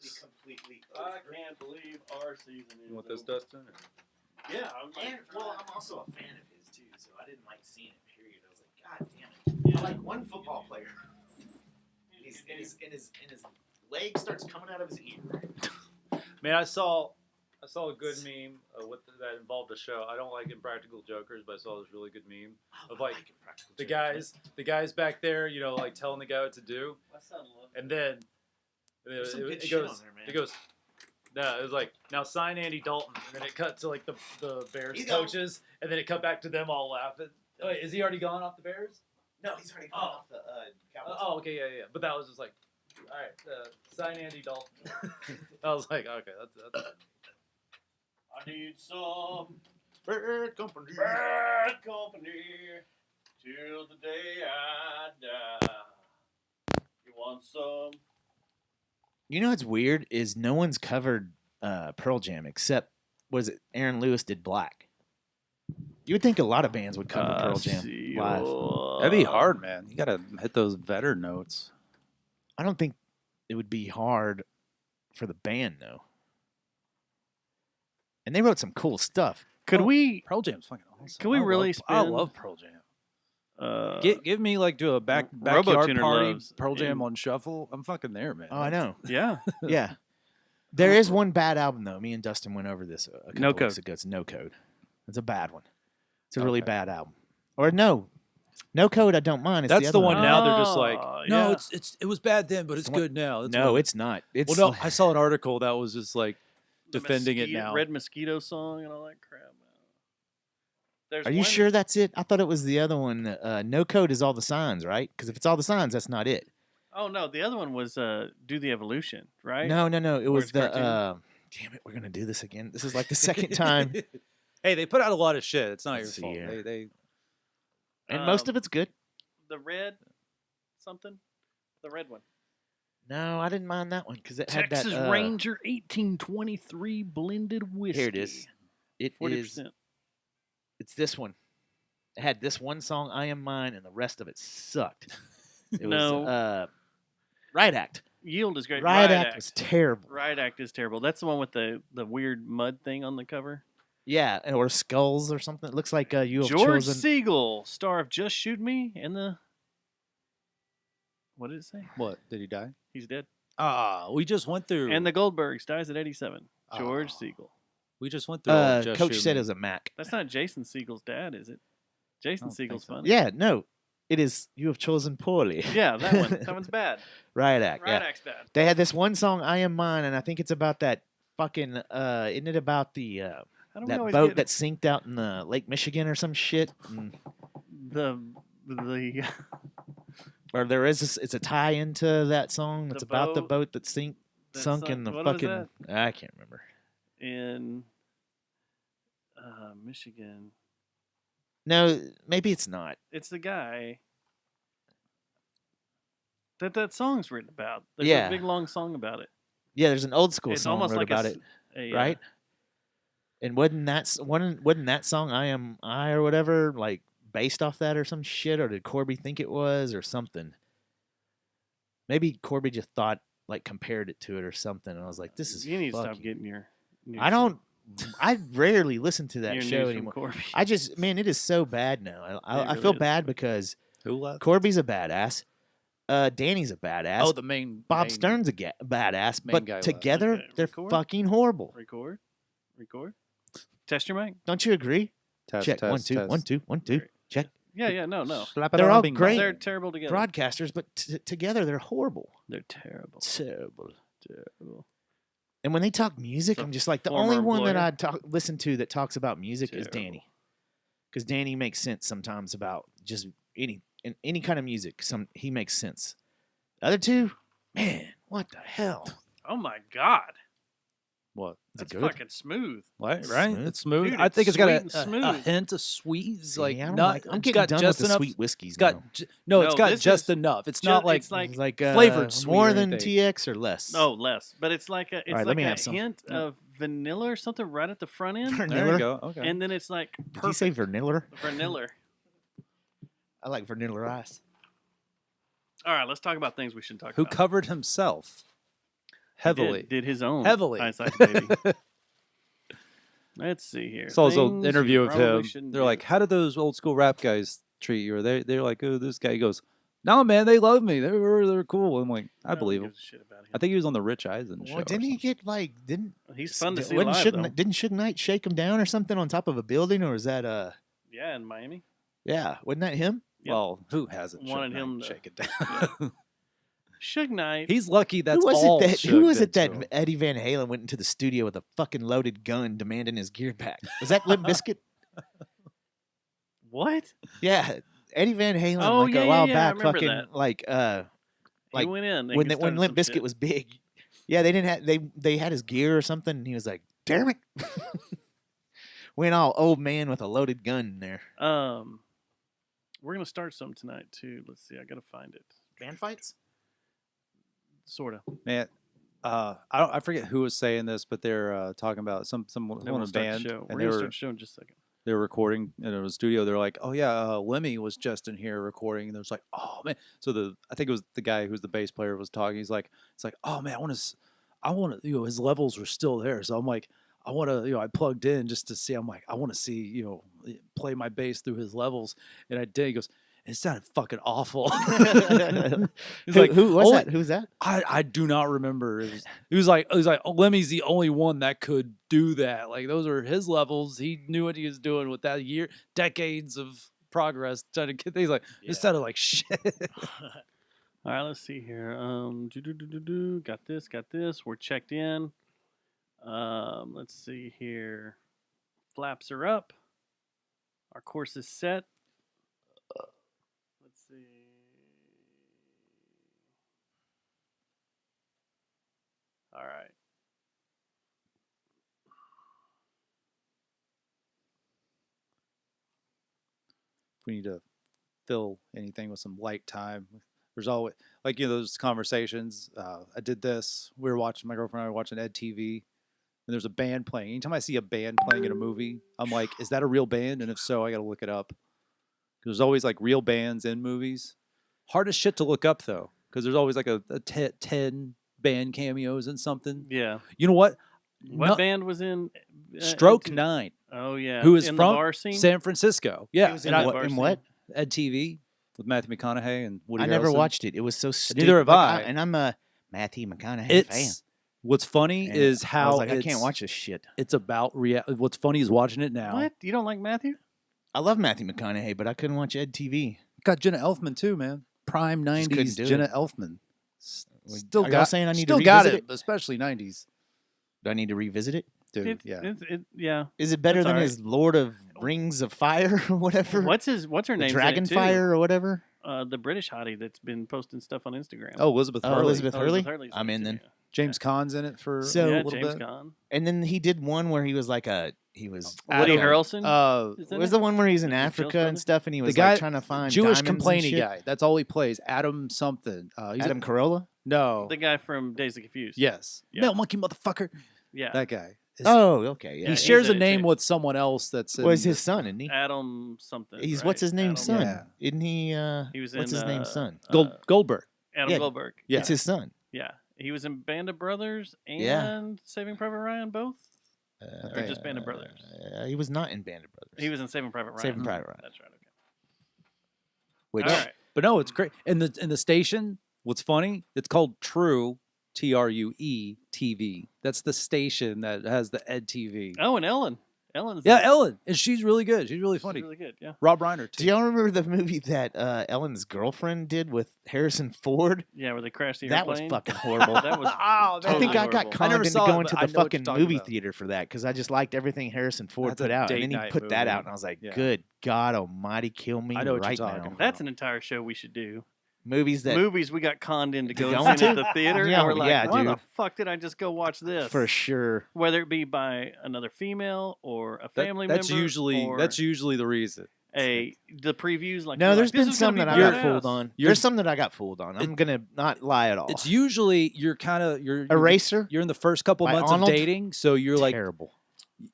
completely. I can't believe our season is. You want this, Dustin? Yeah, I'm also a fan of his too, so I didn't like seeing it. Period. I was like, God damn it! I like one football player. And his leg starts coming out of his ear. Man, I saw a good meme that involved a show. I don't like Impractical Jokers, but I saw this really good meme of like the guys back there, you know, like telling the guy what to do, and then it goes. No, it was like, now sign Andy Dalton, and then it cut to like the Bears coaches, and then it cut back to them all laughing. Wait, is he already gone off the Bears? No, he's already gone off the Cowboys. Okay, yeah. But that was just like, all right, sign Andy Dalton. I was like, okay, that's I need some Bird company. bad company till the day I die. You want some? You know what's weird is no one's covered Pearl Jam except Aaron Lewis did Black. You would think a lot of bands would cover Pearl Jam live. That'd be hard, man. You gotta hit those better notes. I don't think it would be hard for the band though. And they wrote some cool stuff. Could we? Pearl Jam's fucking awesome. Can we really I spin- love Pearl Jam. Give Give me like do a backyard Robotuner party, loves Pearl Jam and- on shuffle. I'm fucking there, man. Oh, I know. yeah. Yeah. There is one bad album though. Me and Dustin went over this a couple No Code. weeks ago. It's No Code. It's a bad one. It's a really bad album. Or No Code. I don't mind. It's That's the other one now. They're just Oh, like, no, yeah. it was bad then, but it's the one- good now. That's No, what- it's not. It's well, no, I saw an article that was just like The defending it mosquito- now. Red Mosquito song and all that crap. There's Are you one- sure that's it? I thought it was the other one. No Code is All the Signs, right? Because if it's All the Signs, that's not it. Oh no, the other one was Do the Evolution, right? No. It Where was it's the. cartoon? Damn it, we're gonna do this again. This is like the second time, Hey, they put out a lot of shit. It's not Let's see your fault. here. They and most of it's good. The red something, the red one. No, I didn't mind that one because it had Texas that. Ranger 1823 blended whiskey. Here it is. It 40%. is. It's this one. It had this one song, "I Am Mine," and the rest of it sucked. It No. was Riot Act. Yield is great. Riot Act was terrible. Riot Act is terrible. That's the one with the weird mud thing on the cover. Yeah, or skulls or something. It looks like you have George chosen. Siegel, star of Just Shoot Me, and the. What did it say? what? Did he die? He's dead. We just went through. And the Goldbergs dies at 87. George Ah. Siegel. we just went through. all Just Coach Shoot said Me. it was a Mac. That's not Jason Siegel's dad, is it? Jason don't think Siegel's so. funny. Yeah, no, it is. You have chosen poorly. Yeah, that one. That one's bad. Riot Act. Riot Yeah, Act's bad. they had this one song, "I Am Mine," and I think it's about that fucking. Isn't it about the How do we that always boat get that sinked out in the Lake Michigan or some shit? And, the or there is it's a tie into that song. It's The about the boat boat that that sunk sunk- in the what was fucking. I can't remember. in Michigan? No, maybe it's not. It's the guy that song's written about. There's Yeah. a big long song about it. Yeah, there's an old school It's song almost wrote like about a, it, a, right? And wasn't that song "I Am I" or whatever like based off that or some shit, or did Corby think it was or something? Maybe Corby just thought like compared it to it or something, and I was like, "This is You need to stop fucking-" getting your. News I don't. I rarely listen to from, that your show news from anymore. Corby. I just, man, it is so bad now. I really feel is. bad because Who left? Corby's a badass. Danny's a badass. Oh, the main. Bob main- Stern's a badass. main But guy left. together, Okay, they're record? fucking horrible. Record. Test your mic. Don't you agree? Test, Check. test, 1 2 test. 1 2 1 2. Great. Check. Yeah, no. Slap it They're on a all bing bong. great. They're terrible together. Broadcasters, but together they're horrible. They're terrible. Terrible. Terrible. And when they talk music, So I'm just like the former only one that employer? I listen to that talks about music is Terrible. Danny, because Danny makes sense sometimes about just any kind of music. He makes sense. The other two, man, what the hell? Oh my God. What? Is it That's good? fucking smooth. Right? Smooth. It's smooth. Dude, I think it's it's got sweet and a smooth. hint of sweet. It's See, like I don't not. like, I'm it's getting got done just with the enough. sweet whiskeys It's got now. no. No, It's got this just is enough. It's ju- not like it's like It's like flavored sweet more or than anything. TX or less. no less, but it's like a right, let me a have some. hint of vanilla or something right at the front end, There Vanilla? you go. Okay. and then it's like Did you perfect say vanilla? vanilla. I like vanilla ice. All right, let's talk about things we shouldn't talk Who about. covered himself? heavily. Did his own Heavily. Eyesight Baby. Let's see here. Saw this Things old you interview of probably him. shouldn't They're do. like, how did those old school rap guys treat you? Or they're like, oh, this guy. He goes, no, man, they love me. They're cool. I'm like, I No one believe him. gives a shit about him. I think he was on the Rich Eisen show. Well, or didn't he something. get like didn't He's fun to see wasn't live, Suge though. Knight- didn't Suge Knight shake him down or something on top of a building, or was that Yeah, in Miami. yeah, wasn't that him? Yep. Well, who hasn't Wanted Suge him Knight to- shake it down? Suge Knight. He's lucky that's who was all it that Suge who was it did that to him. Eddie Van Halen went into the studio with a fucking loaded gun demanding his gear back? Was that Limp Bizkit? What? Yeah, Eddie Van Halen Oh, like yeah, a yeah, while yeah, I back remember fucking that. like He like, went in. They when started when Limp some Bizkit shit. was big. Yeah, they didn't have they had his gear or something and he was like, "Damn it." Went all old man with a loaded gun in there. We're gonna start some tonight too. Let's see. I gotta find it. Band fights? Sorta. Man, I forget who was saying this, but they're talking about Then someone we'll on a start band, the show. and We're they gonna were start the show in just a second. they were recording in a studio. They're like, "Oh yeah, Lemmy was just in here recording," and there's like, "Oh man." So I think it was the guy who's the bass player was talking. He's like, "It's like, oh man, I want to, his levels were still there." So I'm like, I want to, I plugged in just to see. I'm like, I want to see, play my bass through his levels, and I did. He goes, it sounded fucking awful. He's like, who was only- that? Who's that? I do not remember. He was like, oh, Lemmy's the only one that could do that. Like those are his levels. He knew what he was doing with that decades of progress trying to get things. Like Yeah. it sounded like shit. All right, let's see here. Got this. We're checked in. Let's see here. Flaps are up. Our course is set. Let's see. All right. If we need to fill anything with some light time, there's always like those conversations. I did this. We were watching, my girlfriend and I were watching Ed TV, and there's a band playing. Anytime I see a band playing in a movie, I'm like, is that a real band? And if so, I got to look it up. There's always like real bands in movies. Hard as shit to look up though, because there's always like a 10 band cameos in something. Yeah. You know what? What No- band was in? Stroke Ed TV? 9, Oh yeah. who is in from the bar scene? San Francisco. Yeah, was and in I- what? bar In scene. what? Ed TV with Matthew McConaughey and Woody I never Harrelson. watched it. It was so stupid. Neither have I. And I'm a Matthew McConaughey fan. It's what's funny And is I how was like, I can't it's- watch this shit. It's about what's funny is watching it now. What? You don't like Matthew? I love Matthew McConaughey, but I couldn't watch Ed TV. Got Jenna Elfman too, man. Prime Just couldn't '90s do Jenna it. Elfman. Are Still y'all got. saying I need still to got revisit it, especially '90s, Do I need to revisit it? dude. Yeah. Yeah. Is it better That's than all right. his Lord of Rings of Fire or whatever? What's her The name? Dragonfire or whatever? The British hottie that's been posting stuff on Instagram. Oh, Elizabeth Oh, Hurley. Elizabeth Hurley? Hurley's I'm in it, then. yeah. James Caan's in it for So- a Yeah, little James bit. Caan. And then he did one where he was like he was Woody Adam- Harrelson. It was the one where he's in The Jonas Africa and Brothers? stuff, and he was guy- like trying to find Jewish diamonds and complaining shit. guy. That's all he plays. Adam something. He's Adam Carolla. no. the guy from Days of Confused. Yes. Yeah. No monkey motherfucker. Yeah. That guy. Oh, okay, yeah. he he's shares a a- name with someone else. That's was in his son, isn't he? Adam something. He's right? what's his name's Adam- son? Yeah. Isn't he? He was what's in, his name's son? Goldberg. Adam Yeah. Goldberg. Yeah. It's his son. Yeah. He was in Band of Brothers and Yeah. Saving Private Ryan both. Or just Band of Brothers. He was not in Band of Brothers. He was in Saving Private Ryan. Saving Private Ryan. That's right. Okay. Which All right. But no, it's great. In the station, what's funny? It's called True TRUE TV. That's the station that has the Ed TV. Oh, and Ellen. Ellen's Yeah, in it. Ellen, and she's really good. She's really funny. She's really good. Yeah. Rob Reiner do too. y'all remember the movie that Ellen's girlfriend did with Harrison Ford? Yeah, where they crashed the That was airplane. fucking horrible. That was. Oh, I totally think I got horrible. conned never into saw it, going but to I the know what fucking you're talking movie about. theater for that because I just liked everything Harrison Ford That's a put out, date and then he night put that movie. out, and I was like, Yeah. "Good God Almighty, kill me I know what you're right talking now!" about. That's an entire show we should do. Movies that Movies we got conned in to go go see at into? the theater. Yeah, and we're like, yeah, why the dude. fuck did I just go watch this? for sure. Whether it be by another female or a That- family that's member. usually or that's usually the reason. the previews. Like No, you're there's like, this been is gonna some be that I got badass. fooled on. You're- There's some that I got fooled on. I'm gonna not lie at all. It's usually you're kind of you're Eraser. You're in the first couple By months Arnold? of dating, so you're like Terrible.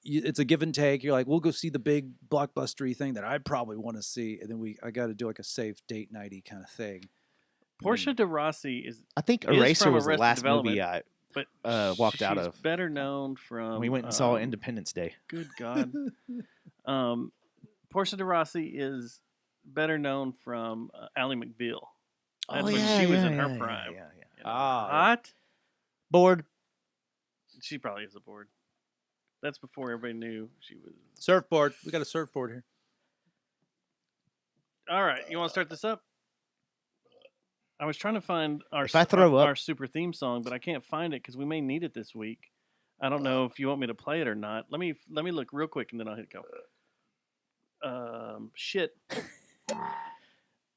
it's a give and take. You're like, we'll go see the big blockbustery thing that I probably want to see, and then I got to do like a safe date nighty kind of thing. Portia de Rossi is I think He is Eraser from was the Arrested last movie Development. but walked out she's of. better known from. We went and saw Independence Day. Good God. Portia de Rossi is better known from Ally McBeal. That's when she was in her prime. Yeah. You know, Ah, yeah. hot. Bored. She probably is aboard. That's before everybody knew she was. Surfboard. We got a surfboard here. All right, you want to start this up? I was trying to find our If I throw up- our super theme song, but I can't find it because we may need it this week. I don't know if you want me to play it or not. Let me look real quick and then I'll hit go. Shit.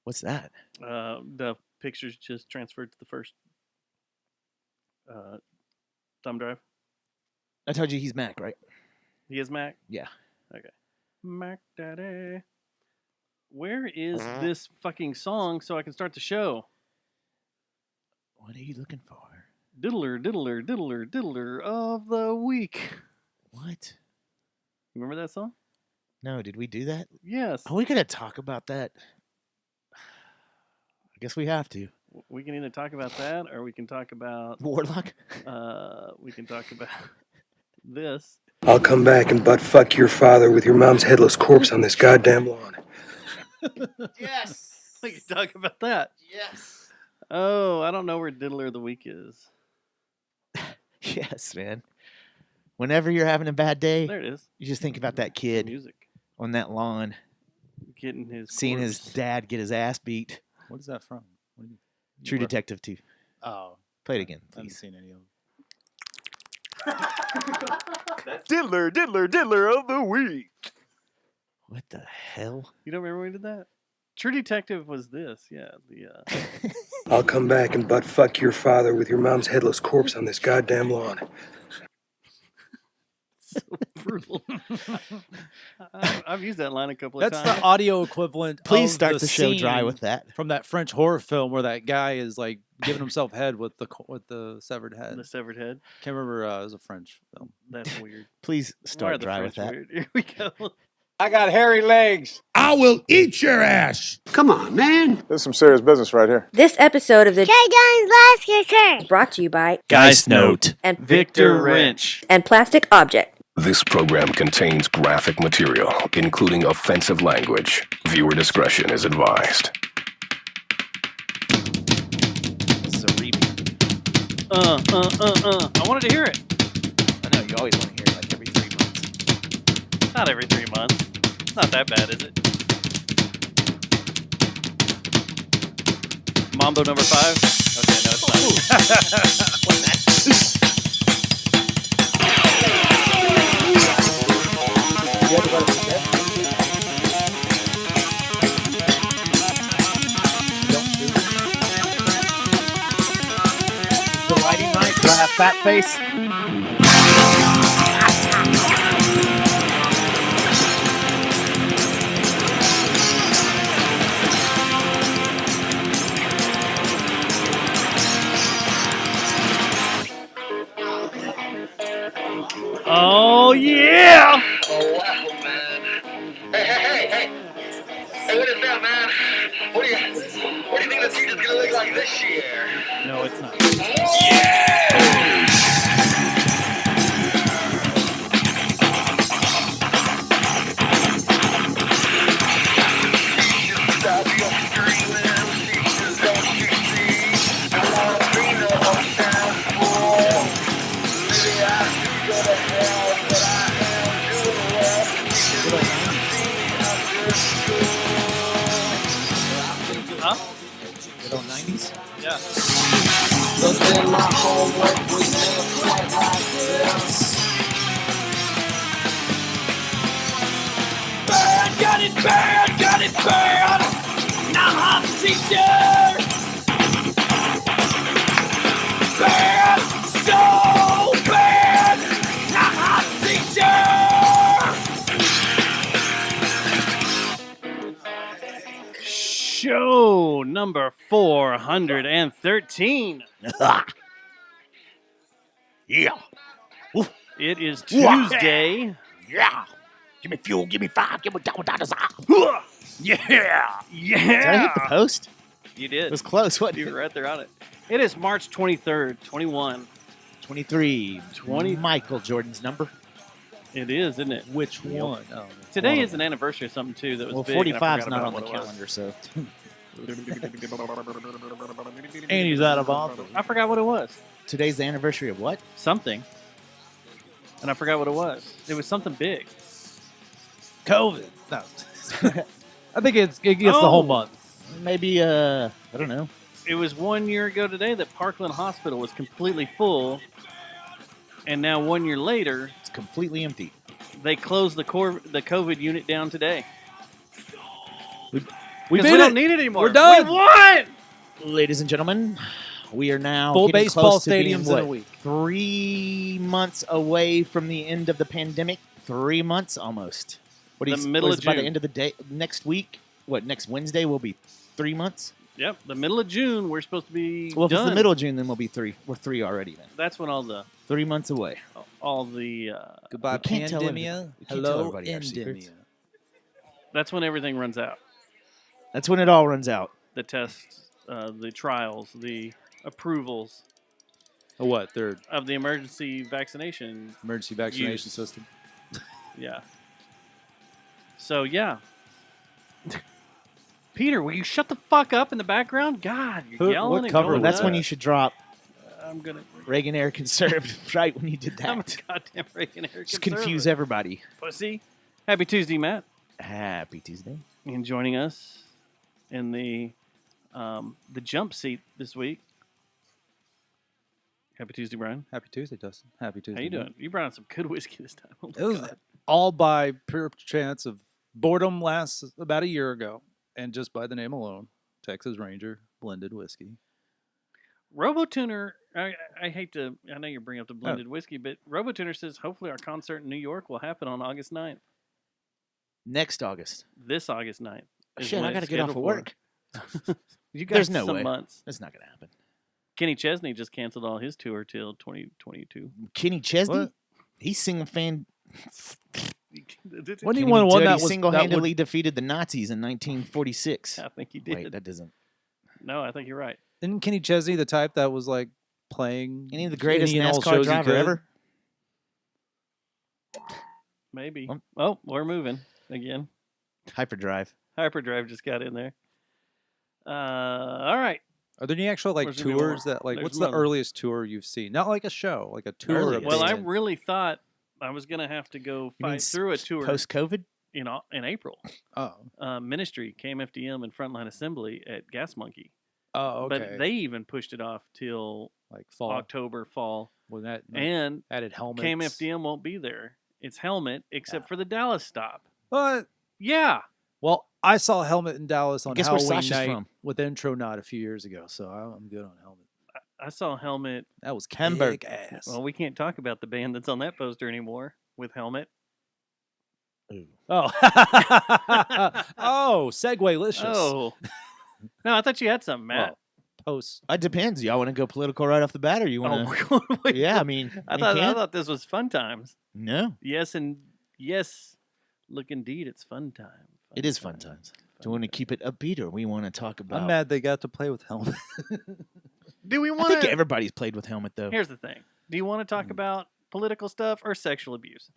What's that? The pictures just transferred to the first thumb drive. I told you he's Mac, right? He is Mac? Yeah. Okay. Mac Daddy. Where is this fucking song so I can start the show? What are you looking for? Diddler, diddler, diddler, diddler of the week. What? Remember that song? No, did we do that? Yes. Are we gonna talk about that? I guess we have to. We can either talk about that or we can talk about Warlock. This. I'll come back and butt fuck your father with your mom's headless corpse on this goddamn lawn. Yes. We can talk about that. Yes. Oh, I don't know where Diddler of the Week is. Yes, man. Whenever you're having a bad day, There it is. you just think about that The kid music. on that lawn, Getting his seeing his corpse. dad get his ass beat. What is that from? What do you, True where- Detective 2. Oh, Play it again, I haven't please. seen any of them. Diddler of the week. What the hell? You don't remember when we did that? True Detective was this, yeah. I'll come back and butt fuck your father with your mom's headless corpse on this goddamn lawn. So brutal. I've used that line a couple of That's times. the audio equivalent. Please of start the show dry scene with that. from that French horror film where that guy is like giving himself head with the severed head. The severed head. Can't remember. It was a French film. That's weird. Please Why are start the dry with French that. weird? Here we go. I got hairy legs. I will eat your ass. Come on, man. This is some serious business right here. This episode of the Guns Last Kicker brought to you by Geist Note. and Victor Wrench. and Plastic Object. This program contains graphic material, including offensive language. Viewer discretion is advised. I wanted to hear it. I know, you always want to hear it like every 3 months. Not every 3 months. It's not that bad, is it? Mambo number 5? Okay, no, it's not. The lighting night. Do I have fat face? Oh, yeah! Oh, waffle, man. Hey, what is that, man? What do you think the future's gonna look like this year? No, it's not. Stop your screaming, teachers don't succeed. I wanna be no sound fool. Maybe I should go to hell, but I am doing well. Teachers don't see me understood. Huh? Good old 90s? Yeah. But then my homework was never quite like this. Bad, got it bad. Now I'm the teacher. Bad, so bad. Now I'm the teacher. Show number 413. Yeah. It is Tuesday. Yeah. Give me fuel. Give me fire. Give me double dollars. Yeah. Did I hit Yeah. the post? You It did. was close. What? You were right there on it. It is March 23rd, 21. 23. 20. Michael Jordan's number. It is, isn't it? Which one? Oh, Today one is an anniversary of something too that was Well, big. and I 45's forgot not about on the what it was. calendar, so. and he's out of office. I forgot what it was. Today's the anniversary of what? Something. And I forgot what it was. It was something big. COVID. No. I think it gets the whole month. Maybe, I don't know. It was 1 year ago today that Parkland Hospital was completely full. And now 1 year later, It's completely empty. they closed the COVID unit down today. We Because beat we don't it. need it anymore. We're done. We won! Ladies and gentlemen, we are now Full getting baseball close to being, stadiums in a what, week. 3 months away from the end of the pandemic. 3 months almost. What do The you middle what is of it, by the June. end of the day next week? What, next Wednesday will be 3 months? Yep, the middle of June, we're supposed to be Well, if done. it's the middle of June, then we'll be 3. We're 3 already then. That's when all the 3 months away. Goodbye, We can't tell pandemia. we can't tell Hello, everybody our secrets. endemia. that's when everything runs out. That's when it all runs out. The tests, the trials, the approvals What? Their of the emergency vaccination. emergency vaccination Use. system. Yeah. So yeah. Peter, will you shut the fuck up in the background? God, you're Who- yelling what and cover going was That's when nuts. you should drop I'm gonna. Reagan Air Conservative right when you did I'm a that. goddamn Reagan Air Just confuse everybody. pussy. Happy Tuesday, Matt. Happy Tuesday. And joining us in the jump seat this week. Happy Tuesday, Brian. Happy Tuesday, Dustin. Happy Tuesday. How you man. doing? You brought on some good whiskey this time. Oh my It was God. all by pure chance of boredom last about a year ago, and just by the name alone, Texas Ranger blended whiskey. RoboTuner, I hate to, I know you're bringing up the blended whiskey, but RoboTuner says hopefully our concert in New York will happen on August 9th. Next August. This August 9th. is Shit, when I got to it's get off of scheduled work. for. You got There's no some way. months. That's not going to happen. Kenny Chesney just canceled all his tour till 2022. Kenny Chesney? What? He's single fan. When he Kenny won one Chesney that was single-handedly defeated the Nazis in 1946. I think he did. Wait, that doesn't. No, I think you're right. Isn't Kenny Chesney the type that was like playing Any of the greatest any and all NASCAR shows he driver could? ever? Maybe. Um, Oh, we're moving again. Hyperdrive. Hyperdrive just got in there. All right. Are there any actual like Where's gonna be more? tours that like? There's What's the one. earliest tour you've seen? Not like a show, like a tour. of Earliest. Well, I band. really thought I was going to have to go You mean fight through a tour Post-COVID? in April. Oh, Ministry, KMFDM, and Frontline Assembly at Gas Monkey. oh, okay. But they even pushed it off till like fall. October, fall. When that And added helmets. KMFDM won't be there. It's Helmet, except for the Dallas stop. What? Yeah. Well, I saw Helmet in Dallas on Guess where Halloween Sasha's night from? with Intronaut a few years ago, so I'm good on Helmet. I saw Helmet. That was Hamburg. kick ass. Well, we can't talk about the band that's on that poster anymore with Helmet. Oh, oh, Segwaylicious. Oh. No, I thought you had something, Matt. Well, post. It depends. Y'all want to go political right off the bat, or you want to? Oh, wait, Yeah, I mean, I you thought can. this was fun times. No, Yes, and yes, look, indeed, it's fun time. it is fun times. Do we want to keep it upbeat, or we want to talk about? I'm mad they got to play with Helmet. Do we I want think to? everybody's played with helmet though. Here's the thing. Do you want to talk about political stuff or sexual abuse?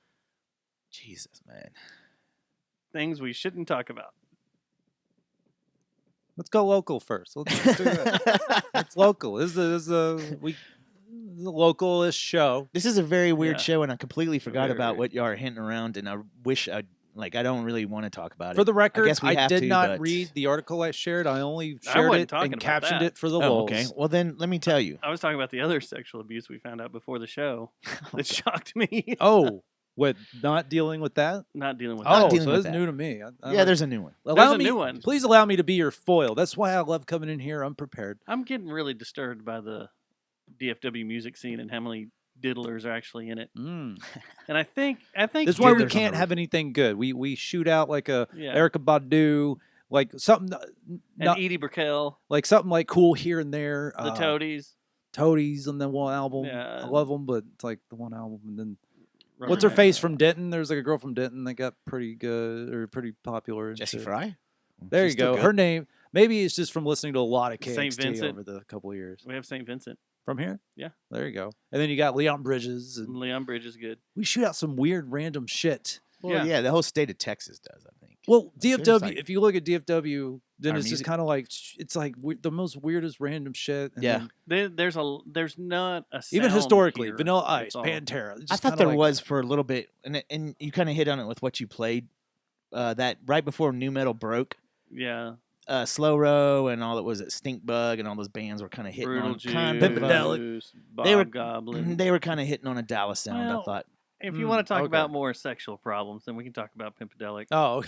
Jesus, man. Things we shouldn't talk about. Let's go local first. Let's do that. It's local. This is a local-ish show. This is a very weird Yeah. show, and I completely forgot Very about weird. what y'all are hinting around, and I wish I don't really want to talk about For it. the record, guess we I have did to, not but- read the article I shared. I only I shared wasn't it talking and about captioned that. it for the Oh, lulz. okay. Well, then let me tell you. I was talking about the other sexual abuse we found out before the show that shocked me. Oh, what? Not dealing with that? Not dealing with Oh, that. dealing so with it's that. new to me. Yeah, there's a new one. allow a me, new one. Please allow me to be your foil. That's why I love coming in here unprepared. I'm getting really disturbed by the DFW music scene and how many diddlers are actually in it. Mm. And I think That's why we There's can't a- have anything good. We shoot out like a Yeah. Erica Badu, like something, and not, Edie Brickell, like something like cool here and there. the Toadies. Toadies on the one album. Yeah. I love them, but it's like the one album. And then Rubber what's her Band. face from Denton? There's like a girl from Denton that got pretty good or pretty popular. and Jesse shit. Fry. There She's you still go. good. Her name. Maybe it's just from listening to a lot of Saint KXT Vincent. over the couple of years. We have St. Vincent. From here? Yeah. There you go. And then you got Leon Bridges. And Leon Bridges good. we shoot out some weird random shit. Well, yeah, the whole state of Texas does, I think. Well, Sure, DFW, it's like if you look at DFW, then our it's just music. kind of like, it's like the most weirdest random shit. And Yeah. then There's not a even sound historically, here. Vanilla It's Ice, all- Pantera. it's I just thought kinda there like- was for a little bit, and you kind of hit on it with what you played. That right before new metal broke, Yeah. Slow Row and all that was it, Stink Bug and all those bands were kind of hitting Brutal on Juice, kind of Pimpedelic. Bob They were- Goblin. they were kind of hitting on a Dallas sound. Well, I thought. If you want to talk okay. about more sexual problems, then we can talk about Pimpedelic. Oh.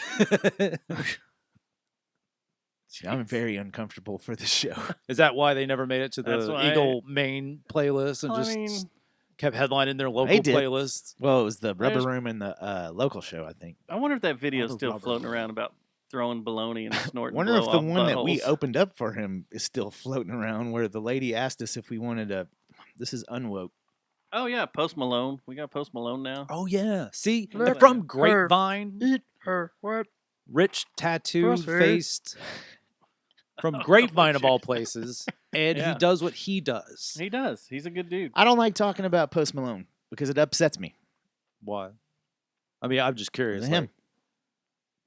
See, I'm very uncomfortable for the show. Is that why they never made it to That's the why- Eagle main playlist and Well, I just mean- kept headlining their local They did. playlists? Well, it was the Rubber There's- Room and the local show, I think. I wonder if that video is All the still rubber. floating around about throwing baloney and snorting. Wonder if the blow-off one that we buttholes. opened up for him is still floating around, where the lady asked us if we wanted to. This is unwoke. Oh yeah, Post Malone. We got Post Malone now. Oh, yeah. See, Let from her Grapevine, What? rich tattoo Pussy. faced from Grapevine of all places, and Yeah. he does what he does. He does. He's a good dude. I don't like talking about Post Malone because it upsets me. Why? I mean, I'm just curious. Him, like,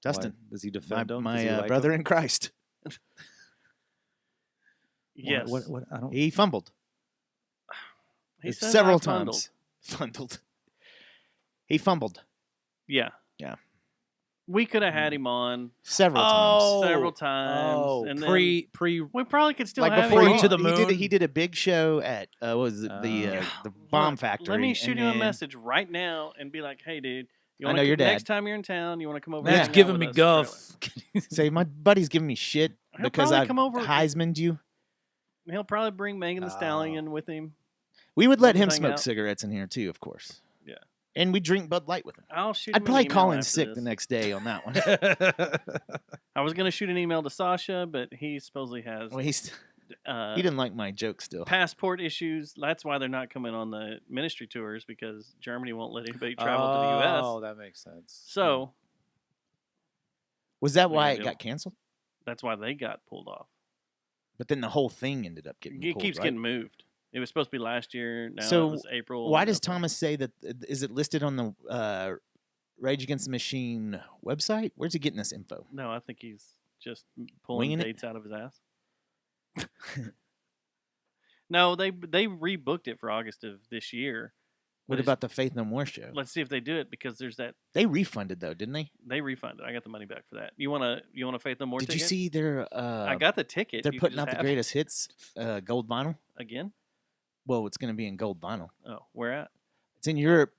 Justin, why? Does he my, defend him? Does my he like brother him? in Christ. Yes. What, I don't. He fumbled He says several I fumbled. times. Fumbled. He fumbled Yeah. Yeah. We could have had him on several times. several times. Oh, and then pre. we probably could still Like have before him he, on. to the he did moon? he did a big show at what was it, the Bomb Look, Factory. Let me shoot and him a then- message right now and be like, "Hey, dude, you I wanna know your dad. next time you're in town, you want to come over? and Matt's hang out giving with me us for a guff. Say my buddy's giving me shit He'll because probably I come over- Heisman'd you. He'll probably bring Megan the Oh. Stallion with him. We would let We'll him hang smoke out. cigarettes in here too, of course. Yeah. And we drink Bud Light with him. I'll shoot. I'd him probably an call email in after sick this. the next day on that one. I was gonna shoot an email to Sasha, but he supposedly has Well, he didn't like my joke still. passport issues. That's why they're not coming on the ministry tours because Germany won't let anybody travel to the U.S. Oh, that makes sense. So Was that we why gotta it do got it. canceled? that's why they got pulled off. But then the whole thing ended up getting It pulled, keeps right? getting moved. It was supposed to be last year. Now So it was April. Why does Okay. Thomas say that? Is it listed on the Rage Against the Machine website? Where's he getting this info? No, I think he's just pulling Winging it? dates out of his ass. No, they rebooked it for August of this year. What But it's- about the Faith No More show? Let's see if they do it because there's that They refunded though, didn't they? they refunded. I got the money back for that. You want a Faith No More Did ticket? you see their? I got the ticket. They're You can putting just out the have it. greatest hits, gold vinyl. again. Well, it's going to be in gold vinyl. Oh, where at? It's in Europe,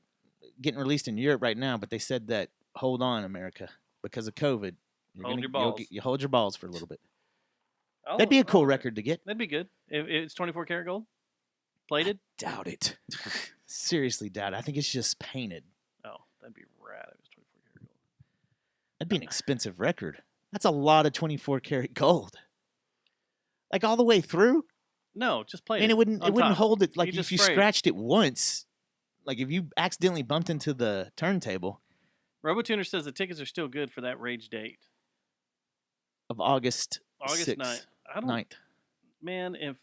getting released in Europe right now. But they said that hold on, America, because of COVID, Hold your you'll balls. you hold your balls for a little bit. Oh, That'd be a cool oh, record to get. That'd be good. If it's 24 karat gold, plated. Doubt it. Seriously, doubt it. I think it's just painted. Oh, that'd be rad. If it was 24 karat gold. That'd be an expensive record. That's a lot of 24 karat gold. Like all the way through. No, just plated. And it wouldn't on wouldn't top. hold it like You if just you spray it. scratched it once, like if you accidentally bumped into the turntable RoboTuner says the tickets are still good for that Rage date, of August August 6th, 9th. I don't, 9th. man. If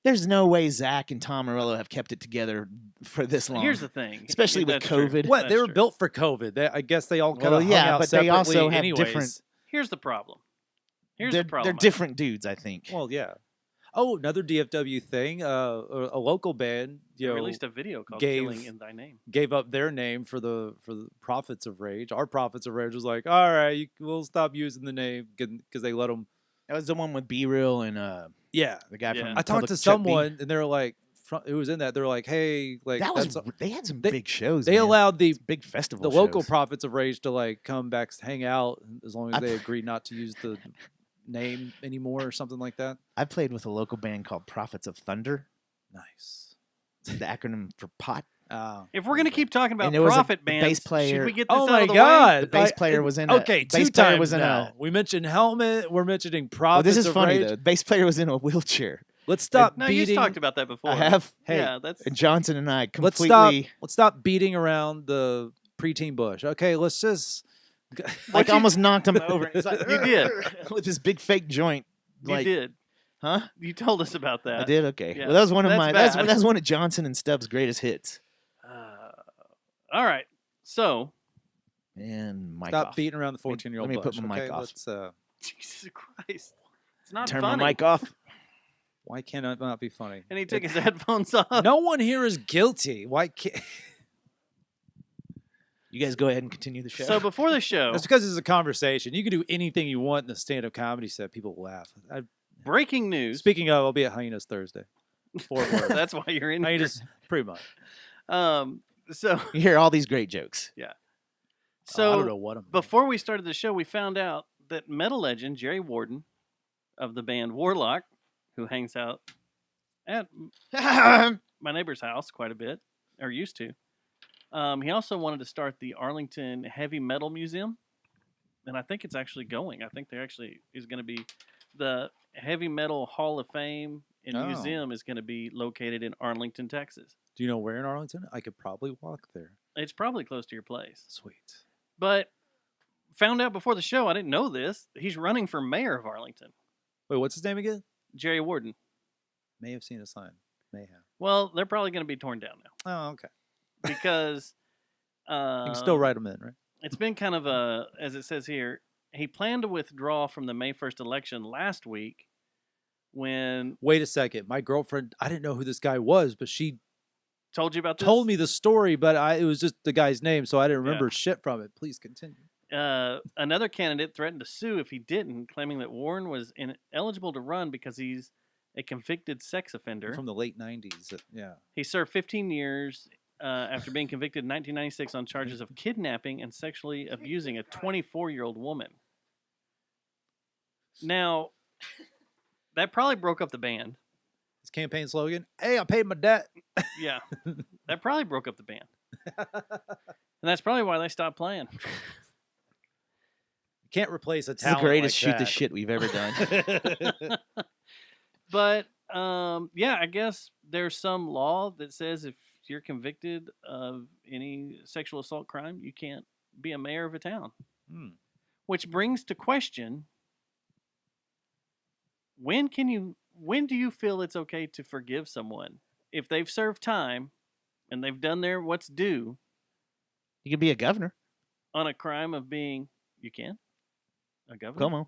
There's no way Zach and Tom Morello have kept it together for this long. here's the thing, especially with That's true. COVID. What? They That's were true. built for COVID. I guess they all kind Well, of yeah, hung out but they also separately have anyways. different- Here's the problem. Here's they're, the problem. They're different dudes, I think. Well, yeah. Oh, another DFW thing. A local band, They you know, released a video called gave- "Killing in Thy Name." gave up their name for the Prophets of Rage. Our Prophets of Rage was like, all right, we'll stop using the name because they let them. That was the one with B Real and Yeah. the guy Yeah. from. I talked Public to Chuck B. someone and they were like, who was in that? They were like, hey, like That was. that's- They had some they- big shows. they man. allowed the big festival. the local shows. Prophets of Rage to like come back, hang out as long as I- they agreed not to use the name anymore or something like that. I played with a local band called Prophets of Thunder. Nice. It's the acronym for pot. If we're gonna keep talking about And there was a profit bass bands, player- should we get this Oh out my of the God! The bass I- player was in. Okay, bass two player times was in now. a. We mentioned Helmet. We're mentioning Well, Prophets this is of funny Rage. though. The bass player was in a wheelchair. Let's stop way? No, beating. you've talked about that before. I have. Hey, yeah, that's And Johnson and I let's completely stop beating around the preteen bush. Okay, let's just. like almost knocked him over. He's like, You did. with this big fake joint. you Like did. Huh? You told us about that. I did. Okay. Yeah. Well, that was one of That's my. bad. That's one of Johnson and Stubbs' greatest hits. All right. So, And mic Stop off. beating around the 14-year-old let me put bush, my mic okay? off. Let's, Jesus Christ. It's not Turn funny. my mic off. why can't it not be funny? And he took his headphones off. No one here is guilty. Why can't... You guys go ahead and continue the show. So before the show, That's because it's a conversation. You can do anything you want in the stand-up comedy set. People will laugh. breaking news. Speaking of, I'll be at Hyenas Thursday. Fort Worth. That's why you're in here. Hyenas, pretty much. So you hear all these great jokes. yeah. I So don't know what I'm... before we started the show, we found out that metal legend Jerry Warden of the band Warlock, who hangs out at my neighbor's house quite a bit, or used to, he also wanted to start the Arlington Heavy Metal Museum, and I think it's actually going. I think there actually is going to be the Heavy Metal Hall of Fame and Oh. Museum is going to be located in Arlington, Texas. Do you know where in Arlington? I could probably walk there. It's probably close to your place. Sweet. But found out before the show, I didn't know this. He's running for mayor of Arlington. Wait, what's his name again? Jerry Warden. May have seen a sign. May have. Well, they're probably going to be torn down now Oh, okay. because You can still write them in, right? it's been kind of a, as it says here, he planned to withdraw from the May 1st election last week when Wait a second. My girlfriend, I didn't know who this guy was, but she told you about this. told me the story, but it was just the guy's name, so I didn't Yeah. remember shit from it. Please continue. Another candidate threatened to sue if he didn't, claiming that Warren was ineligible to run because he's a convicted sex offender. From the late 90s. Yeah. He served 15 years after being convicted in 1996 on charges of kidnapping and sexually abusing a 24-year-old woman. Now, that probably broke up the band. His campaign slogan, hey, I paid my debt. Yeah, that probably broke up the band. And that's probably why they stopped playing. Can't replace a This is the talent greatest like shoot the that. shit we've ever done. But, yeah, I guess there's some law that says if you're convicted of any sexual assault crime, you can't be a mayor of a town. Hmm. Which brings to question, when do you feel it's okay to forgive someone? If they've served time and they've done their what's due You could be a governor. on a crime of being, you can? A governor? Come on.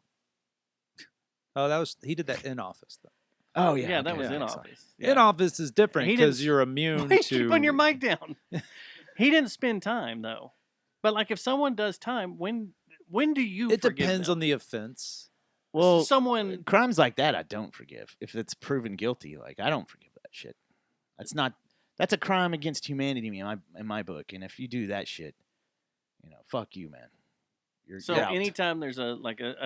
Oh, he did that in office, though. Oh Yeah, yeah. that okay, was in sorry. office. In office is different He didn't because you're immune Wait, to... keep on your mic down. He didn't spend time, though. But, like, if someone does time, when do you It forgive depends them? on the offense. Well, someone... crimes like that, I don't forgive. If it's proven guilty, like I don't forgive that shit. That's a crime against humanity in my book. And if you do that shit, fuck you, man. So you're out. anytime there's a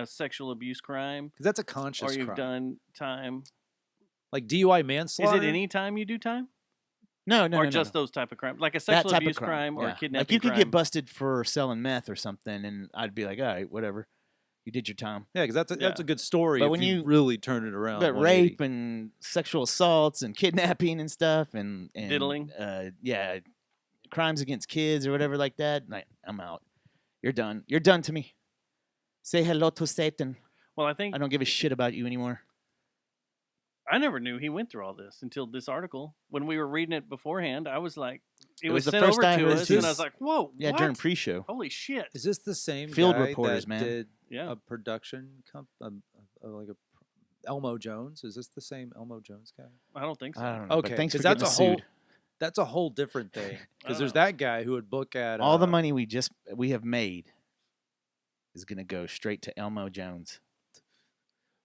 sexual abuse crime, Because that's a conscious or you've crime. done time, Like DUI is manslaughter. it any time you do time? no, Or no, just no. those type of crimes? Like a That sexual type abuse of crime or yeah. a kidnapping Like you could crime? get busted for selling meth or something, and I'd be like, all right, whatever. You did your time. Yeah, because that's a good story. But if when you you- really turn it around. But 180. rape and sexual assaults and kidnapping and stuff and Diddling. Yeah, crimes against kids or whatever like that. Like, I'm out. You're done. You're done to me. Say hello to Satan. Well, I think I don't give a shit about you anymore. I never knew he went through all this until this article. When we were reading it beforehand, I was like, it was the sent first over I to heard us, and I his- was like, whoa, Yeah, what? during pre-show. Holy shit. Is this the same Field guy reporters, that man. did Yeah. a production like a Elmo Jones? Is this the same Elmo Jones guy? I don't think so. I don't know. Okay, but thanks for because getting sued. that's a whole different thing. Because there's Oh. that guy who would book at All the money we have made is gonna go straight to Elmo Jones.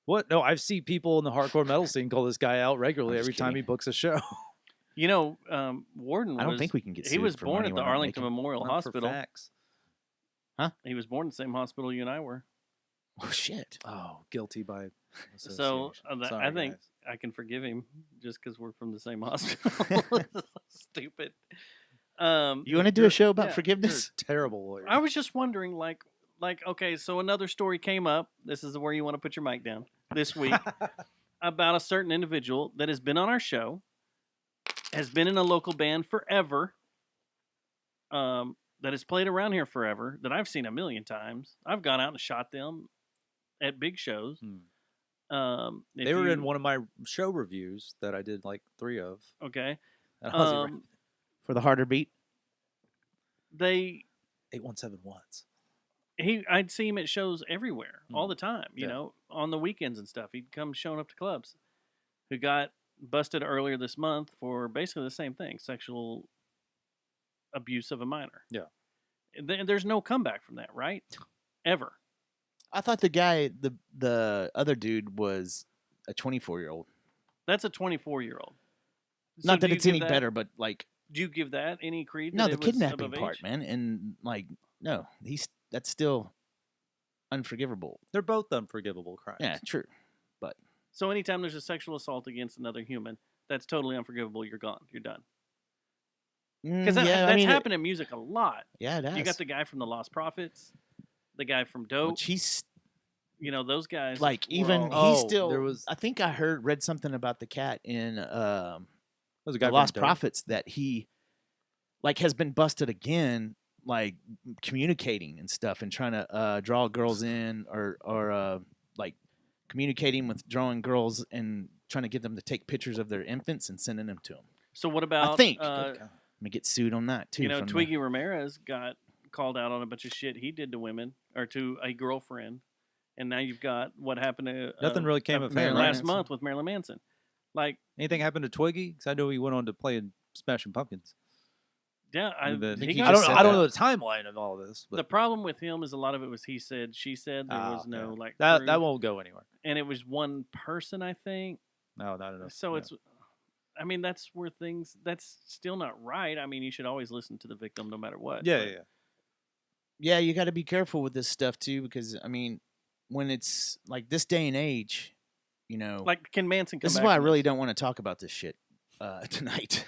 What? No, I've seen people in the hardcore metal scene call this guy out regularly I'm just every time he kidding. books a show. You know, Warden I don't was, think we can get he sued was for born money at the we're not Arlington making. Memorial Not for Hospital. facts. He was born in the same hospital you and I were. Oh shit! Oh, guilty by association. So Sorry, I think guys. I can forgive him just because we're from the same hospital. Stupid. You want to do a show about yeah, forgiveness? You're a terrible lawyer. I was just wondering, like, okay, so another story came up. This is where you want to put your mic down this week about a certain individual that has been on our show, has been in a local band forever, that has played around here forever, that I've seen a million times. I've gone out and shot them at big shows. If They were you- in one of my show reviews that I did like 3 of. Okay. And Ozzy Ray- For the harder beat. They 817 watts. I'd see him at shows everywhere all Mm. the time. You Yeah. know, on the weekends and stuff. He'd come showing up to clubs. Who got busted earlier this month for basically the same thing: sexual abuse of a minor. Yeah. There's no comeback from that, right? Ever. I thought the guy, the other dude, was a 24-year-old. That's a 24-year-old. Not that it's any better, but like, Do you give that any credence? no, the kidnapping part, man, and like, no, that's still unforgivable. They're both unforgivable crimes. Yeah, true. But So anytime there's a sexual assault against another human, that's totally unforgivable. You're gone. You're done. Because yeah, that's I mean, happened in music a lot. Yeah, it has. You got the guy from the Lost Prophets, the guy from Dope. Which he's you know, those guys. like, were even all- he's still. there was- I think I read something about the cat in There was a the guy from Lost Dope. Prophets that he like has been busted again, like communicating and stuff and trying to draw girls in or like communicating with drawing girls and trying to get them to take pictures of their infants and sending them to them. So what about? I think Uh, I'm gonna get sued on that too. you know, from the- Twiggy Ramirez got called out on a bunch of shit he did to women or to a girlfriend, and now you've got what happened to Nothing really came of Marilyn him. last Manson. month with Marilyn Manson. Like, Anything happened to Twiggy? Because I know he went on to play in Smashing Pumpkins. yeah, And then- he think got he I just don't said know. I don't that. know the timeline of all this. But the problem with him is a lot of it was he said, she said. There was no okay. like that proof, won't go anywhere. and it was one person, I think. No, not enough. So Yeah. it's, I mean, that's where things. That's still not right. I mean, you should always listen to the victim, no matter what. yeah, but- yeah, yeah. Yeah, you got to be careful with this stuff too, because I mean, when it's like this day and age, you know, Like, can Manson come this is back why I from really this? don't want to talk about this shit tonight.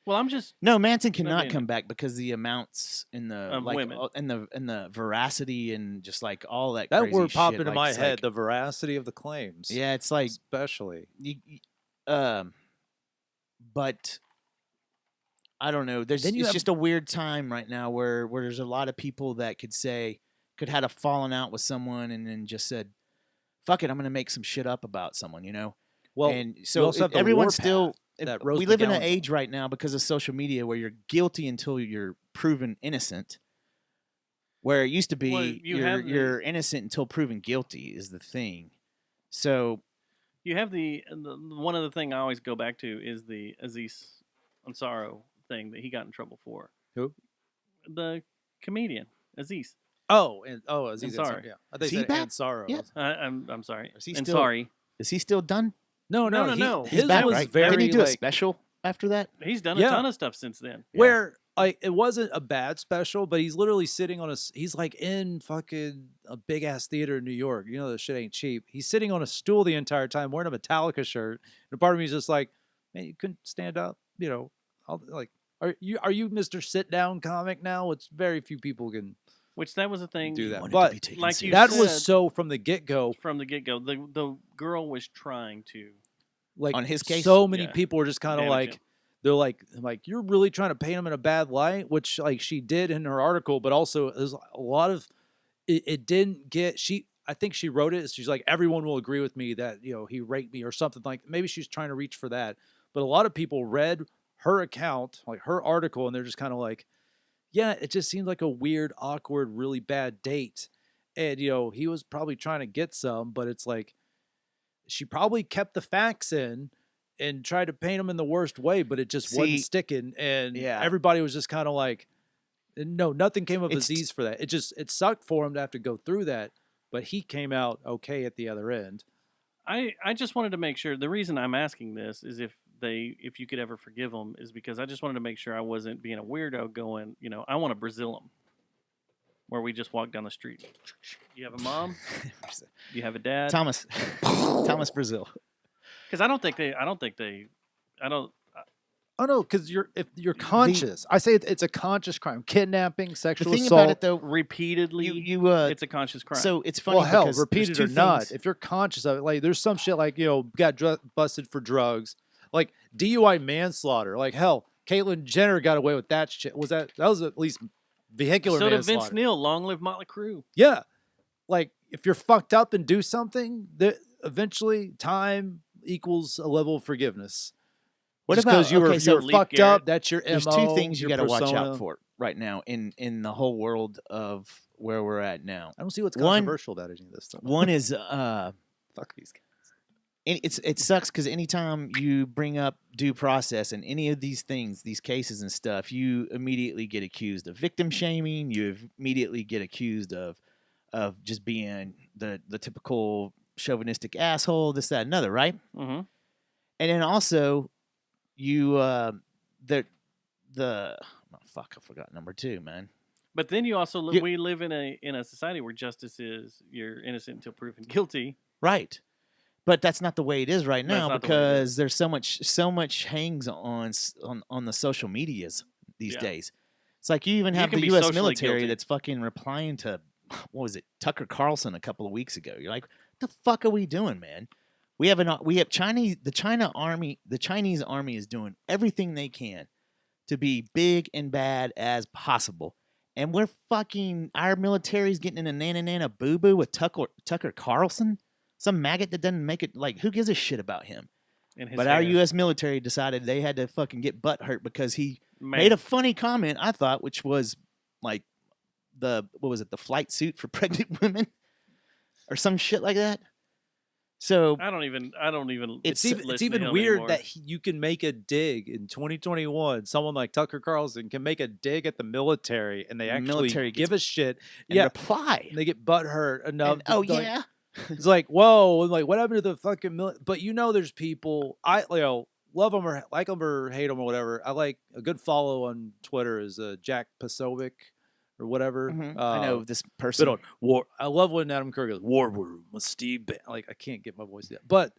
Well, I'm just. No, Manson cannot being- come back because the amounts in the Of like women. and the veracity and just like all that. That crazy word popped shit, into like, my it's head. like- The veracity of the claims. yeah, it's like especially. but I don't know. There's Then you it's have- just a weird time right now where there's a lot of people that could had a falling out with someone and then just said, "Fuck it, I'm gonna make some shit up about someone," you know. Well, and we so also have the everyone's Warpath still. that Rose We live in an McGowan's age right now because of social media where you're guilty until you're proven innocent. Where it used to be, Well, you have the- you're innocent until proven guilty is the thing. So You have the one other thing I always go back to is the Aziz Ansaro thing that he got in trouble for. Who? The comedian Aziz. Aziz Ansari. Ansari. Yeah, I think Is he said back? Ansaro. Yeah. I'm sorry. Is he And still- sorry. is he still done? No, No. He's His back, was right? very Didn't he do a like, special after that? He's done Yeah. a ton of stuff since then. where like it wasn't a bad special, but he's literally sitting on he's like in fucking a big ass theater in New York. You know, the shit ain't cheap. He's sitting on a stool the entire time wearing a Metallica shirt. And part of me is just like, man, you couldn't stand up. You know, are you Mr. Sit Down comic now? It's very few people can Which that was a thing. do that. wanted to But be taken like you seriously. that was said- so from the get go. from the get go. The girl was trying to. Like On his case? so many Yeah. people were just kind of damage like. him. They're like you're really trying to paint him in a bad light, which like she did in her article, but also there's a lot of it didn't get I think she wrote it. She's like, everyone will agree with me that, you know, he raped me or something like maybe she's trying to reach for that. But a lot of people read her account, like her article, and they're just kind of like, yeah, it just seemed like a weird, awkward, really bad date. And, you know, he was probably trying to get some, but it's like she probably kept the facts in and tried to paint him in the worst way, but it just wasn't See, sticking. And yeah. everybody was just kind of like, no, nothing came of It's- Aziz for that. It sucked for him to have to go through that, but he came out okay at the other end. I just wanted to make sure. The reason I'm asking this is if you could ever forgive them is because I just wanted to make sure I wasn't being a weirdo going, you know, I want to Brazil them. Where we just walk down the street. You have a mom? You have a dad? Thomas Brazil. Because I don't think they. Oh no, because if you're conscious, I say it's a conscious crime, kidnapping, The sexual thing assault. about it though, repeatedly, it's a conscious crime. So it's funny Well, hell, because there's repeated two or not, things. if you're conscious of it, like there's some shit like, you know, got busted for drugs, like DUI manslaughter. Like hell, Caitlyn Jenner got away with that shit. That was at least vehicular so did manslaughter. Vince Neil. Long live Motley Crue. Yeah, like if you're fucked up and do something, eventually time equals a level of forgiveness. What Just about because you were so you're Leif fucked Garrett, up? That's your There's MO. two things you your got to watch persona. out for right now in the whole world of where we're at now. I don't see what's One- controversial about any of this stuff. One is Fuck these guys. it sucks because anytime you bring up due process and any of these things, these cases and stuff, you immediately get accused of victim shaming. You immediately get accused of just being the typical chauvinistic asshole, this, that, another, right? Mm-hmm. And then also, you the oh, fuck, I forgot number 2, man. But then you also You- we live in a society where justice is you're innocent until proven guilty. Right. But that's not the way it is right That's now not the way it because there's so much hangs on the social medias these Yeah. days. It's like you even You have can the be U.S. socially military guilty. that's fucking replying to, what was it, Tucker Carlson a couple of weeks ago. You're like, what the fuck are we doing, man? We have the Chinese army is doing everything they can to be big and bad as possible. And we're fucking, our military's getting in a nana boo-boo with Tucker Carlson. Some maggot that doesn't make it, like, who gives a shit about him? And his But our hair. U.S. military decided they had to fucking get butt hurt because he Man, made a funny comment, I thought, which was like the flight suit for pregnant women or some shit like that. So I don't even. It's listen to even him weird anymore. that you can make a dig in 2021. Someone like Tucker Carlson can make a dig at the military, and they The actually military give gets- a shit. and Yeah, reply. and they get butt hurt enough. And, to, oh like, yeah, it's like, whoa, and like what happened to the fucking But there's people love them or like them or hate them or whatever. I like a good follow on Twitter is Jack Pasovic or whatever. I know this person. But on war, I love when Adam Kerr goes war room with Steve. Like I can't get my voice yet, but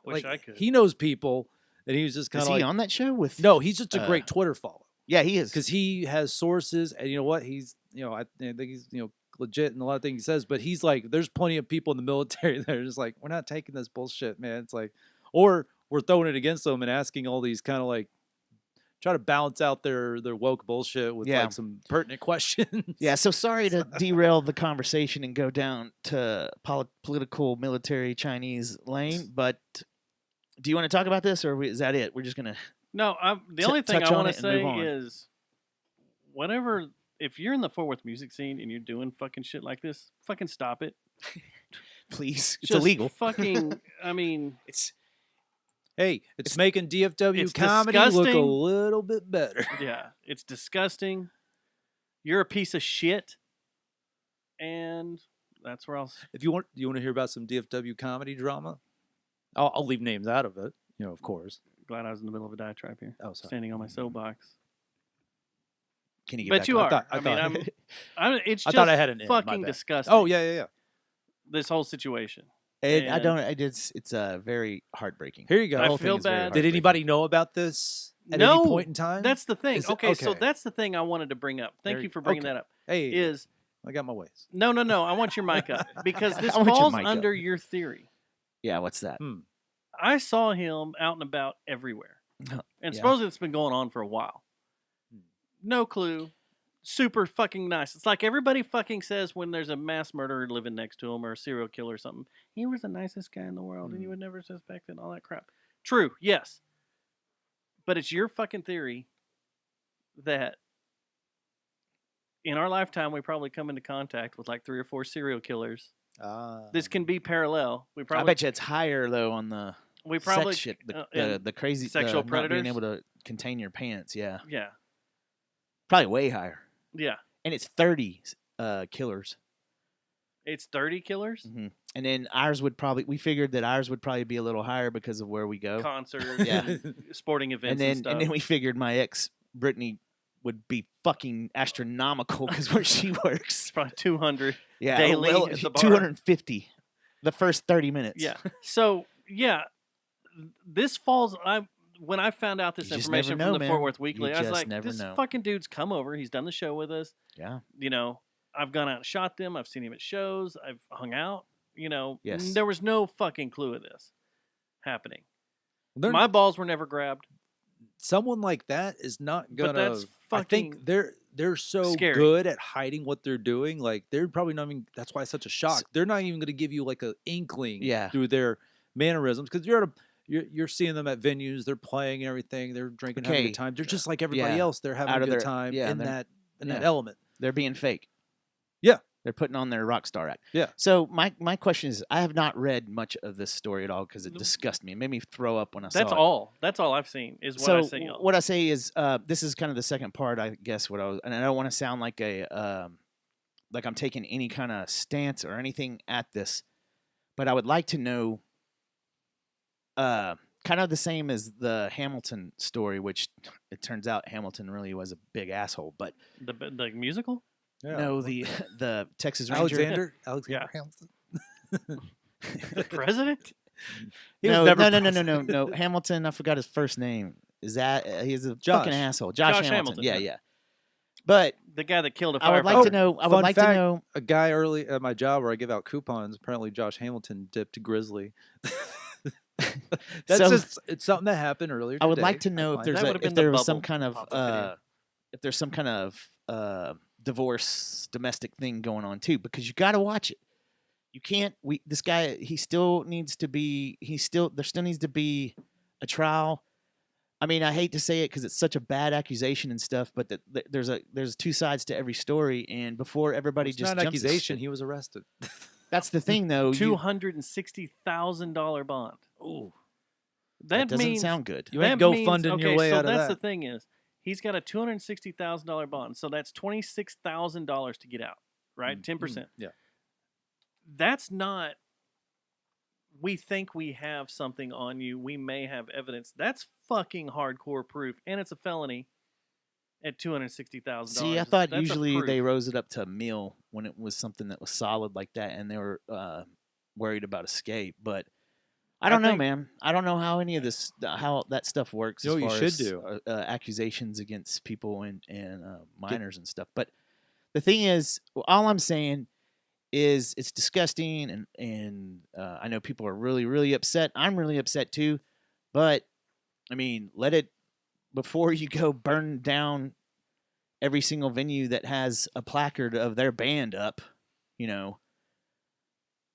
Wish like I could. he knows people, and he was just kind Is of he like, on that show with? no, he's just a uh, great Twitter follow Yeah, he is. because he has sources, and you know what, he's I think he's legit in a lot of things he says, but he's like, there's plenty of people in the military that are just like, we're not taking this bullshit, man. It's like, or we're throwing it against them and asking all these kind of like try to balance out their woke bullshit with Yeah. like some pertinent questions. Yeah, so sorry to derail the conversation and go down to political military Chinese lane, but do you want to talk about this or is that it? We're just gonna. No, the only thing touch I on want it to and move say on. is, whatever. If you're in the Fort Worth music scene and you're doing fucking shit like this, fucking stop it. Please, it's Just illegal. Fucking, I mean, It's Hey, it's making DFW it's comedy look a disgusting. little bit better. yeah, it's disgusting. You're a piece of shit, and that's where I'll. If you want to hear about some DFW comedy drama, I'll leave names out of it. Of course. Glad I was in the middle of a diatribe here, Oh, sorry. standing on my soapbox. Can you get But back you up? are. I I mean, thought- it's I just thought I had an end, my fucking bad. disgusting. Oh yeah. This whole situation. I and- don't. It's very heartbreaking. Here you go. I whole thing feel is very bad. Did heartbreaking. anybody know about this at No, any point in time? That's the thing. Is it- Okay, so okay. that's the thing I wanted to bring up. Thank There you you- for bringing okay. that up. hey, Is I got my ways. no. I want your mic up because this I want your falls mic up. under your theory. Yeah, what's that? I saw him out and about everywhere, Oh, and yeah. supposedly it's been going on for a while. No clue. Super fucking nice. It's like everybody fucking says when there's a mass murderer living next to him or a serial killer or something. He was the nicest guy in the world, and you would never suspect it. And all that crap. True, yes. But it's your fucking theory that in our lifetime we probably come into contact with like 3 or 4 serial killers. This can be parallel. We I probably bet you it's higher though on the we probably sex shit, and the crazy sexual not being predators? able to contain your pants. Yeah, yeah. probably way higher. Yeah. And it's 30 killers. It's 30 killers? And then ours would probably, we figured that ours would probably be a little higher because of where we go. Concerts, Yeah. and sporting events, and stuff. then we figured my ex Brittany would be fucking astronomical because where she works. Probably 200 Yeah, daily well, at the bar. 250 the first 30 minutes. Yeah. So yeah, this falls. When I found out this You just never information know, from the man. Fort Worth You Weekly, I was just like, never this know. fucking dude's come over. He's done the show with us. Yeah. You know, I've gone out and shot them. I've seen him at shows. I've hung out. You know, Yes. there was no fucking clue of this happening. They're- My balls were never grabbed. Someone like that is not gonna. But that's I think fucking they're so scary. good at hiding what they're doing. Like they're probably not even. That's why it's such a shock. They're not even gonna give you like a inkling. Yeah. Through their mannerisms, because you're seeing them at venues, they're playing and everything, they're drinking, having a Okay. good time. They're just like everybody else. They're having Out a of good their- time yeah, in they're- that yeah. element. They're being fake. Yeah. They're putting on their rock star act. Yeah. So my question is, I have not read much of this story at all because it disgusted me. It made me throw up when I saw it. That's all. That's all I've seen is what So I say. what I say is, this is kind of the second part, I guess. What I was, and I don't want to sound like like I'm taking any kind of stance or anything at this, but I would like to know, kind of the same as the Hamilton story, which it turns out Hamilton really was a big asshole. But The musical? no, the Texas Ranger. Alexander Hamilton. The president? He was No, never no, president. no. Hamilton. I forgot his first name. Is that he's a Josh. fucking asshole? Josh Hamilton. Hamilton, Yeah, yeah. yeah. But The guy that killed a I would like firefighter. to know. I would Fun like to fact, know. A guy early at my job where I give out coupons. Apparently, Josh Hamilton dipped Grizzly. That's So- just it's something that happened earlier. I would today. like to know if find there's That it. would've been if the there was some bubble kind of pop-up video. if there's some kind of divorce domestic thing going on too, because you got to watch it. You can't. This guy, he still needs to be. There still needs to be a trial. I mean, I hate to say it because it's such a bad accusation and stuff, but there's two sides to every story, and before everybody It's just not an jumps to accusation. shit- He was arrested. That's the thing, though. $260,000 bond. Ooh, That doesn't means, sound good. You ain't that means- GoFunding your way so out of that's that. the thing is, he's got a $260,000 bond, so that's $26,000 to get out, right? 10%. yeah. That's not. We think we have something on you. We may have evidence. That's fucking hardcore proof, and it's a felony. At $260,000. See, I thought That's a usually proof. they rose it up to a meal when it was something that was solid like that, and they were worried about escape. But I don't know, think- man. I don't know how any of this, how that stuff works. You know as what far you as, should do? accusations against people and minors and stuff. But the thing is, all I'm saying is it's disgusting, and I know people are really, really upset. I'm really upset too. But I mean, let it. Before you go burn down every single venue that has a placard of their band up, you know,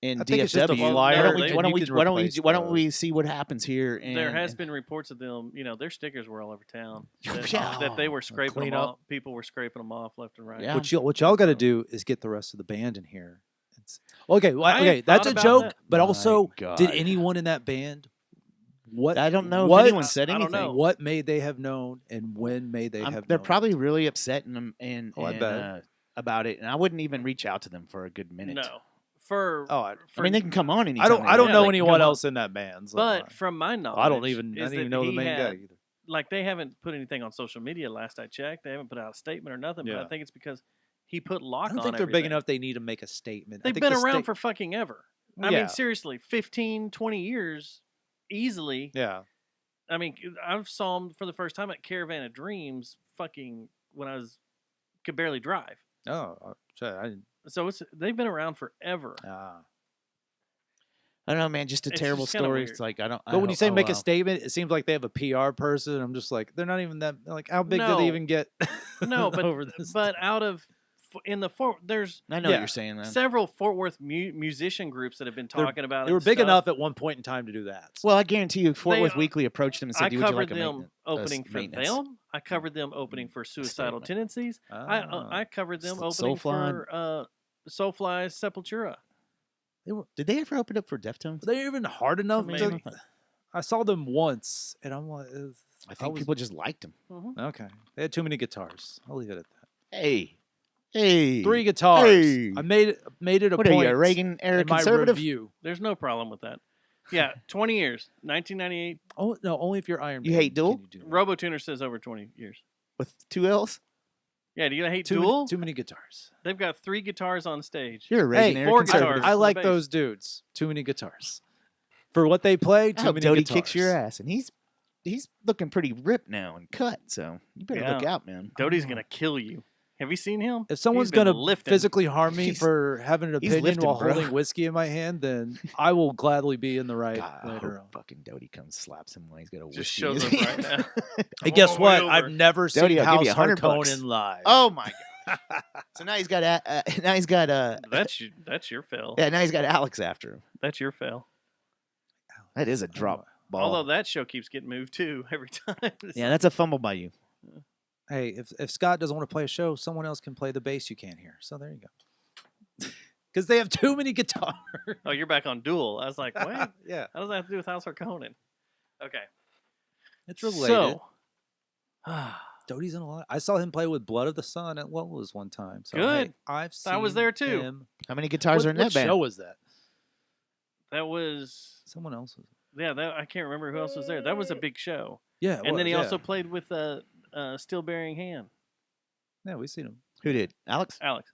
in I think it's just a DFW, flyer why and don't you can replace why don't the- we see what happens here? And, There has been reports of them. Their stickers were all over town. That, Yeah. that they were scraping clean them up. off. People were scraping them off left and right. Yeah. What y'all got to So- do is get the rest of the band in here. Okay, well, I okay, that's thought a about joke. that. But My also, God. did anyone in that band? What I don't know what, if anyone said I don't anything. know. What may they have known, and when may they have? They're known? probably really upset Oh, I bet. about it, and I wouldn't even reach out to them for a good minute. No. For, Oh, I I mean, they can come on anytime. I don't. they I don't want. know they can anyone come on. else in that band. So but from my knowledge, I don't even. I is didn't even that know the he main guy had- either. Like they haven't put anything on social media. Last I checked, they haven't put out a statement or nothing. But Yeah. I think it's because he put lock I don't on think they're big everything. enough. They need to make a statement. I They've think been the around sta- for fucking ever. I Yeah. mean, seriously, 15, 20 years easily. Yeah. I mean, I saw them for the first time at Caravan of Dreams fucking when I could barely drive. Oh, I didn't. So they've been around forever. I don't know, man. Just a It's terrible just kinda story. weird. It's like I don't. But when you say make a state. statement, it seems like they have a PR person. I'm just like, they're not even that. Like, how big do No. they even get? No, but over this. but out of in the there's I know Yeah. what you're saying, man. several Fort Worth musician groups that have been They're- talking about it. They were and big stuff. enough at one point in time to do that. Well, I guarantee you, Fort They, Worth Weekly approached them and said, I "Would you like covered a them maintenance, opening for maintenance?" them. I covered them opening for Suicidal statement. Tendencies. Ah. I covered them S- opening Soulfly. for Soulfly's Sepultura. Did they ever open up for Deftones? Were they even hard enough? mean, to, I saw them once, and I'm like, I think was- people just liked them. okay. They had too many guitars. I'll leave it at that. Hey, 3 guitars. Hey. I made it a What are point. you, a Reagan era in my conservative? review. There's no problem with that. Yeah, 20 years. 1998. Oh no, only if you're Iron. You Maiden hate Duel? can you do that. RoboTuner says over 20 years. With 2 L's? Yeah, do you hate Too Duel? many, too many guitars. They've got 3 guitars on stage. You're a Reagan Hey, era 4 conservative. guitars. I for the like bass. those dudes. Too many guitars. For what they play, I too hope many Doty guitars. kicks your ass, and he's looking pretty ripped now and cut. So you better look Yeah. out, man. Doty's going to kill you. Have you seen him? If someone's He's been gonna lifting. physically harm me He's- for having an he's opinion lifting, while bro. holding whiskey in my hand, then I will gladly be in the right God, I later hope on. fucking Doty comes slaps him while he's got a Just whiskey in shows his up right hand. now. Hey, guess Oh, what? way I've over. never Doty, seen I'll give House you $100 Harkonnen live. Oh my god! So now he's got That's your fail. yeah, now he's got Alex after him. That's your fail. That is a drop ball. Although that show keeps getting moved too every time. It's Yeah, like- that's a fumble by you. Hey, if Scott doesn't want to play a show, someone else can play the bass you can't hear. So there you go. Because they have too many guitars. Oh, you're back on Duel. I was like, what? Yeah, How does that have to do with House of Conan? Okay. it's related. So, Doty's in a lot. I saw him play with Blood of the Sun at Lola's one time. So Good. hey, I've seen I was there too. him. How many guitars are in that what band? show was that? that was, Someone else was. yeah, I can't remember who else was there. That was a big show. Yeah, And then he yeah. also played with Steel Bearing Hand, Yeah, we've seen him. Who did? Alex? Alex.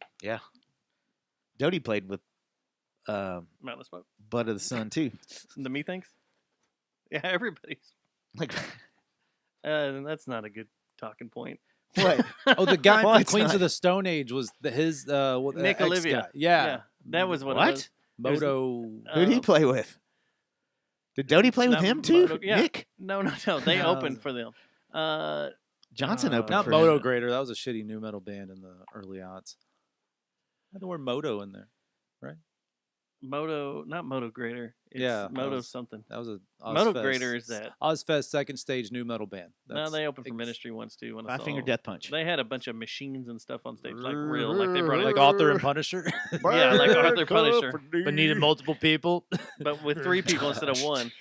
Doty played with Mountain of Smoke. Blood of the Sun too. The Methinks. Yeah, everybody's. Like That's not a good talking point. what? Oh, the guy Well, from it's Queens not. of the Stone Age was Nick ex Olivia. guy. Yeah. That was what? What? It was. There's- Moto. Who'd he play with? Did Doty play with not him too? Moto- yeah. Nick No. They No. opened for them. Johnson opened Not for Moto him. Grader. That was a shitty new metal band in the early aughts. I had the word Moto in there. Moto, not Moto Grader. It's Yeah, that Moto was- something. That was a Moto Ozfest- Grader is that. Ozfest second stage new metal band. No, they opened for Ministry once too. When I Five saw Finger them. Death Punch. They had a bunch of machines and stuff on stage, like real, like they brought like like Author and Punisher, yeah, like Arthur Punisher, but needed multiple people. but with 3 people instead of 1.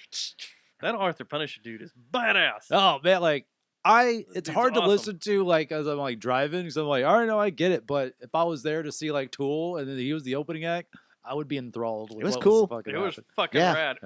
That Arthur Punisher dude is badass. Oh man, like it's Dude's hard to awesome. listen to like as I'm like driving because I'm like, all right, no, I get it. But if I was there to see like Tool and then he was the opening act, I would be enthralled. With It was what cool. fucking It was happening. fucking Yeah. rad.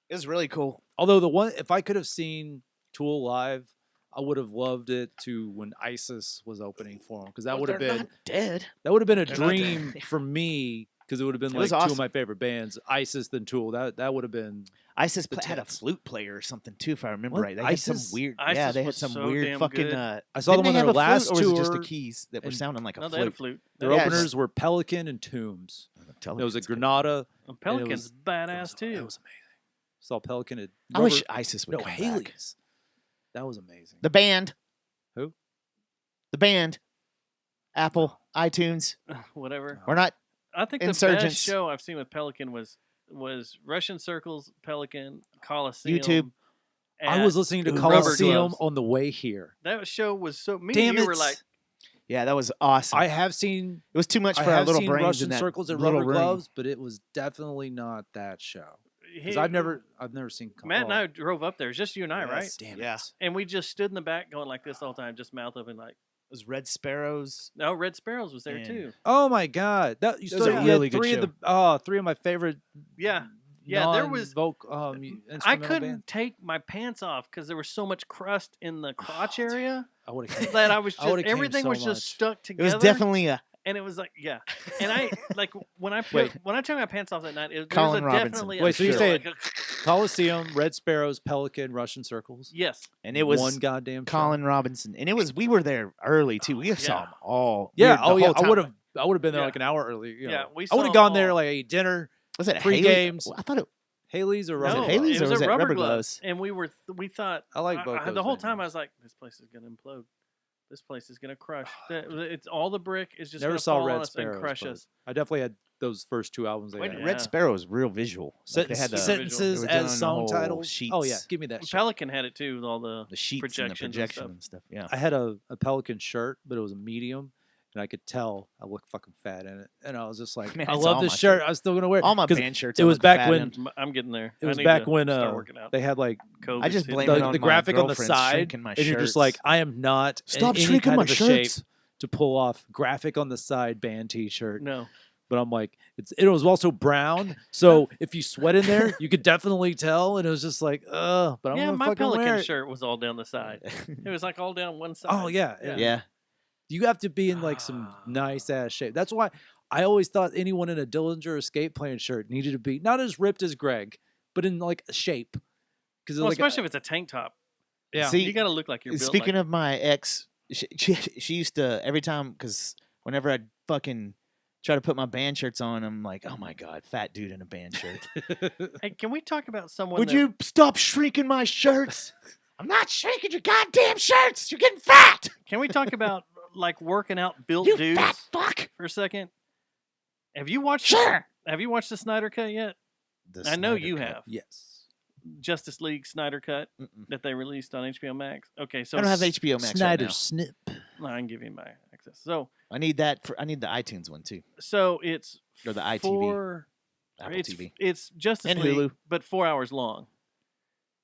It was really cool. Although the one, if I could have seen Tool live, I would have loved it to when ISIS was opening for him because that would have They're been not dead. a They're not dream dead. for me because it would have been It like was 2 of awesome. my favorite bands, ISIS then Tool. That would have been ISIS The had a tits. flute player or something too, if I remember What? right. They had ISIS? some weird. ISIS yeah, they had was some so weird damn fucking. good. I saw them on didn't their they have a last flute, or was it just tour, the keys that were and- sounding like a No, they had a flute? flute. their Yeah, openers were Pelican and Tombs. It was a Granada. Pelican's badass It too. was amazing. Saw Pelican at I wish ISIS would no come back. Haley's. That was amazing. The band. Who? The band. Apple, iTunes. Whatever. We're not. I think the Insurgents. best show I've seen with Pelican was Russian Circles, Pelican, Coliseum. YouTube. I was listening to Ooh, Rubber Coliseum Gloves. on the way here. That show was so. Me Damn and you it! were like, Yeah, that was awesome. I have seen it was too much I for our have little seen brains Russian in that Circles and little Rubber room. Gloves, but it was definitely not that show. Because I've never seen. Matt and I drove up there. It's just you and I, right? Yes, Damn yeah. it. And we just stood in the back going like this the whole time, just mouth open, like. It was Red Sparrows. No, Red Sparrows was there And- too. Oh my god, that you It was still a you had really good 3 show. of the 3 of my favorite. Yeah. Yeah, there was- vocal. I instrumental couldn't band. take my pants off because there was so much crust in the crotch area I would have. that I was I would've just came everything so was just much. stuck It together. was definitely a and it was like and I like when I Wait. when I took my pants off that night. There was Colin Robinson. definitely Wait, so you feel say like Coliseum, Red Sparrows, Pelican, Russian Circles. yes. and it was one goddamn show. Colin Robinson, and it was we were there early too. We saw Yeah. them all. Yeah. We were- the Oh yeah. whole I time. would have. I would have been there Yeah. like an hour early. You know. Yeah, we I would saw have gone there all- like ate dinner, Was it pre Haley? games. I thought it. Haley's or Was it No, Rubber Haley's it or was was at it Rubber Rubber Gloves, Gloves? and we thought I like both the those whole time. venues. I was like, this place is gonna implode. This place is gonna crush. It's all the brick is just Never gonna saw fall on Red us and Sparrows. crush but us. I definitely had those first 2 albums. They Wait, had. Yeah. Red Sparrow was real visual. Like they had the, sentences they were as doing the song whole titles. Oh yeah, sheets. give me that. Shit. Pelican had it too with all the the sheets and the projections and projection stuff. and stuff. Yeah. I had a Pelican shirt, but it was a medium, and I could tell I looked fucking fat in it. And I was just like, Man, I it's love all this my shirt. shirts. I was still gonna wear it. All my 'Cause band shirts. it I was look back fat when- in. I'm getting there. It I was need back to when start working out. they had like COVID I just hit blame me. it the, on the my graphic on the girlfriend side, shrinking my and you're just shirts. like, I am not Stop in any shrinking kind my of a shirts. shape to pull off graphic on the side band T-shirt. No. But I'm like, it was also brown, so if you sweat in there, you could definitely tell. And it was just like, but I'm Yeah, gonna my fucking wear Pelican it. shirt was all down the side. It was like all down one side. Oh yeah, yeah. You have to be in like some nice ass shape. That's why I always thought anyone in a Dillinger Escape Plan shirt needed to be not as ripped as Greg, but in like a shape. Because Well, like especially if it's a tank top. yeah, See, You got to look like you're built Speaking like, of my ex, she used to every time because whenever I'd fucking try to put my band shirts on, I'm like, oh my god, fat dude in a band shirt. Hey, can we talk about someone? Would that- you stop shrinking my shirts? I'm not shrinking your goddamn shirts. You're getting fat. Can we talk about like working out built You dudes fat fuck. for a second? Have you watched? Sure. Have you watched the Snyder Cut yet? The I know Snyder you Cut. have. yes. Justice League Snyder cut Mm-mm. that they released on HBO Max? Okay, so I don't have HBO Max Snyder right now. snip. No, I can give you my access. So I need that. I need the iTunes one too, it's or the iTV, four- Apple it's, TV. It's Justice And League, Hulu. but 4 hours long,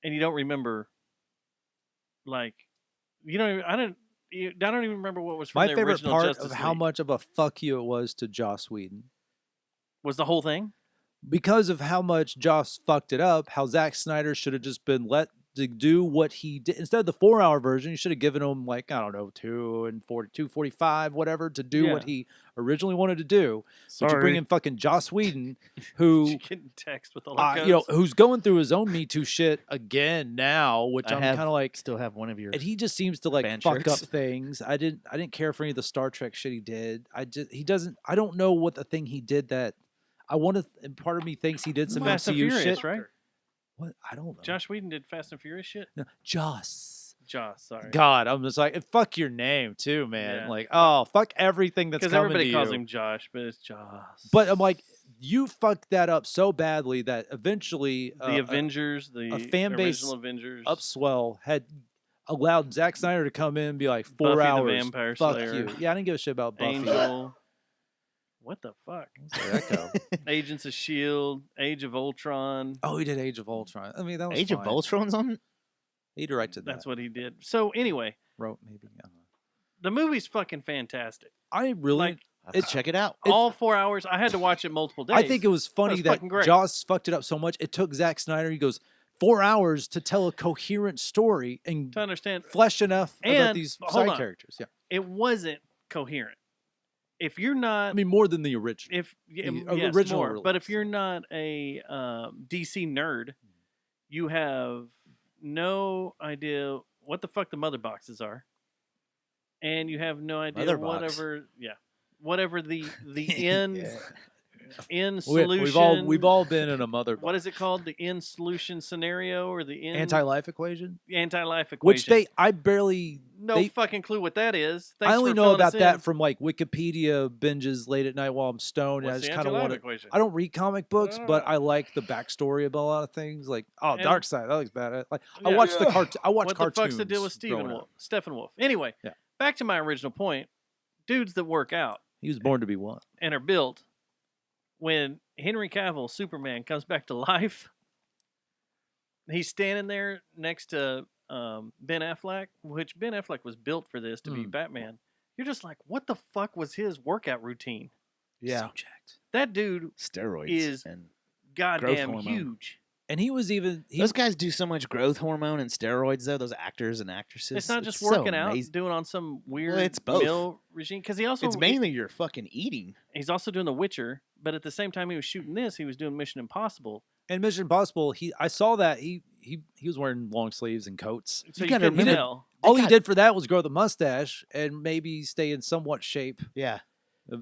and you don't remember. Like, you don't. Even, I don't. I don't even remember what was from My the favorite original part Justice of how League. much of a fuck you it was to Joss Whedon. Was the whole thing. Because of how much Joss fucked it up, how Zack Snyder should have just been let to do what he did. Instead of the 4 hour version, you should have given him, like, I don't know, 2:45, whatever, to do what he originally wanted to do. But you bring in fucking Joss Whedon, who, Getting text with all the you know, who's going through his own Me Too shit again now, which I'm kind of like, still have one of your. and he just seems to like fan fuck shirts. up things. I didn't care for any of the Star Trek shit he did. I don't know what the thing he did that I want to. And part of me thinks he did some Fast and MCU Furious, shit. right? What? I don't know. Josh Whedon did Fast and Furious shit. No, Joss. Sorry. God, I'm just like, fuck your name too, man. Yeah. Like, oh, fuck everything that's Because coming everybody to calls you. him Josh, but it's Joss. But I'm like, you fucked that up so badly that eventually the Avengers, a fan base original Avengers, upswell had allowed Zack Snyder to come in and be like, 4 Buffy the hours. Vampire Fuck Slayer. you. Yeah, I didn't give a shit about Buffy. Angel. What the fuck? Where'd that go? Agents of Shield, Age of Ultron. Oh, he did Age of Ultron. I mean, that was Age fine. of Ultron's on. He directed that. That's what he did. So anyway, Wrote maybe. I don't know. the movie's fucking fantastic. I really. Like, I have to check it out. all 4 hours. I had to watch it multiple days. I think it was funny was that fucking great. Joss fucked it up so much. It took Zack Snyder. He goes 4 hours to tell a coherent story and to understand. flesh enough about And, these hold side on. characters. Yeah, It wasn't coherent. If you're not, I mean more than the original. if the yes, original more, but if release. you're not a DC nerd, you have no idea what the fuck the mother boxes are, and you have no idea Mother box. whatever the end end We- solution. We've all been in a mother what is it called? The end solution scenario or the end anti-life equation, anti-life equation? which I barely. no they- fucking clue what that is. Thanks I only for know filling us about that in. from like Wikipedia binges late at night while I'm stoned. And I What's just the kind of anti-life want to. equation? I don't read comic books, don't but know. I like the backstory about a lot of things. Like, oh, And- Dark Side, that looks bad. Like, I Yeah. watched the cartoon. I watched What cartoons. the fuck's the deal with growing up. Steppenwolf? Anyway, Yeah. back to my original point. Dudes that work out He was born to be one. and are built. When Henry Cavill, Superman, comes back to life, he's standing there next to Ben Affleck, which Ben Affleck was built for this to be Batman. You're just like, what the fuck was his workout routine? Yeah, So jacked. That dude steroids is and goddamn hormone. huge. And he was even. those guys do so much growth hormone and steroids though. Those actors and actresses. It's not just so working out, amazing. doing on some weird it's both. meal regime. Because he also It's mainly your fucking eating. he's also doing The Witcher, but at the same time he was shooting this, he was doing Mission Impossible. And Mission Impossible, I saw that he was wearing long sleeves and coats. So you gotta couldn't remember- tell. All he got- did for that was grow the mustache and maybe stay in somewhat shape. Yeah,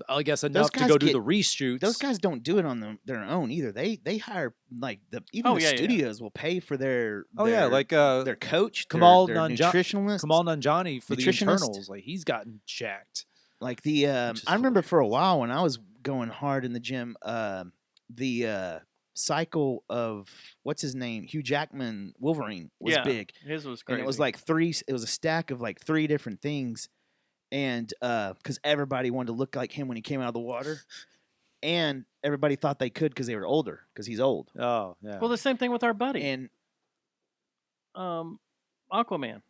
I guess enough to guys go do get- the reshoots. those guys don't do it on their own either. They hire like even Oh, the yeah, yeah. studios will pay for their. Oh yeah, their- like their coach, Kamal their Nanjiani- nutritionalist. Kamal Nanjiani for the Nutritionist. internals. Like he's gotten jacked. Like the Which is I remember for a while when I was going hard in the gym, the cycle of what's his name, Hugh Jackman Wolverine was Yeah, big, His was crazy. and it was like three. It was a stack of like three different things, and because everybody wanted to look like him when he came out of the water, and everybody thought they could because they were older because he's old, Oh yeah. well, the same thing with our buddy, and Aquaman.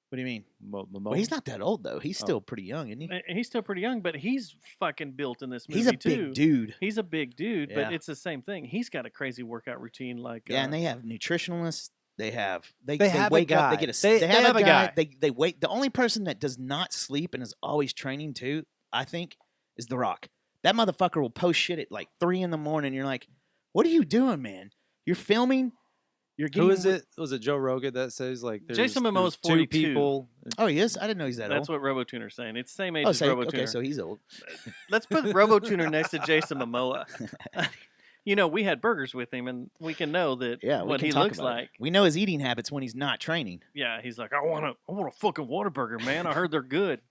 what do you mean? Well, Well, he's not that old though. He's Oh. still pretty young, isn't he? He's still pretty young, but he's fucking built in this movie He's a too. big dude. He's a big dude, Yeah. but it's the same thing. He's got a crazy workout routine. Like Yeah, and they have nutritionalists. They have they have a wake up. They guy. get a They have a a guy. guy. They wait. The only person that does not sleep and is always training too, I think, is The Rock. That motherfucker will post shit at like 3 a.m. You're like, what are you doing, man? You're filming. You're getting. Who is it? Was it Joe Rogan that says like there's, Jason Momoa's there's 42. 2 people? Oh, he is. I didn't know he's that That's old. what RoboTuner's saying. It's the same age Oh, as so, RoboTuner. okay, so he's old. Let's put RoboTuner next to Jason Momoa. You know, we had burgers with him, and we can know that Yeah, we what can he talk looks about it. like. We know his eating habits when he's not training. Yeah, he's like, I want a fucking Whataburger, man. I heard they're good.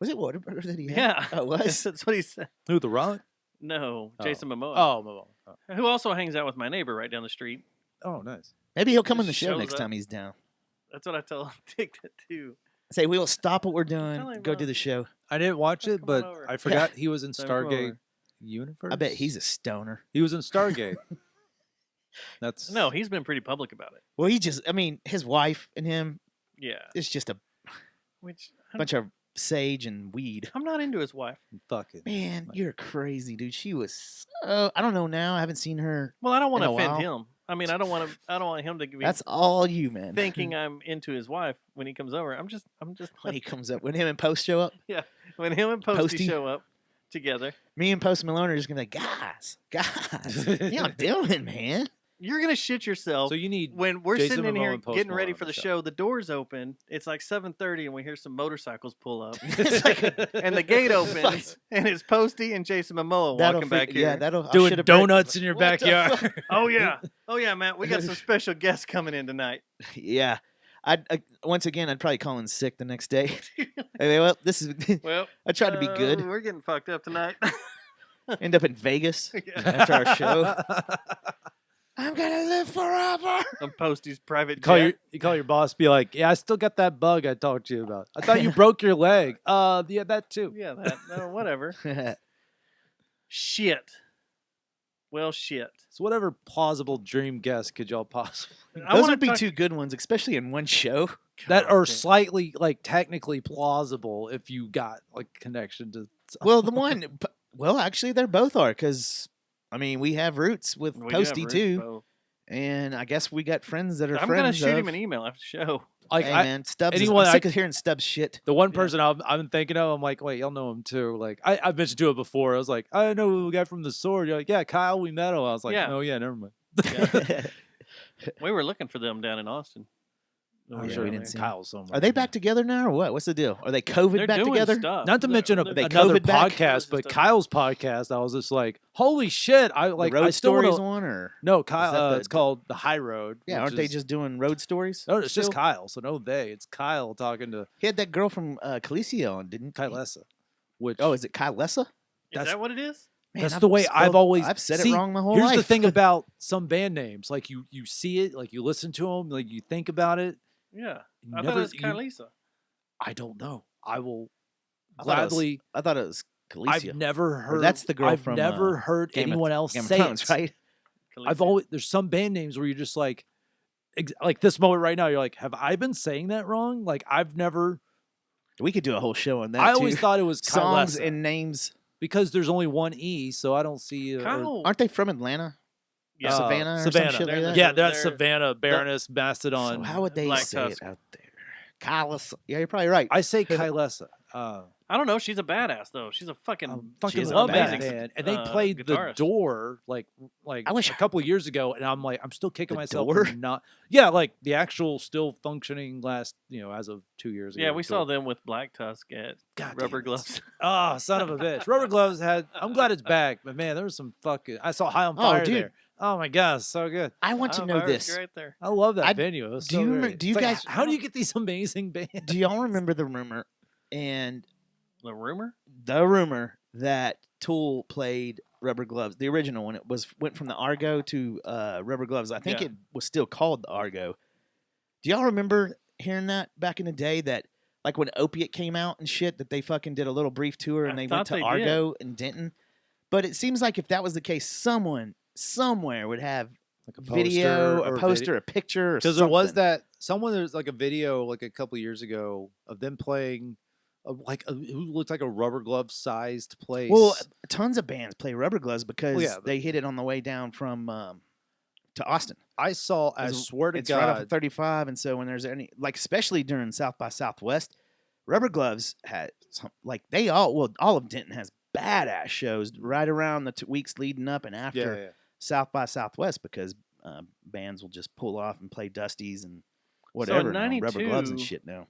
Was it Whataburger that he had? Yeah, Oh, it was. That's what he said. Who, The Rock? No, Oh. Jason Momoa, Oh, Momo. Oh. who also hangs out with my neighbor right down the street. Oh, nice. Maybe he'll come on the Just show shows next up. time he's down. That's what I tell Dick that too. Say we will stop what we're doing, Tell him, go do the show. I didn't watch Come it, on but over. I forgot he was in Tell him come Stargate over. Universe. I bet he's a stoner. He was in Stargate. That's No, he's been pretty public about it. Well, I mean, his wife and him, Yeah. it's just a Which bunch of sage and weed. I'm not into his wife. fucking. Man, you're crazy, dude. She was so, I don't know now. I haven't seen her. Well, I don't want In to a offend while. him. I mean, I don't want him to be That's all you, man. thinking I'm into his wife when he comes over. I'm just when he comes up, when him and Post show up, when him and Posty Posty? show up together. me and Post Malone are just gonna be like, guys, what y'all doing, man? You're gonna shit yourself. So you need when we're Jason sitting in Momoa here and Post getting ready Malone for on the the show, the doors open. It's like 7:30, and we hear some motorcycles pull up, It's like and the gate opens, and it's Posty and Jason Momoa that'll walking back freak- here. Yeah, that'll I doing should've been- donuts in your What the backyard. fuck? Oh yeah, Matt. We got some special guests coming in tonight. Yeah. I once again, I'd probably call in sick the next day. Hey, well, this is. Well, I tried to be good. We're getting fucked up tonight. End up in Vegas after our show. I'm gonna live forever. On Posty's private You call your boss, be like, "Yeah, I still got that bug I talked to you about. I thought you broke your leg. Yeah, that too. Yeah, that. No, whatever. Shit. Well, shit. So whatever plausible dream guess could y'all possibly I Those wanna would be talk- two good ones, especially in one show. that God are damn. slightly like technically plausible if you got like connection to. Well, the one, well, actually, they're both are because, I mean, we have roots with We do have Posty roots, too, Bo. and I guess we got friends that are I'm friends. gonna shoot him of- an email after the show. Like Hey, I, man, Stubbs. anyone I'm I sick c- of hearing Stubbs shit. the one Yeah. person I'm thinking of, I'm like, wait, y'all know him too. Like I've mentioned to it before. I was like, I know the guy from the sword. You're like, yeah, Kyle, we met him. I was like, Yeah. oh yeah, never mind. We were looking for them down in Austin. I'm yeah, sure we didn't see him. Kyle's somewhere. Are they back together now or what? What's the deal? Are they COVID They're back doing together? stuff. Not to mention they another COVID back? podcast, but Stuff. Kyle's podcast. I was just like, holy shit! I like. the Road I still Stories wanna- one or No, that Kyle. the- It's called the High Road. yeah? which Aren't they is- just doing road stories? No, it's just still? Kyle. So no, they. It's Kyle talking to He had that girl from Calicia on, didn't he? Kylesa. Which Oh, is it Kylesa? Is That's- that what it is? Man, that's I've the way I've spelled- always. I've said See, it wrong my whole Here's life. the thing about some band names: like you see it, like you listen to them, like you think about it. Yeah. you I thought never- it was you- Kylesa. I don't know. I will I thought it was- gladly. I thought it was Calicia. I've never heard. that's the girl I've from, never heard Game of- anyone else Game of say Thrones, it. right? I've Khaleesi. always there's some band names where you're just like this moment right now. You're like, have I been saying that wrong? Like I've never. We could do a whole show on that. I too. always thought it was songs Kylesa, and names. because there's only one E, so I don't see. Kyle. Aren't they from Atlanta? Yeah. Savannah or Savannah. some shit like that? Yeah, They're- that's Savannah, Baroness, Mastodon. So how would they Black say Tusk. it out there? Kylesa. Yeah, you're probably right. I say Kylesa. I don't know. She's a badass though. She's a fucking. I fucking She's love that amazing band, and they uh, played guitarist. the Door like I wish a couple of years ago, and I'm like, I'm still kicking The myself Door? for not. Yeah, like the actual still functioning last, as of 2 years ago. Yeah, we saw Door. them with Black Tusk at God Rubber damn it. Gloves. Oh, son of a bitch! Rubber Gloves had. I'm glad it's back, but man, there was some fucking. I saw High on Fire dude. there. Oh my god, so good. I want to Oh, know Pirate's this. right there. I love that I- venue. It was do so you great. remem- do you It's like, guys- how do you get these amazing bands? Do y'all remember the rumor? And The rumor? the rumor that Tool played Rubber Gloves, the original one, went from the Argo to Rubber Gloves. I think Yeah. it was still called the Argo. Do y'all remember hearing that back in the day? That like when Opiate came out and shit, that they fucking did a little brief tour and I they went thought to they Argo and Denton. But it seems like if that was the case, someone somewhere would have Like a video, or a poster, a picture, or Because there was something. that someone. There's like a video like a couple years ago of them playing, who looked like a rubber glove sized place. Well, tons of bands play Rubber Gloves because yeah, but- they hit it on the way down from to Austin. I saw. I It's- swear to It's right off God, of 35, and so when there's any especially during South by Southwest, Rubber Gloves had all of Denton has badass shows right around the weeks leading up and after yeah. South by Southwest because bands will just pull off and play Dusties and whatever now, Rubber Gloves and 92 shit now.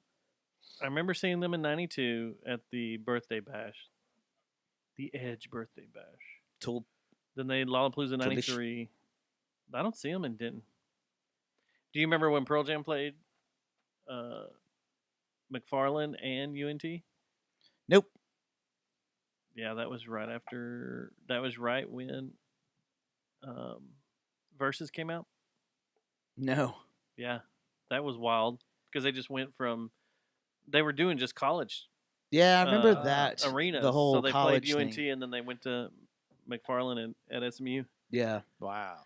I remember seeing them in '92 at the birthday bash, the Edge birthday bash. Tool. Then they Lollapalooza Toolish. '93. I don't see them in Denton. Do you remember when Pearl Jam played McFarlane and UNT? Nope. Yeah, that was right after. That was right when Versus came out. No. Yeah, that was wild because they just went from they were doing just college. Yeah, I remember that arenas. The whole so they college played UNT thing. and then they went to McFarland at SMU. Yeah. Wow.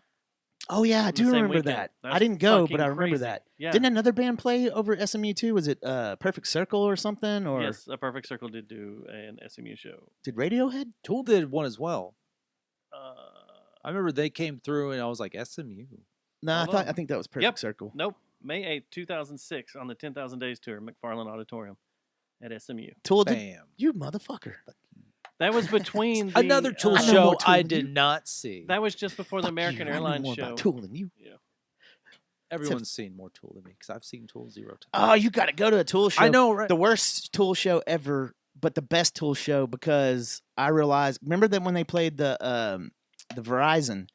Oh yeah, I The do same remember weekend. that. That's I didn't go, fucking but I remember crazy. that. Yeah. Didn't another band play over SMU too? Was it Perfect Circle or something? Or Yes, a Perfect Circle did do an SMU show. did Radiohead? Tool did one as well. Uh, I remember they came through and I was like, SMU. No, Hold on. I think that was Perfect Yep. Circle. Nope. May 8th, 2006 on the 10,000 Days Tour, McFarland Auditorium at SMU. Tool did. Bam. You motherfucker. That was between the, Another Tool I know show more Tool I than did you. not see. That was just before the Fuck American you, I know Airlines more show. about Tool than you. Yeah. Everyone's seen more Tool than me because I've seen Tool 0 times. Oh, you got to go to a Tool show. I know, right? The worst Tool show ever, but the best Tool show because I realized. Remember that when they played the Verizon,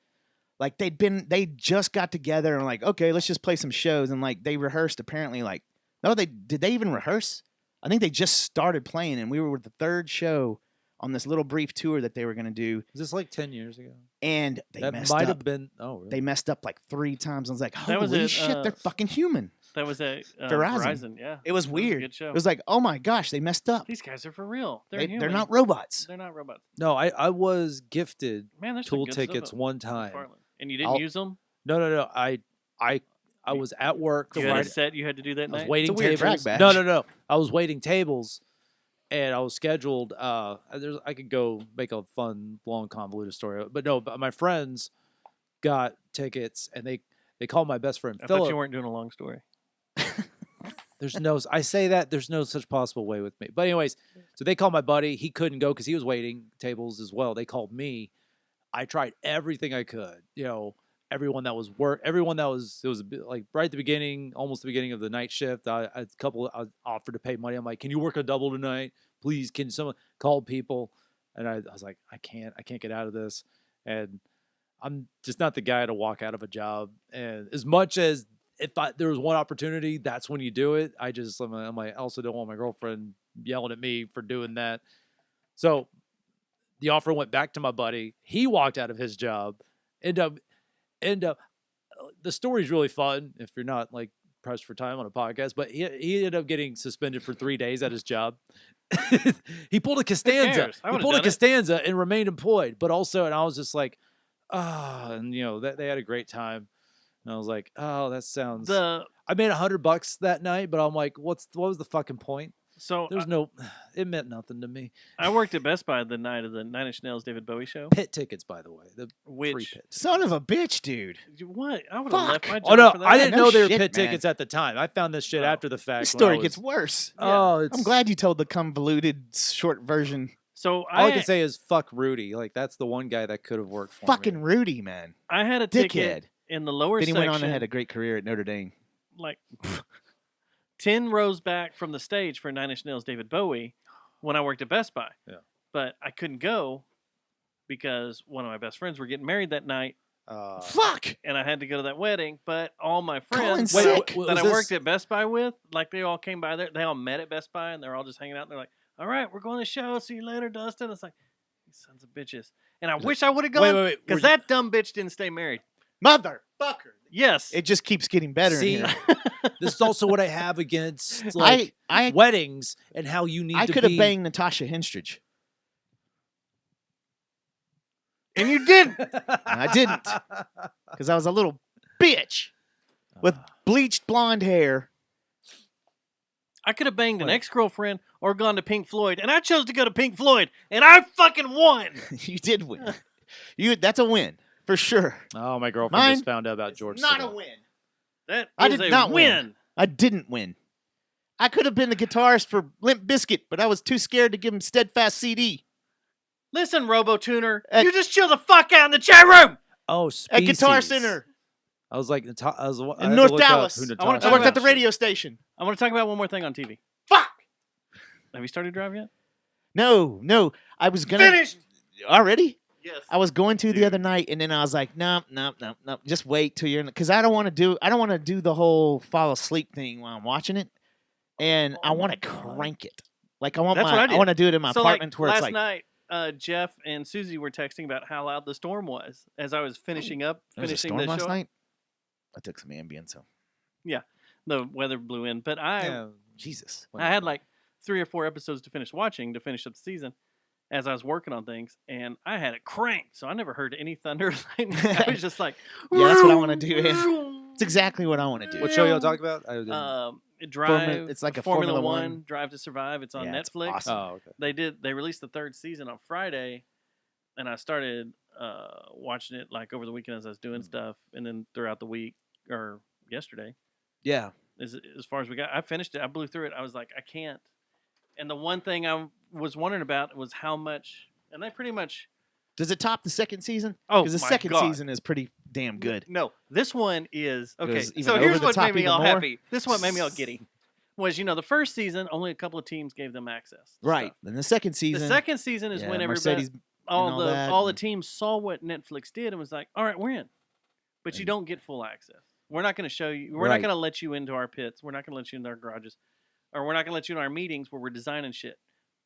like they just got together and like, okay, let's just play some shows, and like they rehearsed. Apparently, like, no, did they even rehearse? I think they just started playing, and we were with the third show on this little brief tour that they were going to do, Is this like 10 years ago? and they That messed might up. have been. Oh, really? They messed up like 3 times. I was like, That was holy at, shit, they're fucking human. That was at Verizon. Yeah. It was That weird. a good show. It was like, oh my gosh, they messed up. These guys are for real. They're They're human. not robots. They're not robots. No, I was gifted Man, there's some Tool good stuff tickets at one time. McFarland. And you didn't I'll- use them? No. I was at work. You had a set you had to do that I was night? waiting It's a weird tables. drag No, badge. no. I was waiting tables, and I was scheduled. I could go make a fun, long, convoluted story, but no. But my friends got tickets, and they called my best friend I thought Philip. you weren't doing a long story. There's no. I say that there's no such possible way with me. But anyways, so they called my buddy. He couldn't go because he was waiting tables as well. They called me. I tried everything I could. Everyone that was it was a bit like right at the beginning, almost the beginning of the night shift. I offered to pay money. I'm like, can you work a double tonight, please? Can someone call people? And I was like, I can't get out of this. And I'm just not the guy to walk out of a job. And as much as there was one opportunity, that's when you do it. I also don't want my girlfriend yelling at me for doing that. So the offer went back to my buddy. He walked out of his job. The story's really fun if you're not like pressed for time on a podcast, but he ended up getting suspended for 3 days at his job. He pulled a Costanza. cares? I He would've pulled a done it. Costanza and remained employed, but also, and I was just like, and they had a great time. And I was like, oh, that sounds. I made $100 that night, but I'm like, what was the fucking point? So It meant nothing to me. I worked at Best Buy the night of the Nine Inch Nails David Bowie show. Pit tickets, by the way. The free Which pit. Son of a bitch, dude. what? I would have left Fuck. my job Oh no, for that. I didn't No know they were shit, pit man. tickets at the time. I found this shit after the fact. This when I story was- gets worse. Oh, it's, I'm glad you told the convoluted short version. So all I can say is fuck Rudy. Like that's the one guy that could have worked for Fucking me. Rudy, man. I had a Dickhead. ticket in the lower Then he section. went on and had a great career at Notre Dame. like 10 rows back from the stage for Nine Inch Nails David Bowie when I worked at Best Buy. Yeah. But I couldn't go because one of my best friends were getting married that night Fuck. and I had to go to that wedding. But all my Colin's friends sick. that I worked at Best Buy with, like they all came by there. They all met at Best Buy and they're all just hanging out. And they're like, all right, we're going to the show. See you later, Dustin. It's like, these sons of bitches. And I wish I would have Wait, gone wait. because that dumb bitch didn't stay married. Motherfucker. Yes. It just keeps getting better See, in here. this is also what I have against like I weddings and how you need to could have be. banged Natasha Henstridge. and you did. And I didn't. Because I was a little bitch with bleached blonde hair. I could have banged an Wait. ex-girlfriend or gone to Pink Floyd, and I chose to go to Pink Floyd, and I fucking won. You did win. That's a win. For sure. Oh, my girlfriend Mine just found out about George. Not Strait. a win. That I is did a not win. win. I didn't win. I could have been the guitarist for Limp Bizkit, but I was too scared to give him Steadfast CD. Listen, Robo-Tuner, At- you just chill the fuck out in the chat room. Oh, At Guitar Species. Center I was like, I had in to North look up Dallas. who I wanna Natasha I talk worked was. at the radio station. I want to talk about one more thing on TV. Fuck! Have you started Drive yet? No. I was going to. Finished. Already? Yes. I was going to the other night, and then I was like, no. Just wait till you're in. Because I don't want to do the whole fall asleep thing while I'm watching it. And I want to crank it. Like, I want That's what I did. want to do it in my So, apartment like, where it's last like. night, Jeff and Susie were texting about how loud the storm was as I was finishing up, There was a finishing storm the last show. night? I took some Ambien, so The weather blew in, but I Jesus. I had like 3 or 4 episodes to finish watching to finish up the season as I was working on things, and I had it cranked, so I never heard any thunder. I was just like, Yeah, that's what I want to do. It's exactly what I want to do. What show y'all talking about? I didn't. Drive. It's like a Formula Formula One, One. Drive to Survive. It's on Yeah, it's Netflix. awesome. Oh, okay. They released the 3rd season on Friday, and I started watching it like over the weekend as I was doing stuff, and then throughout the week or yesterday. Yeah. As far as we got, I finished it. I blew through it. I was like, I can't. And the one thing I was wondering about was how much, and they pretty much. Does it top the second season? Oh, Because the my second God. season is pretty damn good. No, this one is okay. Goes even So over here's the what top made me even all more. happy. This is what made me all giddy. Was the first season only a couple of teams gave them access. to Right. stuff. And the second season. The second season is yeah, when everybody, Mercedes and all that, all the and- teams saw what Netflix did and was like, all right, we're in, but you And- don't get full access. We're not going to show you. We're Right. not going to let you into our pits. We're not going to let you into our garages, or we're not going to let you in our meetings where we're designing shit.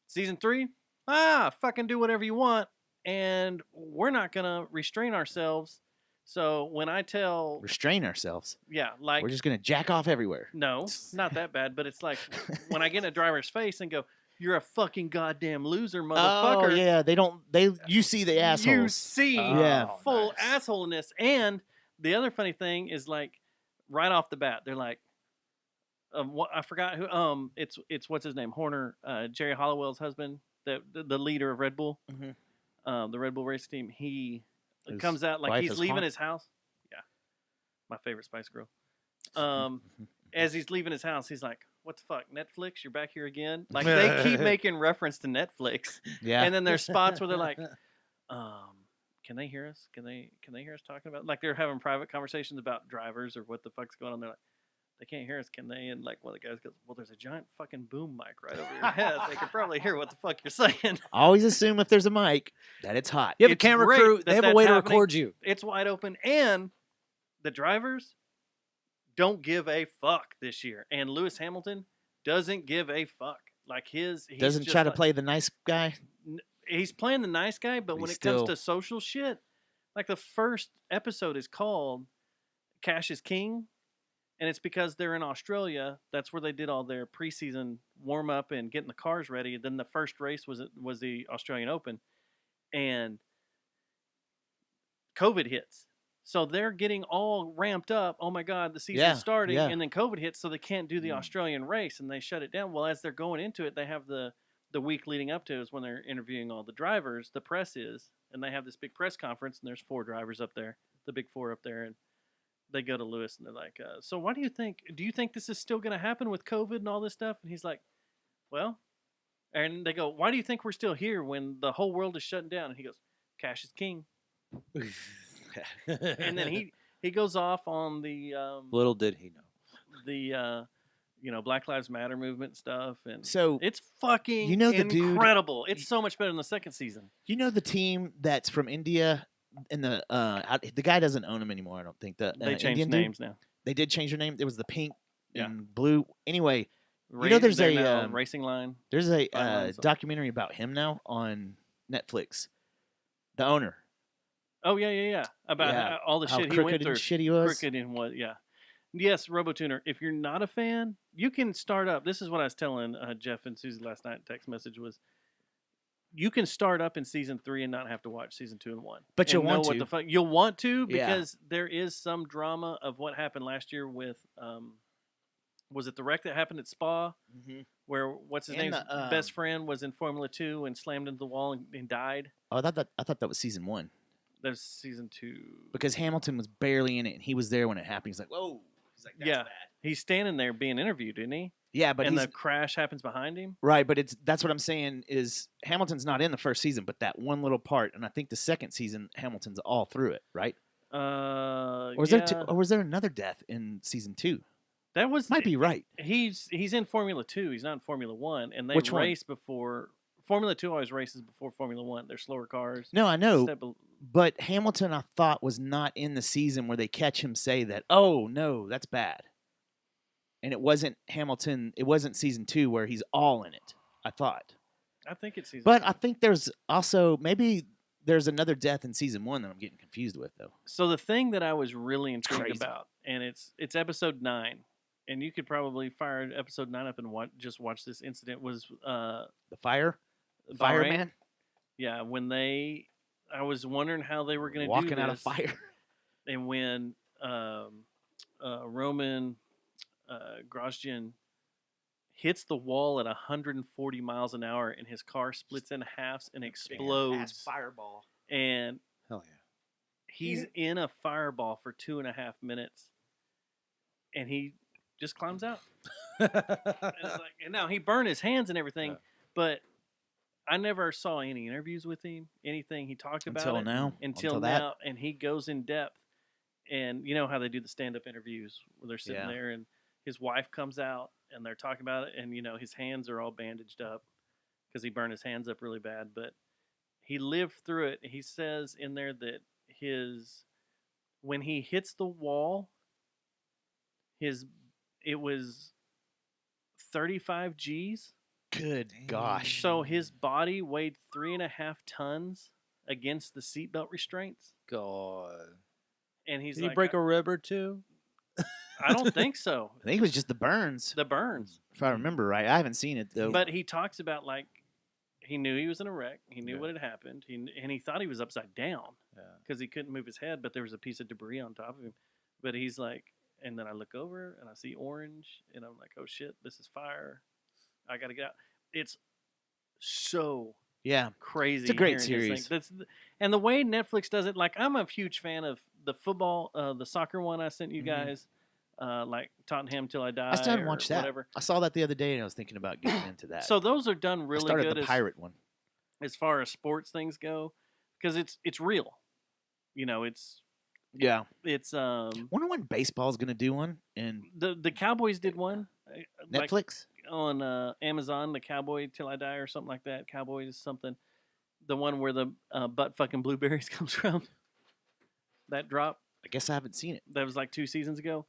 Season 3, fucking do whatever you want, and we're not going to restrain ourselves. So when I tell, restrain ourselves. yeah, like We're just going to jack off everywhere. no, not that bad, but it's like when I get in a driver's face and go, "You're a fucking goddamn loser, motherfucker." Oh, yeah. You see the assholes. You see Yeah. full assholeness. And the other funny thing is like right off the bat, they're like, what I forgot who. It's what's his name, Horner, Jerry Hollowell's husband, the leader of Red Bull, Mhm. the Red Bull race team. He His comes out like wife he's is leaving hot. his house. Yeah, my favorite Spice Girl. As he's leaving his house, he's like, "What the fuck, Netflix? You're back here again?" Like they keep making reference to Netflix. Yeah. And then there's spots where they're like, can they hear us? Can they hear us talking about, like they're having private conversations about drivers or what the fuck's going on? They're like, they can't hear us, can they? And like one of the guys goes, well, there's a giant fucking boom mic right over your head. They can probably hear what the fuck you're saying. Always assume if there's a mic that it's hot. You have a It's camera great crew. that They have a that's way to happening. record you. It's wide open, and the drivers don't give a fuck this year. And Lewis Hamilton doesn't give a fuck. Like he's Doesn't just try to like- play the nice guy. He's playing the nice guy, but But when he's it comes still- to social shit, like the first episode is called Cash is King, and it's because they're in Australia. That's where they did all their preseason warm up and getting the cars ready. Then the first race was the Australian Open, and COVID hits. So they're getting all ramped up. Oh my God, the season's Yeah, starting, yeah. and then COVID hits, so they can't do the Australian race, and they shut it down. Well, as they're going into it, they have the week leading up to it is when they're interviewing all the drivers. The press is, and they have this big press conference, and there's 4 drivers up there, the big 4 up there, and they go to Lewis, and they're like, "So, why do you think? Do you think this is still going to happen with COVID and all this stuff?" And he's like, "Well," and they go, "Why do you think we're still here when the whole world is shutting down?" And he goes, "Cash is king." And then he goes off on the Little did he know. the Black Lives Matter movement stuff, and So it's fucking You know the dude- incredible. It's so much better than the second season. you know the team that's from India, and the guy doesn't own them anymore. I don't think the They changed Indian dude? names now. They did change their name. It was the pink Yeah. and blue. Anyway, know there's They're a, now um, Racing Line. there's a Line's on. documentary about him now on Netflix. The owner, Oh yeah. About Yeah, all the how shit he went crooked through. and shit he was. Crooked and what? Yeah. Yes, RoboTuner. If you're not a fan, you can start up. This is what I was telling Jeff and Susie last night. Text message was, you can start up in season 3 and not have to watch season 2 and 1. But and you'll know want what to. the fuck you'll want to, Yeah. because there is some drama of what happened last year with was it the wreck that happened at Spa where what's his And name's the, best friend was in Formula 2 and slammed into the wall and died. Oh, I thought that was season 1 There's season 2. because Hamilton was barely in it, and he was there when it happened. He's like, "Whoa!" He's like, "That's Yeah. bad." He's standing there being interviewed, isn't he? Yeah, but and he's the crash happens behind him. right. But that's what I'm saying is Hamilton's not in the first season, but that one little part, and I think the second season Hamilton's all through it, right? Or was there another death in season 2? That was Might be right. He's in Formula 2. He's not in Formula 1, and they Which one? race before Formula 2 always races before Formula 1. They're slower cars. No, I know. Step a- But Hamilton, I thought, was not in the season where they catch him say that, "Oh no, that's bad." And it wasn't Hamilton. It wasn't season 2 where he's all in it. I thought. I think it's season. But I think there's also maybe there's another death in season 1 that I'm getting confused with though. So the thing that I was really intrigued crazy. about, and it's episode 9, and you could probably fire episode 9 up and just watch this incident, was The fireman. Bahrain. Yeah, when I was wondering how they were going to do Walking this. out of fire. And when Roman Grosjean hits the wall at 140 miles an hour, and his car splits in halves and explodes. Fireball. And Hell yeah. he's in a fireball for 2.5 minutes, and he just climbs out. And now he burned his hands and everything, but I never saw any interviews with him, anything he talked about Until now. Until now, and he goes in depth. And you know how they do the stand-up interviews where they're sitting there, and his wife comes out, and they're talking about it, and his hands are all bandaged up because he burned his hands up really bad, but he lived through it. He says in there that when he hits the wall, it was 35 G's. Good gosh. So his body weighed 3.5 tons against the seatbelt restraints. God. And he's Did like, he break a rib or two? I don't think so. I think it was just the burns. The burns. If I remember right. I haven't seen it though. But he talks about he knew he was in a wreck. He knew what had happened. And he thought he was upside down because he couldn't move his head, but there was a piece of debris on top of him. But he's like, and then I look over and I see orange, and I'm like, oh shit, this is fire. I got to get out. It's so crazy. It's a great series. And the way Netflix does it, I'm a huge fan of the football, the soccer one I sent you guys, like Tottenham Till I Die. I still haven't watched that. Whatever. I saw that the other day and I was thinking about getting into that. So those are done really I started good. the pirate one. As far as sports things go, because it's real. It's wonder when baseball's gonna do one, and the Cowboys did one. Netflix on Amazon, the Cowboy Till I Die or something like that. Cowboys something, the one where the butt fucking blueberries comes from. That drop. I guess I haven't seen it. That was like 2 seasons ago.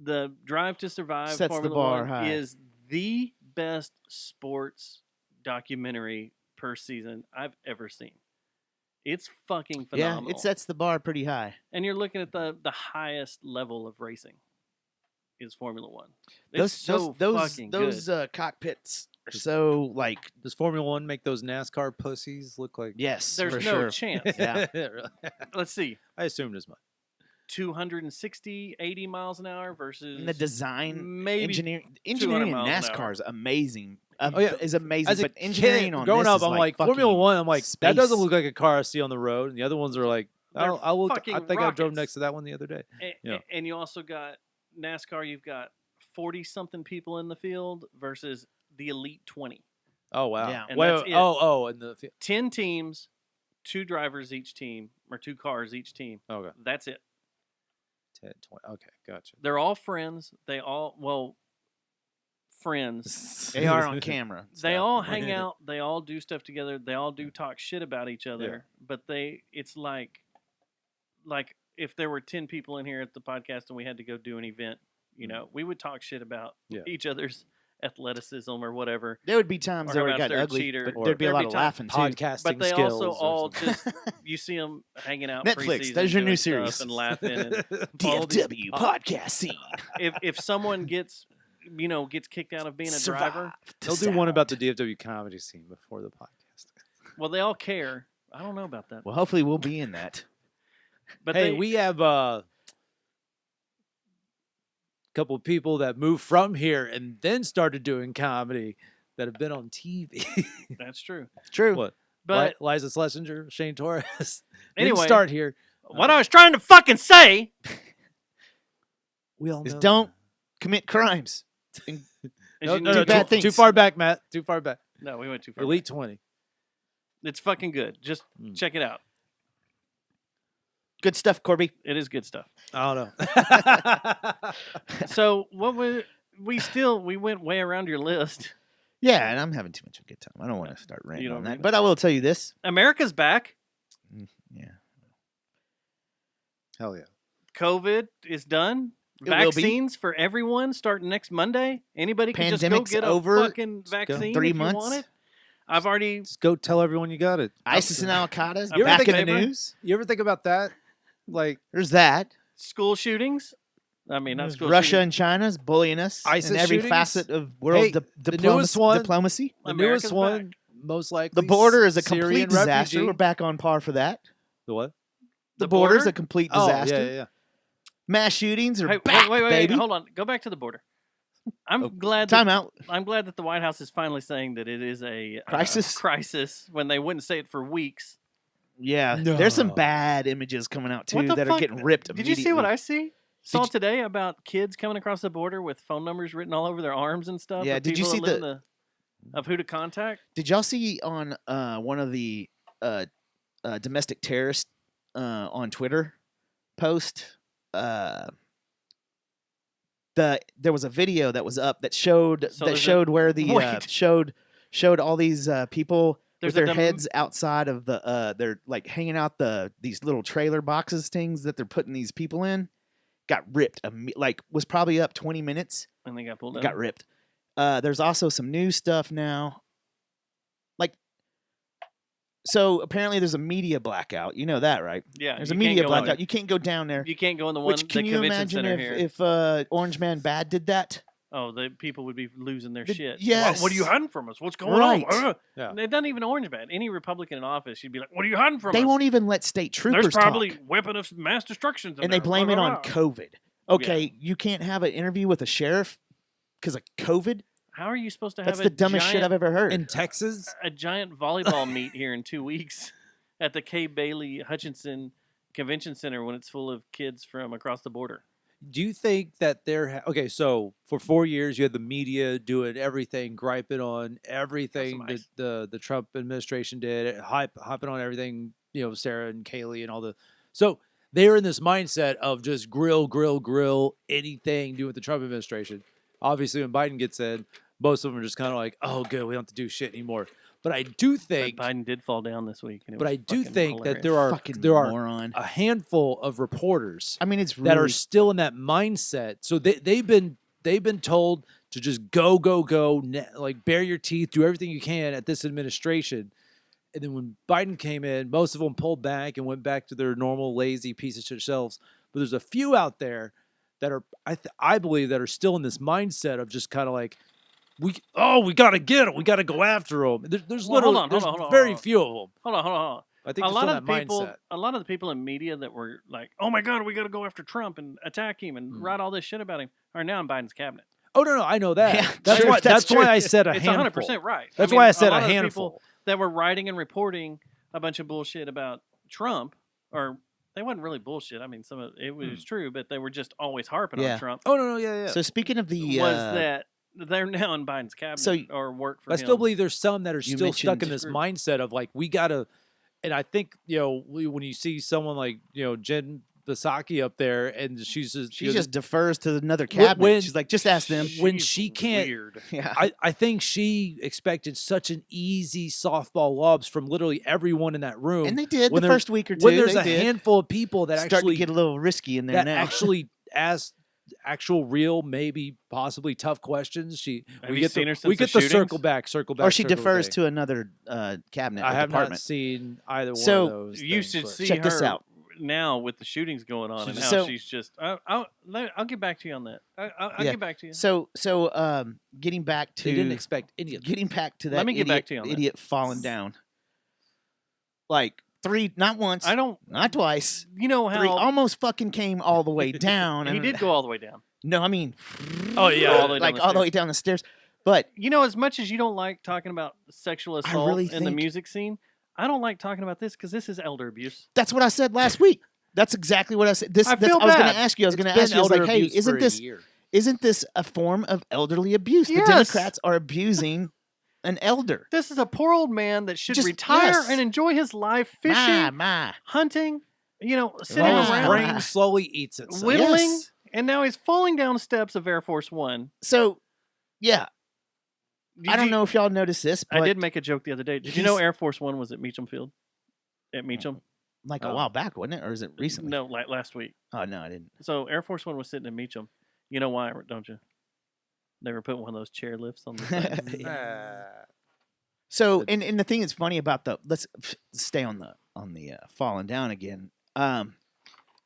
The Drive to Survive Sets Formula the bar 1 high. is the best sports documentary per season I've ever seen. It's fucking phenomenal. Yeah, it sets the bar pretty high. And you're looking at the highest level of racing is Formula 1. Those cockpits are so Does Formula 1 make those NASCAR pussies look like? Yes, there's for no sure. chance. Yeah. Let's see. I assumed as much. 260, 80 miles an hour versus And the design, maybe engineering in 200 miles an NASCAR hour. is amazing. Is amazing. As a But engineering kid, on growing this up, is I'm like fucking Formula 1. I'm like that space. doesn't look like a car I see on the road, and the other ones are like They're I looked. fucking I think I drove rockets. next to that one the other day. And you also got NASCAR. You've got 40-something people in the field versus the elite 20. Oh wow! Yeah. And Wait, that's it. and the 10 teams, 2 drivers each team, or 2 cars each team. okay, That's it. 10, 20. Okay, gotcha. They're all friends. They all friends. They are on camera. They all hang out. They all do stuff together. They all do talk shit about each other. Yeah. But it's like if there were 10 people in here at the podcast and we had to go do an event, we would talk shit about each other's athleticism or whatever. There would be times Or where how it got they're a ugly, cheater. but there'd be a There'd lot be of time- laughing too. Podcasting But they skills. also or all something. just you see them hanging out. Netflix, pre-season, there's your doing new stuff series. and laughing. And all these- DFW podcast scene. if someone gets kicked out of being a driver, They'll do one about the DFW comedy scene before the podcast. well, they all care. I don't know about that. Well, hopefully we'll be in that. But Hey, we have a couple of people that moved from here and then started doing comedy that have been on TV. that's true. True. What? But Liza Schlesinger, Shane Torres. Anyway. Didn't start here. what I was trying to fucking say We all Is know don't that. commit crimes. is No, you no, do no, bad too things. far back, Matt. Too far back. No, we went too far. Elite 20. It's fucking good. Just check it out. Good stuff, Corby. It is good stuff. I don't know. So what we went way around your list. Yeah, and I'm having too much of a good time. I don't want to start ranting don't on mean that. it. But I will tell you this. America's back. Yeah. Hell yeah. COVID is done. It will be. Vaccines for everyone starting next Monday. Anybody can just go Pandemic's get a over. fucking vaccine 3 if months. you want it. I've already. Just go tell everyone you got it. ISIS and Al Qaeda's You ever back in think the about- news. You ever think about that? Like There's that. School shootings. I mean, not There's school Russia shootings. and China's bullying us ISIS in every shootings? facet of world Hey, the newest diplomacy. one- diplomacy. the America's newest one, back. most likely. The border is a Syrian complete disaster. refugee. We're back on par for that. The what? The border's border? a complete Oh, disaster. yeah, yeah. Mass shootings are Hey, back, wait, baby. hold on. Go back to the border. I'm Oh, glad. Time that, out. I'm glad that the White House is finally saying that it is a Crisis? crisis when they wouldn't say it for weeks. Yeah, there's some No. bad images coming out What too the that fuck? are getting ripped. Did you see what immediately. I saw you- today about kids coming across the border with phone numbers written all over their arms and stuff? Yeah, of did you people see that live in of who to contact? Did y'all see on one of the domestic terrorists on Twitter post? There was a video that was up that showed So there's a- where the Wait. showed all these people There's with a their dem- heads outside of the they're like hanging out these little trailer boxes things that they're putting these people in. Got ripped. Like was probably up 20 minutes. And they got pulled down. Got ripped. There's also some new stuff now. Like, so apparently there's a media blackout. You know that, right? Yeah, There's a you can't media go in. blackout. You can't go down there. You can't go in the one. Which can the you convention imagine center here. if Orange Man Bad did that? Oh, the people would be losing their The- shit. yes. What are you hiding from us? What's going Right. on? Yeah. It doesn't even orange bad. Any Republican in office, you'd be like, "What are you hiding from They us?" won't even let state troopers There's probably talk, weapon of mass destruction. and they blame it on COVID. Okay, Yeah. you can't have an interview with a sheriff because of COVID. How are you supposed to have That's the dumbest shit I've ever heard. In Texas? a giant volleyball meet here in 2 weeks at the Kay Bailey Hutchinson Convention Center when it's full of kids from across the border? Do you think that okay? So for 4 years, you had the media doing everything, griping on everything that ice. the Trump administration did, hyping on everything. You know, Sarah and Kaylee and all the. So they were in this mindset of just grill anything to do with the Trump administration. Obviously, when Biden gets in, most of them are just kind of like, "Oh, good, we don't have to do shit anymore." But I do But think, Biden did fall down this week. And it but was I do fucking think that hilarious. Fucking there are moron. a handful of reporters I mean, it's really that are still in that mindset. So they've been told to just go, like bare your teeth, do everything you can at this administration. And then when Biden came in, most of them pulled back and went back to their normal lazy piece of shit selves. But there's a few out there that are, I believe, that are still in this mindset of just kind of like, we got to get them, we got to go after them. There's Well, literally hold on, hold very on. few of them. Hold on. I think A they're lot still in of that the people, mindset. a lot of the people in media that were like, "Oh my God, we got to go after Trump and attack him and write all this shit about him," are now in Biden's cabinet. Oh no, I know that. Yeah, that's sure, why. that's That's why true. I said a It's handful. 100% right. That's I why mean, I said a lot of the handful. people that were writing and reporting a bunch of bullshit about Trump, or they wasn't really bullshit. I mean, some of it was true, but they were just always harping Yeah. on Trump. Oh no, yeah. So speaking of the Was that they're now in Biden's cabinet So- or work for I him? still believe there's some that are You still stuck in mentioned- this mindset of like we gotta, and I think when you see someone like Jen Psaki up there and she's just she just defers to another cabinet. when- She's like, just ask them. when She's she can't. weird. Yeah. I think she expected such an easy softball lobs from literally everyone in that room. And they did when the there- first week or two. when there's they a did. handful of people that Starting actually to get a little risky in there that now. actually ask actual real maybe possibly tough questions. Have we you get seen the, her since we the get the circle shootings? back. or she circle defers day. to another cabinet I or have department. not seen either So, one of those. You things, should but- see Check her this out. now with the shootings going on and how So- she's just. I'll get back to you on that. I'll Yeah. get back to you. So getting back to They didn't expect any of that. getting back to that Let me get idiot, back to you on that. idiot falling down. Like three, not once, I don't. not twice. You know Three how almost fucking came all the way down. he and did go all the way down. No, I mean, Oh, yeah, all the way down like the all the stairs. way down the stairs. But You know, as much as you don't like talking about sexual assault really in the think- music scene, I don't like talking about this because this is elder abuse. that's what I said last week. That's exactly what I said. I feel I was going bad. to ask you. I was It's going to been ask you. I was like, elder hey, abuse for a isn't this a form of elderly abuse? Yes. The Democrats are abusing an elder. This is a poor old man that should Just- retire yes. and enjoy his life fishing, My. hunting, sitting Wow. His around, brain slowly eats itself. whittling, Yes. and now he's falling down steps of Air Force One. So, yeah, Did I don't you- know if y'all noticed this, but I did make a joke the other day. Did you know he's- Air Force One was at Meacham Field? At Meacham? like a while back, wasn't it? Or is it recently? No, like last week. Oh, no, I didn't. So Air Force One was sitting in Meacham. You know why, don't you? They were putting one of those chair lifts on the side. So, and the thing that's funny about let's stay on the falling down again.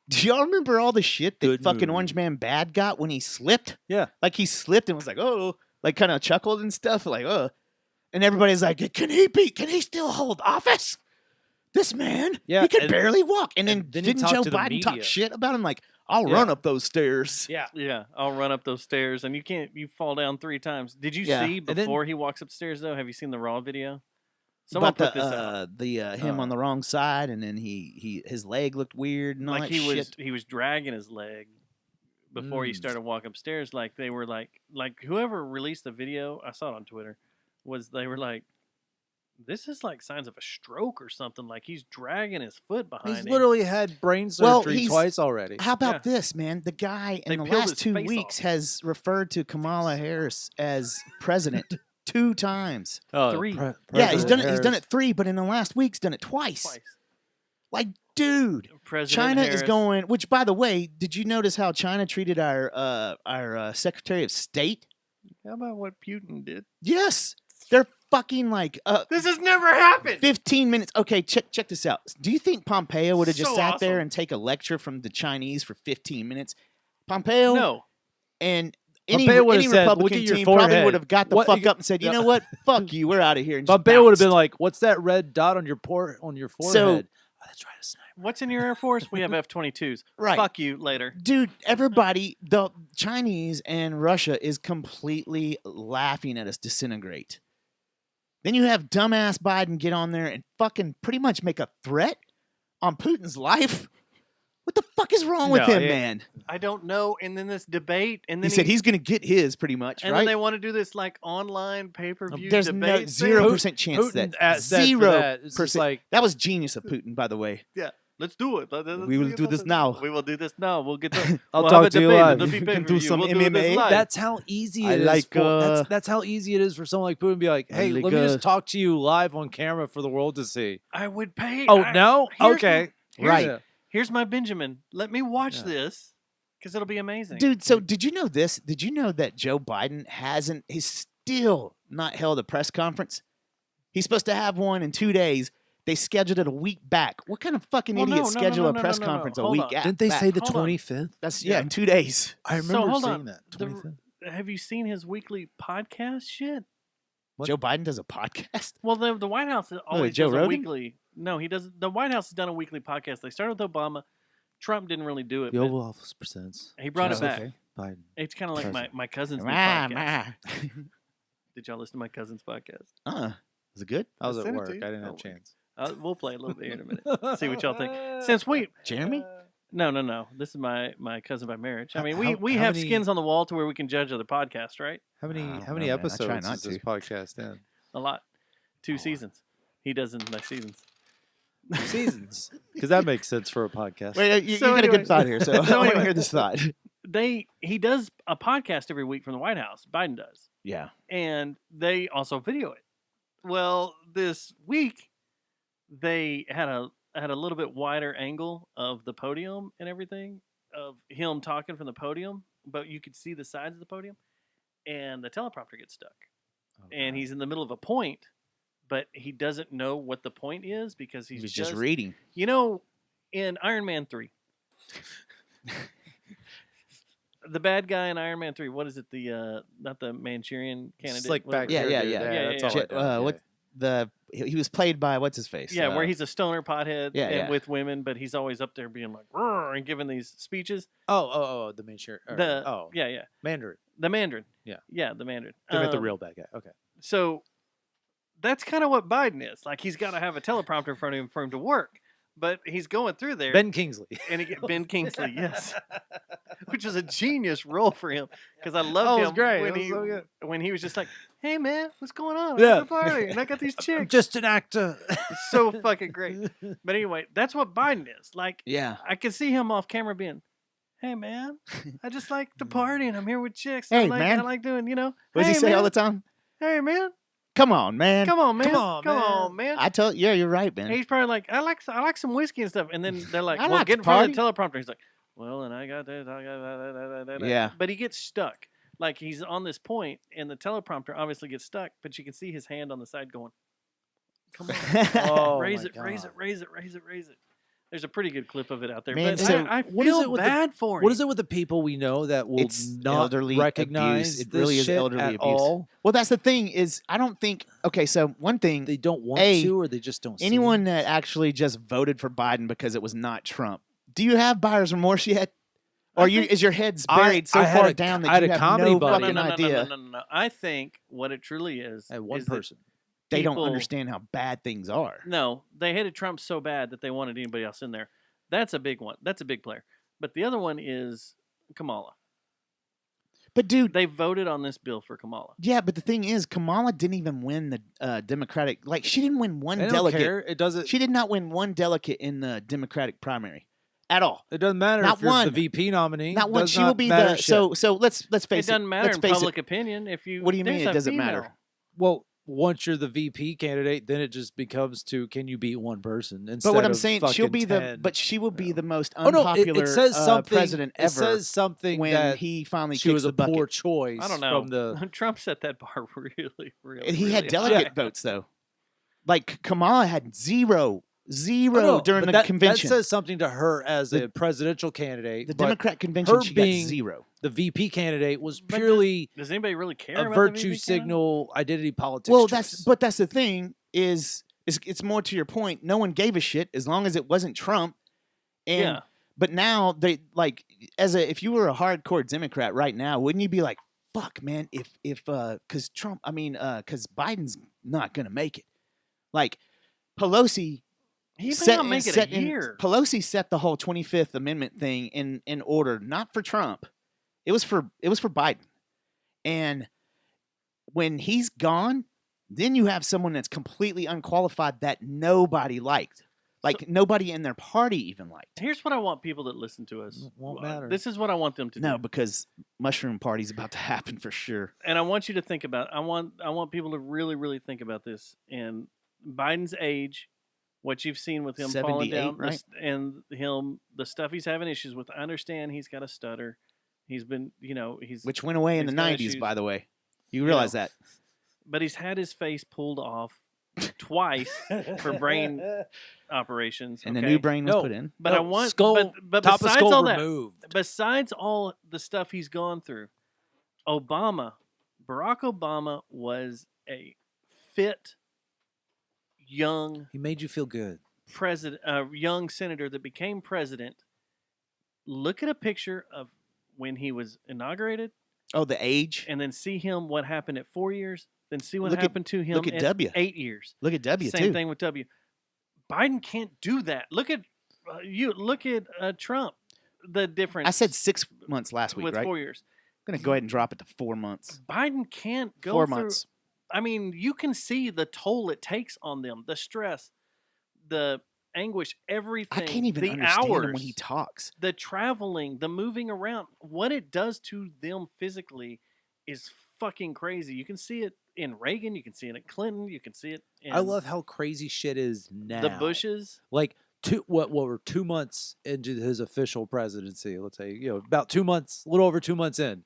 Do y'all remember all the shit that Good fucking movie. Orange Man Bad got when he slipped? Yeah. Like he slipped and was like, oh, like kind of chuckled and stuff, like, oh. And everybody's like, can he still hold office? This man, Yeah, he can and- barely walk. And then and then he didn't talked Joe to the Biden talk media. shit about him? Like, I'll Yeah. run up those stairs. Yeah. Yeah, I'll run up those stairs, and you fall down 3 times. Did you Yeah. see And then- before he walks upstairs though? Have you seen the raw video? Someone About put this out. the him on the wrong side, and then his leg looked weird and all Like that shit. he was dragging his leg before he Mm. started walking upstairs. Like they were like whoever released the video, I saw it on Twitter, they were like, this is like signs of a stroke or something. Like he's dragging his foot behind He's him. literally had brain Well, surgery he's- twice already. How about Yeah. this, man? The guy They in the peeled last his 2 face weeks off. has referred to Kamala Harris as president 2 times. Oh, 3. Yeah, he's done it. President He's done Harris. it 3, but in the last week's done it twice. Twice. Like, dude, President China is Harris- going. Which, by the way, did you notice how China treated our Secretary of State? How about what Putin did? Yes, they're fucking like This has never happened. 15 minutes. Okay, check this out. Do you think Pompeo would have just So sat there awesome. and take a lecture from the Chinese for 15 minutes? Pompeo No. and any Pompeo would've any said, "Look Republican at your team probably forehead. would have got the What- fuck up and said, "You know what? Fuck you. We're out of here." And just Pompeo would have been bounced. like, "What's that red dot on your forehead?" Oh, that's right, a sniper. What's in your Air Force? We have F-22s. Right. Fuck you later. Dude, everybody, the Chinese and Russia is completely laughing at us disintegrate. Then you have dumbass Biden get on there and fucking pretty much make a threat on Putin's life. What the fuck is wrong with No, him, yeah. man? I don't know. And then this debate, and He then said he's going to get his pretty much, and right? then they want to do this like online pay-per-view There's debate. no thing. 0% chance Putin that said for 0%. that. It's just like That was genius of Putin, by the way. Let's do it. We will do this now. We will do this now. We'll get the. I'll we'll talk have a to you debate. live. It'll be We can do pay-per-view. some We'll do this MMA. live. that's how easy I it is. like, That's how easy it is for someone like Putin to be like, "Hey, like, let me just talk to you live on camera for the world to see." I would pay. Oh no, here's okay, Right. Yeah. Here's my Benjamin. Let me watch Yeah. this because it'll be amazing. Dude, so did you know this? Did you know that Joe Biden he's still not held a press conference? He's supposed to have one in 2 days. They scheduled it a week back. What kind of fucking Well, no, idiot no, no, schedule no, a no, press no, no. conference a Hold week on. back? Didn't they say the Hold on. 25th? That's Yeah. in 2 days. I So, remember hold seeing on. that. The- 25th. Have you seen his weekly podcast shit? What? Joe Biden does a podcast. Well, the White House always Joe does a Rogan? weekly. No, he does. The White House has done a weekly podcast. They started with Obama. Trump didn't really do it. The but Oval Office presents. he brought it Oh, back. okay. Biden. It's kind of like President. my cousin's new Rah, podcast. rah. Did y'all listen to my cousin's podcast? Is it good? I was I at sent it work. to I you. didn't Oh, have a chance. We'll play a little bit here in a minute. See what y'all think. Since we Jeremy? no, this is my cousin by marriage. I mean, How- we how have many- skins on the wall to where we can judge other podcasts, right? How many I don't how many know, man. I try episodes not is this to. podcast in? A lot. 2 Oh, seasons. He does in like seasons. Seasons, because that makes sense for a podcast. Wait, you So got a anyway- good thought here, so so I want to anyway. hear this thought. He does a podcast every week from the White House. Biden does. Yeah. And they also video it. Well, this week they had a little bit wider angle of the podium and everything, of him talking from the podium, but you could see the sides of the podium, and the teleprompter gets stuck. And he's in the middle of a point, but he doesn't know what the point is because He he's was just reading. You know, in Iron Man 3, the bad guy in Iron Man 3, what is it? The not the Manchurian candidate. Slick back. Yeah, hair yeah, dude. yeah. Yeah, That's yeah, all yeah. I know. What he was played by what's his face? Yeah, where he's a stoner pothead yeah, and yeah. with women, but he's always up there being like "Roar," and giving these speeches. Oh, the main shirt. Yeah, Mandarin. the Mandarin. Yeah. the Mandarin. They meant the real bad guy. Okay. So that's kind of what Biden is. Like he's got to have a teleprompter in front of him for him to work, but he's going through there. Ben Kingsley. and he Ben Kingsley, yes, which was a genius role for him because I Oh, loved it was him great. when It was he so good. when he was just like, "Hey man, what's going on? Yeah. I'm at the party, and I got these I'm chicks." just an actor. It's so fucking great. But anyway, that's what Biden is. Like Yeah. I can see him off camera being, "Hey man, I just like to party and I'm here with chicks. Hey, I man. like doing, What does hey, he say man. all the time? Hey man, Come on, man. come on, man, Come on, come man. on, man." I told yeah, you're right, man. And he's probably like, I like some whiskey and stuff. And then they're like, I "Well, like get to in front of the party." teleprompter." He's like, "Well, and I got this, I got that." Yeah. But he gets stuck. Like he's on this point, and the teleprompter obviously gets stuck. But you can see his hand on the side going, Come on. Oh, raise my it, raise God. it, raise it, raise it, raise it. There's a pretty good clip of it out there. Man, but so I what is feel it with bad for him. What is it with the people we know that will It's not elderly recognize abuse. It this really is shit elderly at abuse. all? Well, that's the thing is, I don't think. Okay, so one thing, They don't want A, to, or they just don't. anyone see it? that actually just voted for Biden because it was not Trump, do you have buyer's remorse yet? Or is your head buried so I had far a- down I that had you a have comedy no buddy- fucking idea? No. I think what it truly is One is that person. They don't people- understand how bad things are. No, they hated Trump so bad that they wanted anybody else in there. That's a big one. That's a big player. But the other one is Kamala. But dude, They voted on this bill for Kamala. yeah, but the thing is, Kamala didn't even win the Democratic. Like, she didn't win one They don't delegate. care. It doesn't. She did not win one delegate in the Democratic primary at all. It doesn't matter Not if you're one. the VP nominee. Not one. Does She will be matter the. shit. So let's It face it. doesn't matter Let's in face public it. opinion if you. What do you mean there's it a doesn't matter? female. Well, once you're the VP candidate, then it just becomes to can you beat one person instead But what I'm of saying, she'll fucking be 10. she will be the most Oh no, unpopular it says something. president ever. It says something when that he finally she kicks was the a bucket. poor choice. I don't know. From the Trump set that bar really. And he had really delegate high. votes though. Like Kamala had zero Oh, no, during but the that, convention. That says something to her as The- a presidential candidate. the but Democrat convention, her she being got zero. the VP candidate was But purely Does anybody really care a about the virtue VP candidate? signal identity politics. Well, choice. that's the thing is it's more to your point. No one gave a shit as long as it wasn't Trump. And Yeah. but now they like if you were a hardcore Democrat right now, wouldn't you be like, fuck, man, if because Trump, because Biden's not gonna make it. Like Pelosi. He may not make it a year. Pelosi set the whole 25th Amendment thing in order, not for Trump. It was for Biden. And when he's gone, then you have someone that's completely unqualified that nobody liked. Like nobody in their party even liked. Here's what I want people that listen to us. Won't matter. This is what I want them to No, do. because mushroom party's about to happen for sure. And I want you to think about. I want people to really, really think about this. And Biden's age, what you've seen with him falling 78, down, right? and the stuff he's having issues with. I understand he's got a stutter. He's been, he's Which went away in the he's got 90s, issues. by the way. You realize that. But he's had his face pulled off twice for brain operations. And the okay? new brain was No. put in. But No, I want skull- but top of besides skull all that, removed. besides all the stuff he's gone through, Barack Obama was a fit, young He made you feel good. president, young senator that became president. Look at a picture of when he was inaugurated, Oh, the age. and then see him what happened at 4 years. Then see what Look at- happened to him look at W. 8 years. Look at W, Same too. thing with W. Biden can't do that. Look at Look at Trump. The difference. I said 6 months last week, with right? 4 years. I'm going to go ahead and drop it to 4 months. Biden can't go 4 through. months. I mean, you can see the toll it takes on them, the stress, the anguish, everything. I can't even the understand hours, him when he talks. the traveling, the moving around. What it does to them physically is fucking crazy. You can see it in Reagan. You can see it in Clinton. You can see it in I love how crazy shit is now. the Bushes. Like what were 2 months into his official presidency? Let's say about 2 months, a little over 2 months in,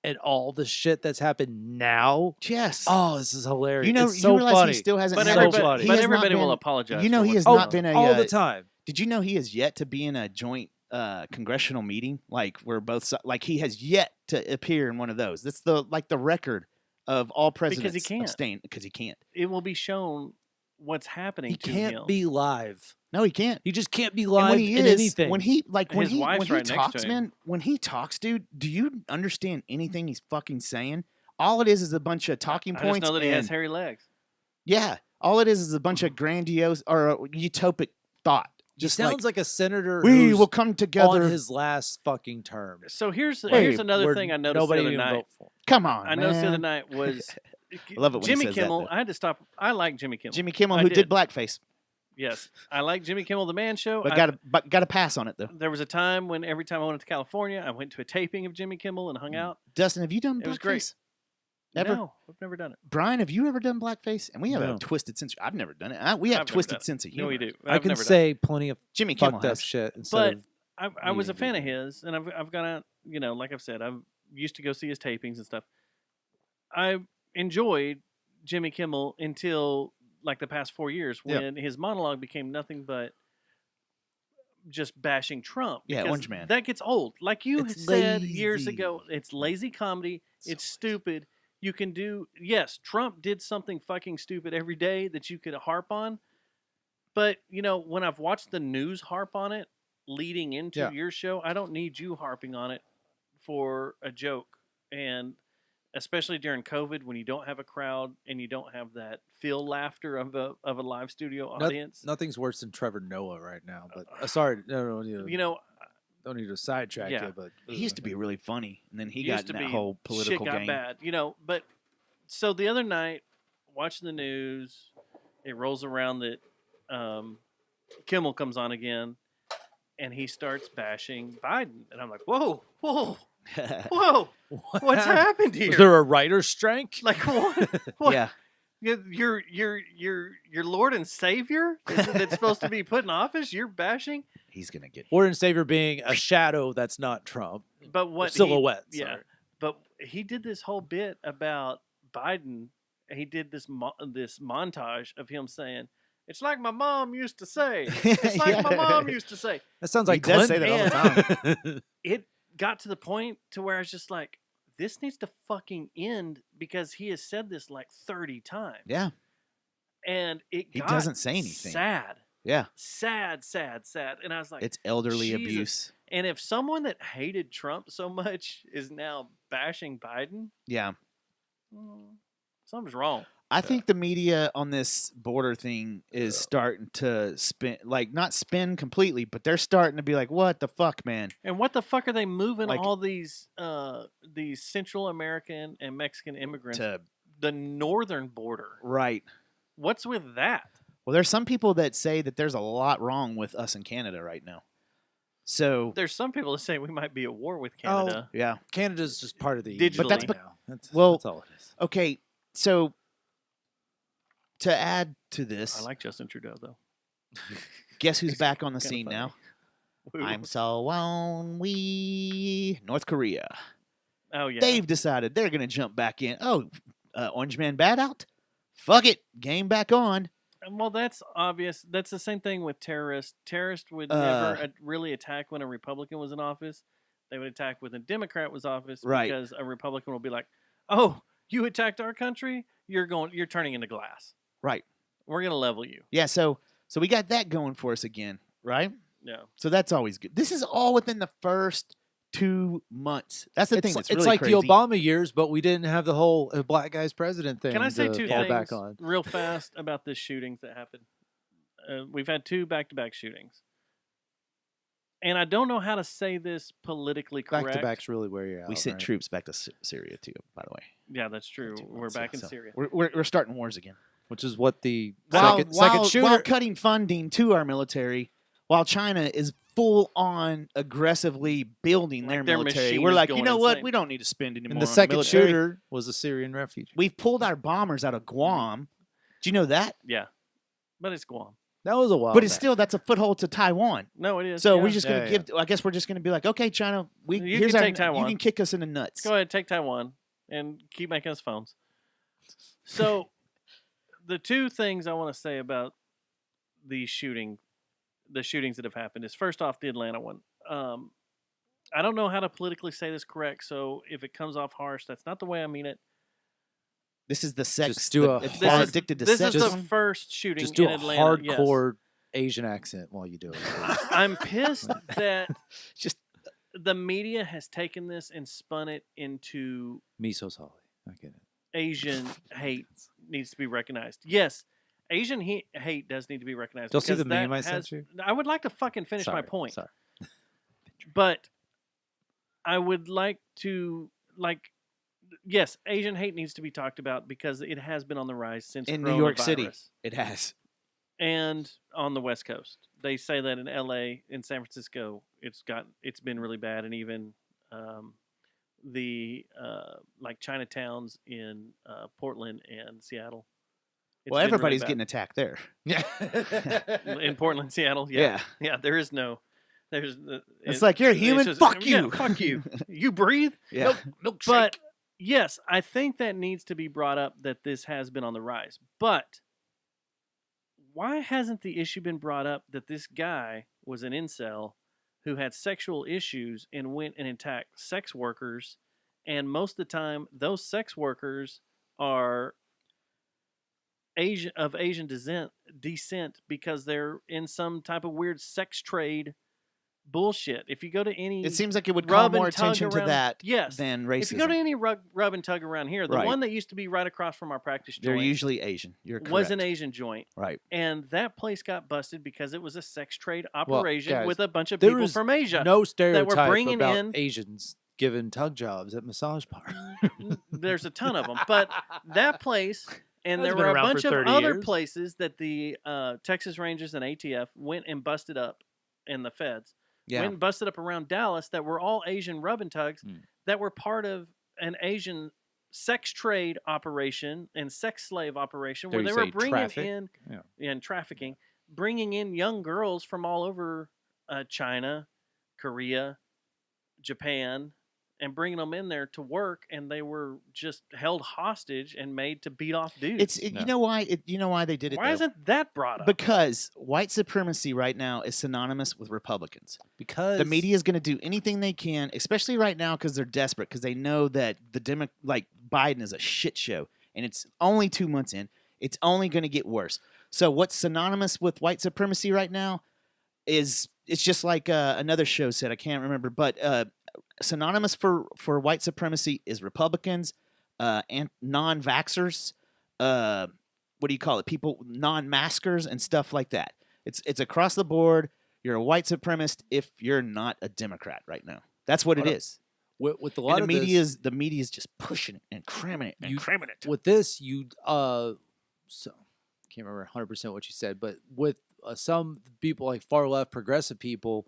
and all the shit that's happened now. Yes. Oh, this is hilarious. you know, it's you so realize funny. he still hasn't But had everybody- a, funny. he but has not everybody will been- apologize. You know, for he what's has going not on. been a. all the time. Did you know he has yet to be in a joint congressional meeting? Like where like he has yet to appear in one of those. That's the record of all presidents can't. abstain because he can't. It will be shown what's happening He to can't him. be live. No, he can't. He just can't be And live when he in is, anything. when he His wife's when he right next to talks, him. man, when he talks, dude, do you understand anything he's fucking saying? All it is a bunch of talking I points. just know that he has and- hairy legs. Yeah, all it is a bunch of grandiose or utopic thought. he Just sounds like a senator we who's will come together. on his last fucking term. So here's Hey, another Where thing I noticed nobody the other even night. vote for him. Come on, I noticed the other man. night was I love it when he Jimmy says that, Kimmel. though. I had to stop. I like Jimmy Kimmel. Jimmy Kimmel, I who did blackface, Yes, I like Jimmy Kimmel, the Man Show. but got a pass on it though. There was a time when every time I went to California, I went to a taping of Jimmy Kimmel and hung out. Dustin, have you done blackface? It was great. Ever? No, I've never done it. Brian, have you ever done blackface? And we have No. a twisted sense. I've never done it. We have I've never twisted done it. sense of No, humor. we do. I I've can never done it. say plenty of Jimmy Kimmel fucked up has. shit instead But of I was a needing fan to of do his, and I've gone out. Like I've said, I've used to go see his tapings and stuff. I enjoyed Jimmy Kimmel until like the past 4 years Yeah. when his monologue became nothing but just bashing Trump. Yeah, because Orange Man. That gets old. Like you It's said years lazy. ago, it's lazy comedy. It's stupid. You can do, yes, Trump did something fucking stupid every day that you could harp on. But, you know, when I've watched the news harp on it leading into Yeah. your show, I don't need you harping on it for a joke. And especially during COVID when you don't have a crowd and you don't have that feel laughter of a live studio audience. Nothing's worse than Trevor Noah right now. But sorry, no, You know, don't need to sidetrack Yeah. you. But He used to be really funny, and then he used got to in that be whole political shit got game. bad, you know. But so the other night, watching the news, it rolls around that Kimmel comes on again, and he starts bashing Biden, and I'm like, whoa, whoa, whoa, what's happened here? Was there a writer's strike? Like what? What? Yeah, Your Lord and Savior that's supposed to be put in office. You're bashing, he's gonna get. Lord and Savior being a shadow that's not Trump. but what Silhouette. He, yeah, sorry. but he did this whole bit about Biden. He did this this montage of him saying, "It's like my mom used to say. It's like my mom used to say." That sounds He like does Clinton. say that all the time. It got to the point to where I was just like, "This needs to fucking end," because he has said this like 30 times. Yeah, And it He got doesn't say anything. Sad. yeah. Sad. And I was like, It's elderly Jesus. abuse. and if someone that hated Trump so much is now bashing Biden, Yeah, something's wrong. I think the media on this border thing is starting to spin, like not spin completely, but they're starting to be like, "What the fuck, man?" And what the fuck are they moving Like- all these Central American and Mexican immigrants To the northern border? right. What's with that? Well, there's some people that say that there's a lot wrong with us in Canada right now. So There's some people that say we might be at war with Oh, Canada. yeah, Canada's just part of the Digitally. EU But that's right now. well- that's all it is. okay. So to add to this, I like Justin Trudeau though. guess who's back on the Kinda scene funny. now? Who? I'm so lonely. North Korea. Oh yeah. They've decided they're going to jump back in. Oh, Orange Man bad out? Fuck it. Game back on. Well, that's obvious. That's the same thing with terrorists. Terrorists would never really attack when a Republican was in office. They would attack when a Democrat was in office, Right. because a Republican will be like, "Oh, you attacked our country? You're turning into glass. Right. We're gonna level you." Yeah, so we got that going for us again, right? No. So that's always good. This is all within the first 2 months. That's the thing that's It's really like crazy. the Obama years, but we didn't have the whole black guy's president thing. Can I say to two fall things back on. real fast about the shootings that happened? We've had 2 back-to-back shootings, and I don't know how to say this politically correct. Back to back's really where you're at. We sent right? troops back to Syria too, by the way. Yeah, that's true. 2 We're months, back yeah, in so Syria. We're starting wars again. which is what the While second shooter. while cutting funding to our military, while China is full on aggressively building Like their their military. machine We're is like, you going know what? insane. We don't need to spend any more. and the on second military. shooter was a Syrian refugee. We've pulled our bombers out of Guam. Do you know that? Yeah, but it's Guam. That was a while. But it's back. still that's a foothold to Taiwan. No, it is. So yeah. we're just gonna Yeah, give. I guess we're just gonna be like, okay, China, You here's can our. take Taiwan. You can kick us in the nuts. Go ahead, take Taiwan and keep making us phones. So, the 2 things I want to say about the shootings that have happened is, first off, the Atlanta one. I don't know how to politically say this correct, so if it comes off harsh, that's not the way I mean it. This is the sex. Just do a it's hard- all addicted to This sex. is the Just- first shooting just do in a Atlanta. yes. hardcore Asian accent while you do it. I'm pissed that Just the media has taken this and spun it into Miso Solly. I get it. Asian hate needs to be recognized. Yes, Asian hate does need to be recognized. You'll see because the meme that I sent has- you? I would like to fucking finish my Sorry, point. Sorry. But I would like to, yes, Asian hate needs to be talked about because it has been on the rise since in New York City, coronavirus. it has. And on the West Coast. They say that in LA, in San Francisco, it's been really bad, and even the like Chinatowns in Portland and Seattle. It's Well, been really everybody's bad. getting attacked there. Yeah. in Portland, Seattle. Yeah. Yeah. There is no. There's. It's like, you're human, fuck yeah, you. fuck you. You breathe. Yeah. But yes, I think that needs to be brought up that this has been on the rise. But why hasn't the issue been brought up that this guy was an incel who had sexual issues and went and attacked sex workers, and most of the time those sex workers are Asian descent because they're in some type of weird sex trade bullshit. If you go to any, It seems like it would call rub and more tug attention to around- that yes. than racism. If you go to any rub and tug around here, the Right. one that used to be right across from our practice They're joint usually Asian. You're correct. was an Asian joint. Right. And that place got busted because it was a sex trade operation guys, with a bunch of there people is from Asia. No that stereotype were bringing about in. Asians giving tug jobs at massage parlors. There's a ton of them, but that place, and That's there been were a around for bunch of 30 other years. places that the Texas Rangers and ATF went and busted up, and the feds Yeah. went and busted up around Dallas that were all Asian rub and tugs that were part of an Asian sex trade operation and sex slave operation where Dare they you were say bringing traffic? in Yeah. and trafficking, bringing in young girls from all over China, Korea, Japan, and bringing them in there to work, and they were just held hostage and made to beat off dudes. You know why? You know why they did it? Why though? isn't that brought up? Because white supremacy right now is synonymous with Republicans. Because The media is going to do anything they can, especially right now because they're desperate because they know that like Biden is a shit show, and it's only 2 months in. It's only going to get worse. So what's synonymous with white supremacy right now is it's just like another show said. I can't remember, but synonymous for white supremacy is Republicans, and non-vaxxers. What do you call it? People, non-maskers and stuff like that. It's across the board. You're a white supremacist if you're not a Democrat right now. That's what it is. with a lot And of the media is just pushing it and cramming it and cramming it. with this, you so can't remember 100% what you said, but with some people like far left progressive people,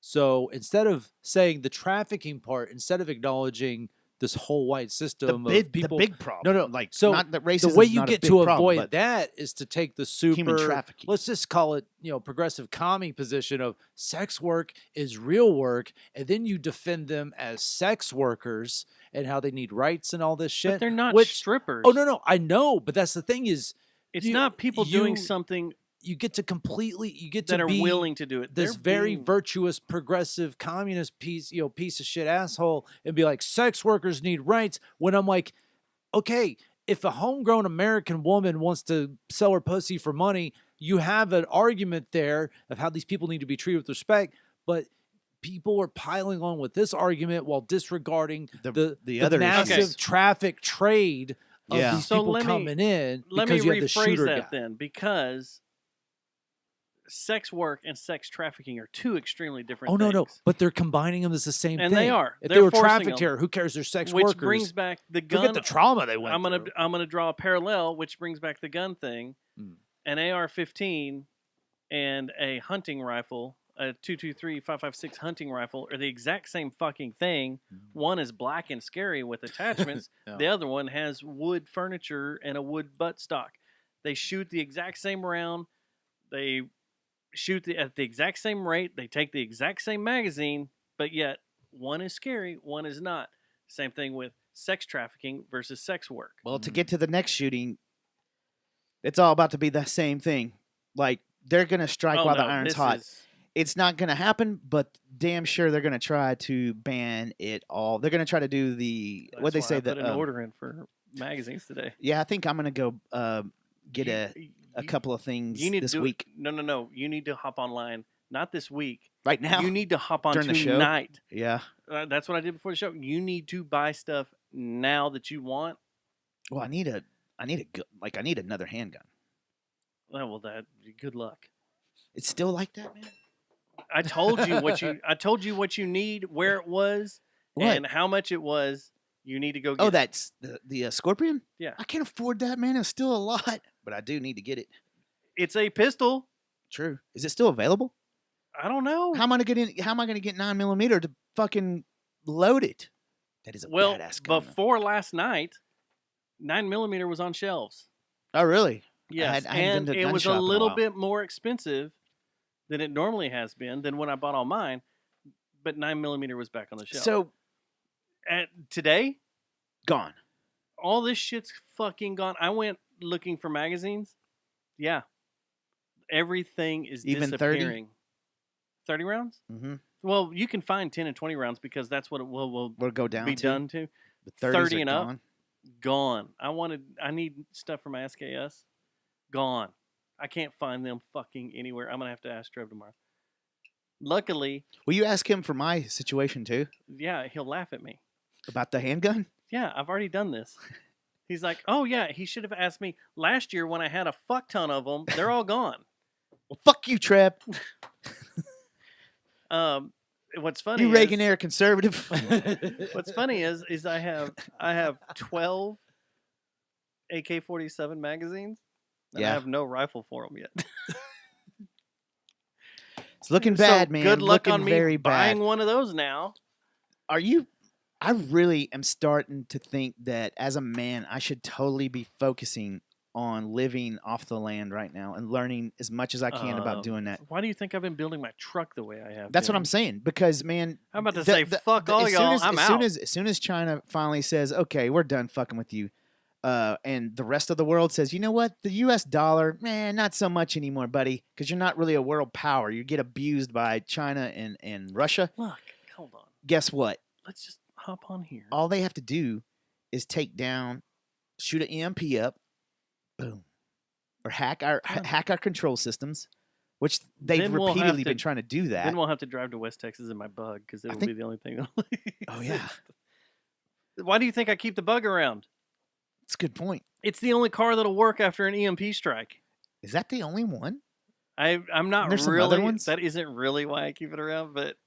so instead of saying the trafficking part, instead of acknowledging this whole white system of people, the big problem. no, like so not that racism. the way is you not a get big to problem, avoid but that is to take the super human trafficking. let's just call it, progressive commie position of sex work is real work, and then you defend them as sex workers and how they need rights and all this shit. But they're not which, strippers. Oh no, I know, but that's the thing is, It's not people doing something you get to that are be willing to do it. this They're very being- virtuous progressive communist piece of shit asshole and be like, sex workers need rights, when I'm like, okay, if a homegrown American woman wants to sell her pussy for money, you have an argument there of how these people need to be treated with respect, but people are piling on with this argument while disregarding the other massive issues. traffic trade of Yeah. these So people let me- coming in Let me because you have the rephrase shooter that guy. then, because sex work and sex trafficking are two extremely different Oh things. no, but they're combining them as the same And thing. they are. If They're they were forcing trafficked them. here, who cares? They're sex Which workers. brings back the gun. Forget the trauma they went I'm through. gonna draw a parallel, which brings back the gun thing. Mm. An AR-15 and a hunting rifle, a 223 5.56 hunting rifle, are the exact same fucking thing. One is black and scary with attachments. Yeah. The other one has wood furniture and a wood buttstock. They shoot the exact same round. They shoot at the exact same rate. They take the exact same magazine, but yet one is scary, one is not. Same thing with sex trafficking versus sex work. Well, to get to the next shooting, it's all about to be the same thing. Like they're gonna strike Oh, while the no, iron's this hot. is- It's not gonna happen, but damn sure they're gonna try to ban it all. They're gonna try to do the That's what they why say I that put an order in for magazines today. Yeah, I think I'm gonna go get You- a couple of things You need this to do week. No. You need to hop online. Not this week. Right now, You need to hop on during the show? tonight. Yeah. That's what I did before the show. You need to buy stuff now that you want. Well, I need another handgun. Oh, well, good luck. It's still like that, man. I told you what you need, where it was, What? and how much it was. You need to go get. Oh, that's the Scorpion. Yeah. I can't afford that, man. It's still a lot, but I do need to get it. It's a pistol. True. Is it still available? I don't know. How am I gonna get 9mm to fucking load it? That is a Well, badass gun. before last night, 9mm was on shelves. Oh, really? Yes, I hadn't and been to it gun was shop a in a little while. bit more expensive than it normally has been than when I bought all mine. But 9mm was back on the shelf. So today, gone. all this shit's fucking gone. I went looking for magazines. Yeah, Everything is Even 30? disappearing. 30 rounds? Mm-hmm. Well, you can find 10 and 20 rounds because that's what it will We'll go down be to done to. the 30s 30 are and up? gone. Gone. I need stuff from my SKS. Gone. I can't find them fucking anywhere. I'm gonna have to ask Trev tomorrow. Luckily, Will you ask him for my situation too yeah, he'll laugh at me. about the handgun? Yeah, I've already done this. He's like, oh yeah, he should have asked me last year when I had a fuck ton of them. They're all gone. Well, fuck you, Trev. What's funny? You Reagan-era conservative. What's funny is I have 12 AK-47 magazines, and Yeah. I have no rifle for them yet. It's looking So bad, man. good luck looking on me very buying bad. one of those now. Are you? I really am starting to think that as a man, I should totally be focusing on living off the land right now and learning as much as I can about doing that. Why do you think I've been building my truck the way I have? That's what been? I'm saying. Because man, I'm about to say, fuck all as soon y'all. as- I'm as soon out. as soon as China finally says, okay, we're done fucking with you, and the rest of the world says, you know what, the U.S. dollar, man, not so much anymore, buddy, because you're not really a world power. You get abused by China and Russia. Look, hold on. Guess what? Let's just hop on here. All they have to do is take down, shoot an EMP up, boom, or hack our control systems, which they've Then we'll have repeatedly to- been trying to do that. Then we'll have to drive to West Texas in my Bug because it'll be think- the only thing. Oh yeah, Why do you think I keep the Bug around? it's a good point. It's the only car that'll work after an EMP strike. Is that the only one? I'm not There's some really. other ones? That isn't really why I keep it around, but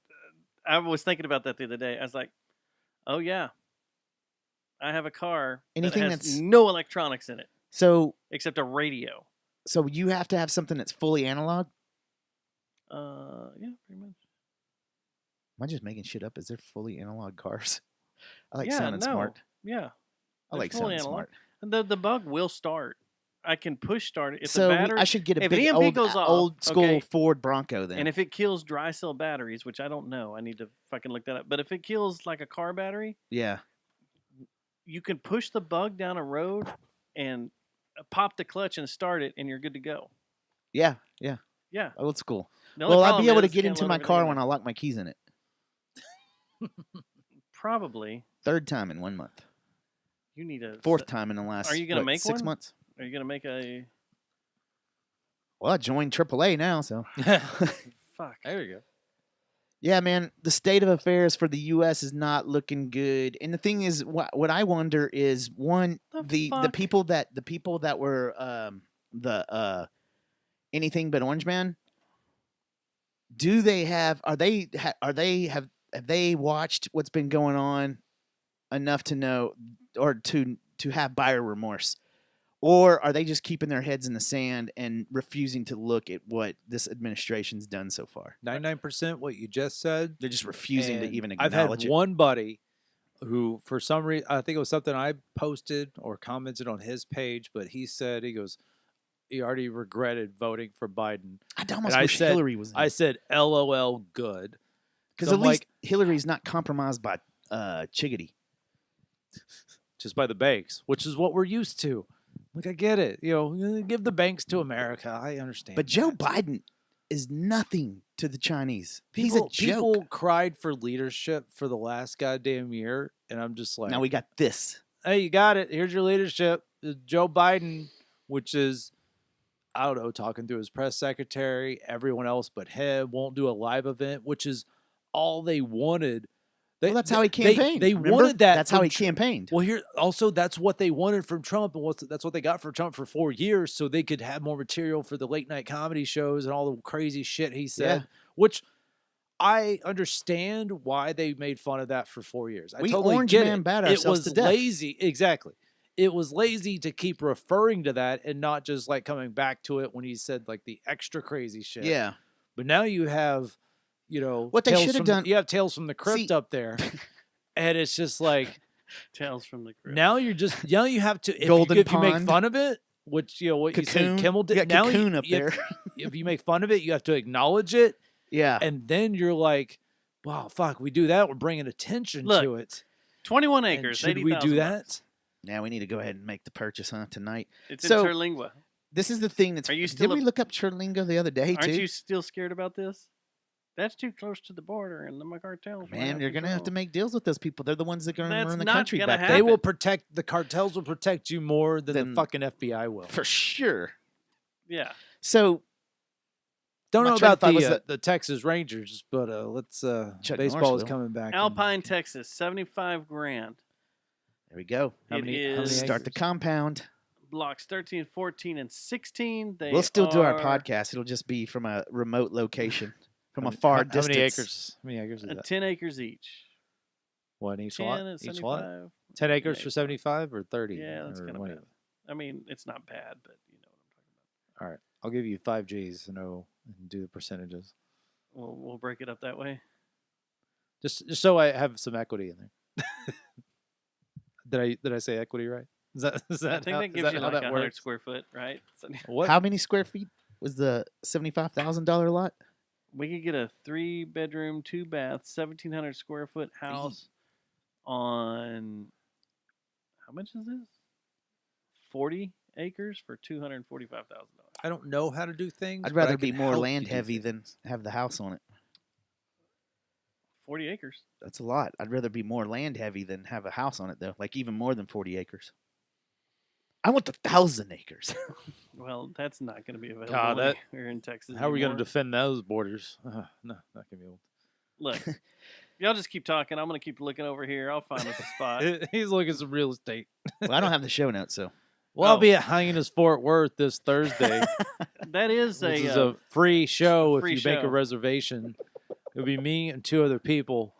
I was thinking about that the other day. I was like, oh yeah, I have a car Anything that has that's- no electronics in it So except a radio. you have to have something that's fully analog. Yeah, pretty much. Am I just making shit up? Is there fully analog cars? I like Yeah, sounding no. smart. Yeah, I they're like fully sounding analog. smart. The Bug will start. I can push start it. If So the battery, I should get a if an big EMP goes off, old school okay, Ford Bronco then. and if it kills dry cell batteries, which I don't know, I need to fucking look that up. But if it kills like a car battery, yeah, you can push the Bug down a road and pop the clutch and start it, and you're good to go. yeah, Yeah. old school. The only Well, I'll problem be able to is get can't into load my everything car in when there. I lock my keys in it. Probably. Third time in 1 month. You need a Fourth time in the last. Are you gonna make 6 one? months? Are you gonna make a Well, I joined AAA now, so. fuck? There you go. Yeah, man, the state of affairs for the U.S. is not looking good. And the thing is, what I wonder is one the fuck? people that were anything but Orange Man. Do they have? Have they watched what's been going on enough to know or to have buyer remorse? Or are they just keeping their heads in the sand and refusing to look at what this administration's done so far? 99% what you just said. They're just refusing to And even I've acknowledge had it. one buddy who, for some reason, I think it was something I posted or commented on his page, but he said, he goes, he already regretted voting for Biden. I'd almost And I wish said- Hillary was in. I said, LOL, good. Because So at I'm least like, Hillary's not compromised by Chiggity. just by the banks, which is what we're used to. Like, I get it. You know, give the banks to America. I understand. But Joe that. Biden is nothing to the Chinese. He's a joke. People cried for leadership for the last goddamn year, and I'm just like, Now we got this. hey, you got it. Here's your leadership. Joe Biden, which is, I don't know, talking to his press secretary, everyone else but him, won't do a live event, which is all they wanted. Well, that's how he campaigned. They remember? wanted that. That's how from he campaigned. Well, here also that's what they wanted from Trump, and that's what they got from Trump for 4 years, so they could have more material for the late night comedy shows and all the crazy shit he said. Yeah. Which I understand why they made fun of that for 4 years. I We totally Orange get Man it. bat It ourselves was to death. lazy, exactly. It was lazy to keep referring to that and not just like coming back to it when he said like the extra crazy shit. Yeah. But now you have, you know, What they Tales should have from- done- You have Tales from the Crypt See- up there, and it's just like. Tales from the Crypt. Now you're just now you have to if Golden you, if you make Pond. fun of it, which you know what Cocoon. you said Kimmel You did. got Now Cocoon up you, there. if you make fun of it, you have to acknowledge it, Yeah. and then you're like, "Wow, fuck, we do that. We're bringing attention Look, to it." 21 And acres. should we do 80,000 that? bucks. Now we need to go ahead and make the purchase, huh? Tonight. It's So- in Terlingua. This is the thing that's. Are you Did still we a- look up Churlingo the other day Aren't too? you still scared about this? That's too close to the border, and the cartels. might Man, have you're gonna have to control. make deals with those people. They're the ones that are gonna That's run the not country gonna back happen. They then. will protect the cartels will protect you more than Then- the fucking FBI will. For sure. Yeah. So Don't my know train of about thought was the Texas Rangers, but let's Chuck baseball is Norrisville. coming back. in- Alpine, Texas, 75 grand. there we go. How It many is Start the acres? compound. blocks 13, 14, and 16. They We'll still do our are podcast. It'll just be from a remote location, from How a many- far how distance. many acres? How many acres is that? 10 acres each. One each 10 lot. and Each 75. lot. 10 acres Yeah, for 75 or 30. Yeah, that's or kind of what? bad. I mean, it's not bad, but you know what I'm talking All right, I'll give you 5 G's to know and do the percentages. about. We'll break it up that way. Just so I have some equity in there. Did I say equity right? Is that I think how, that is gives that you how like that 100 works? square foot, right? So What? How many square feet was the $75,000 lot? we could get a 3-bedroom, 2-bath, 1,700 square foot house on how much is this? 40 acres for $245,000. I don't know how to do things. I'd but I rather be can more help land you do heavy than things. have the house on it. 40 acres. That's a lot. I'd rather be more land heavy than have a house on it, though. Like even more than 40 acres. I want the 1,000 acres. Well, that's not going to be available. that- We're in Texas. How are we going to anymore. defend those borders? No, not gonna be able. Look? Y'all just keep talking. I'm going to keep looking over here. I'll find us a spot. He's looking at some real estate. Well, I don't have the show notes, so Well, I'll Oh. be at Hyenas Fort Worth this Thursday. That is This is a a free show free if you make show. a reservation. It'll be me and 2 other people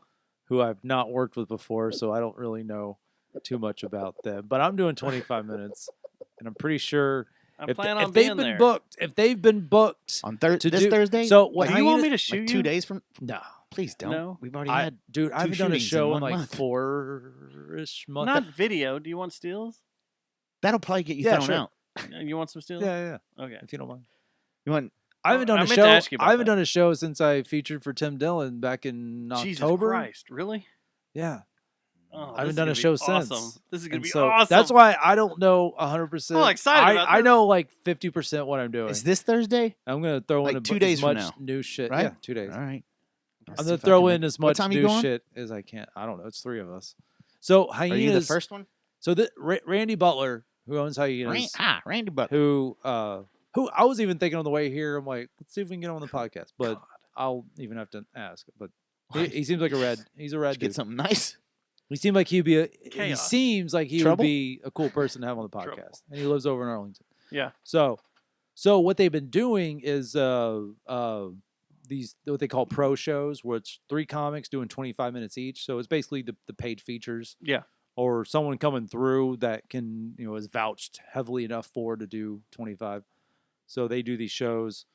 who I've not worked with before, so I don't really know too much about them. But I'm doing 25 minutes, and I'm pretty sure I if, plan if on they've being been there. booked, if they've been booked on to this do- Thursday. So what Do you want me to like shoot 2 you? days from? No, Please don't. No? We've already I had. dude, I haven't done a shootings in show in 1 like month. 4-ish months. Not video. Do you want stills? That'll probably get you Yeah, thrown sure. out. You want some stills? Yeah, Okay. if you don't mind. You want? I haven't Oh, done I a meant show. to ask you about I haven't that. done a show since I featured for Tim Dillon back in Jesus October. Christ. Really? Yeah, Oh, I haven't this is done a gonna be show awesome. since. This is going And to be so awesome. that's why I don't know 100%. I'm all excited about I this. know like 50% what I'm doing. Is this Thursday? I'm gonna throw like in 2 as days from much now, new shit. right? Yeah, 2 days. All right. I'm gonna throw in as much time you new going? shit as I can. I don't know. It's 3 of us. So Are you the Hyenas. first one? So Randy Butler, who owns Hyenas, Randy Butler. who I was even thinking on the way here. I'm like, let's see if we can get on the podcast, but I'll even have to ask. But he seems like a rad. He's a rad Get dude. something nice. He seemed like he'd be he Chaos. seems like he Trouble? would be a cool person to have on the Trouble. podcast, and he lives over in Arlington. Yeah. So what they've been doing is these what they call pro shows, where it's 3 comics doing 25 minutes each. So it's basically the paid features. Yeah. Or someone coming through that can is vouched heavily enough for to do 25. So they do these shows.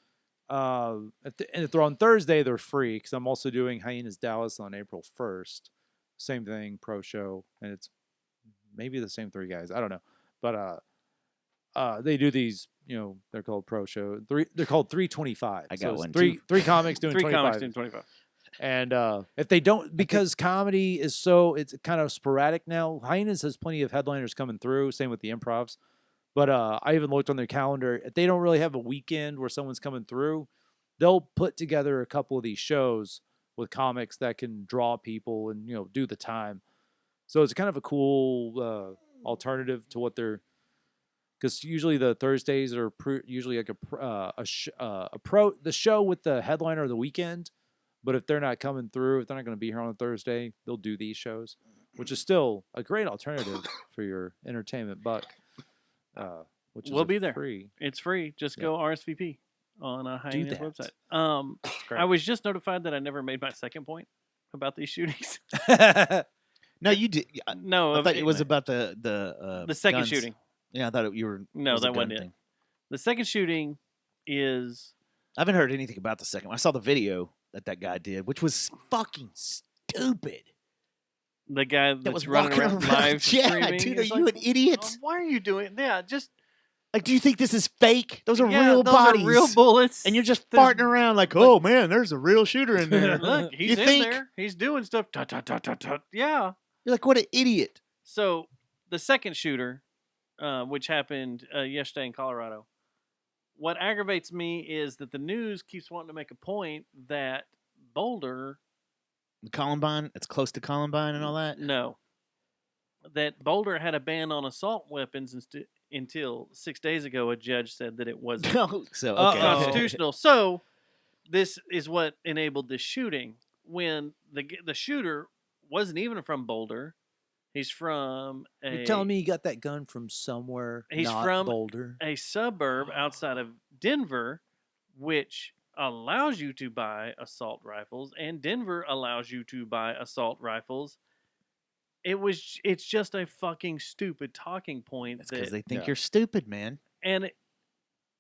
And if they're on Thursday, they're free because I'm also doing Hyenas Dallas on April 1st. Same thing, pro show, and it's maybe the same 3 guys. I don't know, but they do these. They're called pro show. They're called 325. I So got it's one, three too. three comics doing 3 25. comics doing 25. And if they don't, because comedy is it's kind of sporadic now. Hyenas has plenty of headliners coming through. Same with the improvs. But I even looked on their calendar. If they don't really have a weekend where someone's coming through, they'll put together a couple of these shows with comics that can draw people and do the time. So it's kind of a cool alternative to what they're. Because usually the Thursdays are usually like the show with the headliner of the weekend. But if they're not coming through, if they're not going to be here on a Thursday, they'll do these shows, which is still a great alternative for your entertainment buck. Which is We'll be there. free. It's free. Just Yeah. go RSVP on a Hyenas that. website. Great. I was just notified that I never made my second point about these shootings. No, you did. No, I thought it was about the second guns. shooting. Yeah, I thought you were. No, was a that wasn't gun it. thing. The second shooting is I haven't heard anything about the second one. I saw the video that guy did, which was fucking stupid. the guy That that's was running walking around around. live Yeah, streaming. dude, are It's you like, an idiot? Why are you doing? Yeah, just Like, do you think this is fake? Those are yeah, real those bodies. are real bullets. And you're just There's- farting around like, oh man, there's a real shooter in there. Look, he's you in think? there. He's doing stuff. Tut, tut, tut, tut, tut. Yeah. You're like, what an idiot. So the second shooter, which happened yesterday in Colorado, what aggravates me is that the news keeps wanting to make a point that Boulder, Columbine, it's close to Columbine and all that. no, that Boulder had a ban on assault weapons until 6 days ago. A judge said that it wasn't No, so okay. constitutional. So this is what enabled this shooting. When the shooter wasn't even from Boulder, he's from You're telling me you got that gun from somewhere He's not from Boulder? a suburb outside of Denver, which allows you to buy assault rifles, and Denver allows you to buy assault rifles. It's just a fucking stupid talking point. It's because that, they think you're stupid, man. and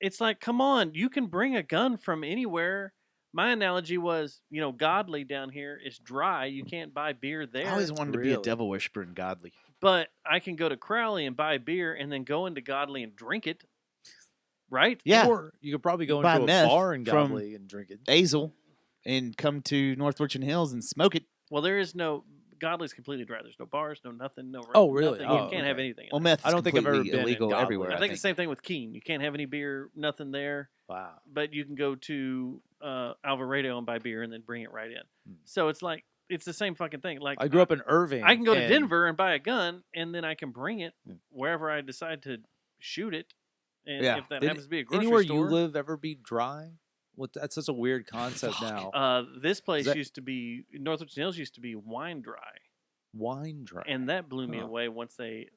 it's like, come on, you can bring a gun from anywhere. My analogy was, Godly down here is dry. You can't buy beer there. I always wanted to be a Really? devil worshiper in Godly. But I can go to Crowley and buy beer and then go into Godly and drink it. Right? Yeah, Or you could probably go Buy into a meth bar in from- Godly and drink it. Azel, and come to North Fortune Hills and smoke it. Well, there is no Godly's completely dry. There's no bars, no nothing, no. Oh, really? Nothing. Oh, You can't have okay. anything. Well, meth. I don't think I've ever completely been in illegal Godly. everywhere. I think the same thing with Keene. You can't have any beer, nothing there. Wow. But you can go to Alvarado and buy beer and then bring it right in. So it's like it's the same fucking thing. Like I grew up in Irving. I can go to and- Denver and buy a gun, and then I can bring it wherever I decide to shoot it. And Yeah. if that Did happens to be a grocery Anywhere store, you live ever be dry? What? That's such a weird concept now. this place that- used to be Northwich Hills used to be wine dry, Wine dry. and that blew me Huh. away once they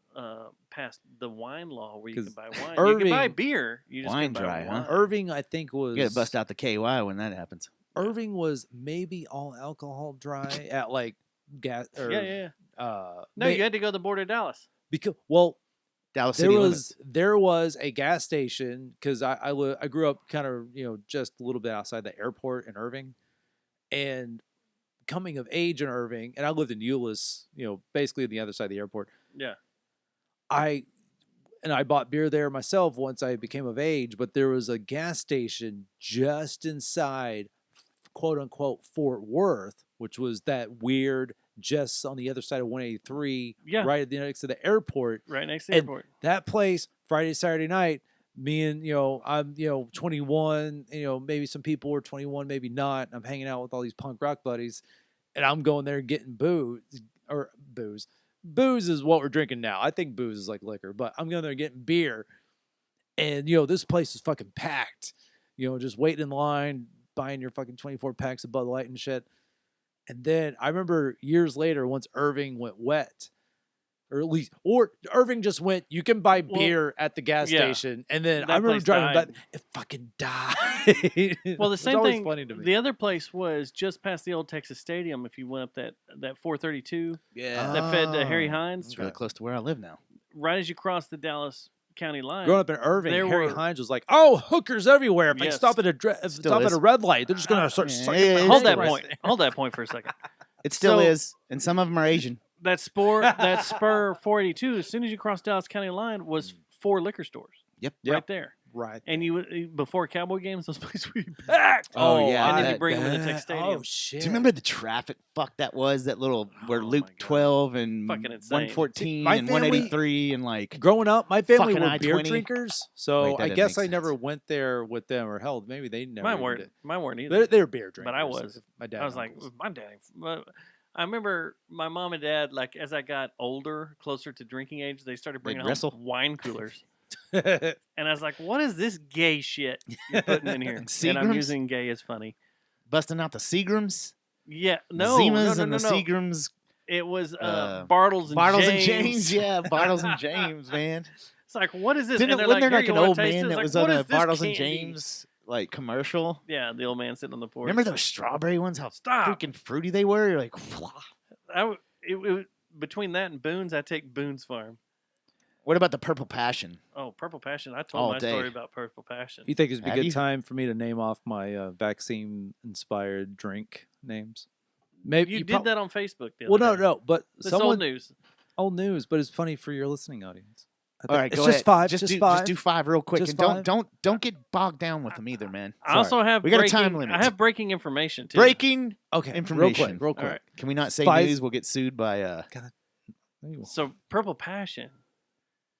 passed the wine law where you can 'Cause buy wine. You can buy Irving- beer. You just Wine can't buy dry, huh? wine. Irving, I think, was You gotta bust out the KY when that happens. Irving was maybe all alcohol dry at like gas. Or, Yeah. No, No, you had to go to the border of Dallas. because Dallas there City was a gas station because I grew up kind of just a little bit outside the airport in Irving, and coming of age in Irving, and I lived in Euless, basically on the other side of the airport. Yeah. I bought beer there myself once I became of age, but there was a gas station just inside, quote unquote, Fort Worth, which was that weird, just on the other side of 183, Yeah. right at the next to the airport. Right next to the And airport. That place, Friday, Saturday night, me and, I'm, 21, maybe some people were 21, maybe not. I'm hanging out with all these punk rock buddies, and I'm going there getting booze. Booze is what we're drinking now. I think booze is like liquor, but I'm going there getting beer. And, this place is fucking packed. Just waiting in line, buying your fucking 24 packs of Bud Light and shit. And then I remember years later, once Irving went wet, or Irving just went, you can buy beer at the gas yeah. station. And then That I remember place driving died. back, it fucking died. Well, the It's same always thing. funny to me. The other place was just past the old Texas Stadium. If you went up that 432 Yeah. that fed Harry Oh, Hines, It's really close to where I live now. right as you cross the Dallas County line. Growing up in Irving, there Harry were- Hines was like, "Oh, hookers everywhere! If they Yes. stop at a red light, they're just gonna start Yeah, sucking yeah, my yeah, Hold yeah. that dick." point. Hold that point for a second. It still So- is, and some of them are Asian. That spur 482. As soon as you cross Dallas County line, was 4 liquor stores Yep. right there. Right. And you before Cowboy games, those places would be packed. Oh, yeah, and then I you bring them to the bet. Tech Stadium. Oh shit! Do you remember the traffic fuck that was? That little where Oh, Loop my God. 12 and Fucking insane. 114 My and family- 183 and like Growing up, my family Fucking were beer I-20. drinkers, so Wait, that I didn't guess make I never sense. went there with them, or hell, maybe they never. Mine even weren't. did. Mine weren't either. They're beer drinkers. But I was. My dad. I was and like, uncles. my dad. But I remember my mom and dad, like as I got older, closer to drinking age, they started bringing home wrestle? wine coolers. And I was like, what is this gay shit you're putting in here? And I'm Seagrams? using gay as funny. busting out the Seagrams, Yeah, the no, Zimas no, and no, the no. Seagrams, It was uh, Bartles and Bartles James. and James. Yeah, Bartles and James, man. It's like, what is this? Didn't And they're wasn't there "Here, like you an wanna old taste man it?" that It's was like, on "What a is this Bartles and candy?" James like commercial? Yeah, the old man sitting on the porch. Remember those strawberry ones? How Stop. freaking fruity they were! You're like, Between that and Boone's, I take Boone's Farm. what about the Purple Passion? Oh, Purple Passion. I told All my day. story about Purple Passion. You think it'd be a Have good you? time for me to name off my vaccine-inspired drink names? Maybe You did that on Facebook the other Well, no, day. no, but This someone old news. old news, but it's funny for your listening audience. All right, it's go just ahead. 5. Just Just do, 5. Just do 5 real quick, Just and 5? don't get bogged down with them either, man. I also have We got a breaking, time limit. I have breaking information too. Breaking Okay, information. real quick. All right. Can we not say Five- news? We'll get sued by So Purple Passion.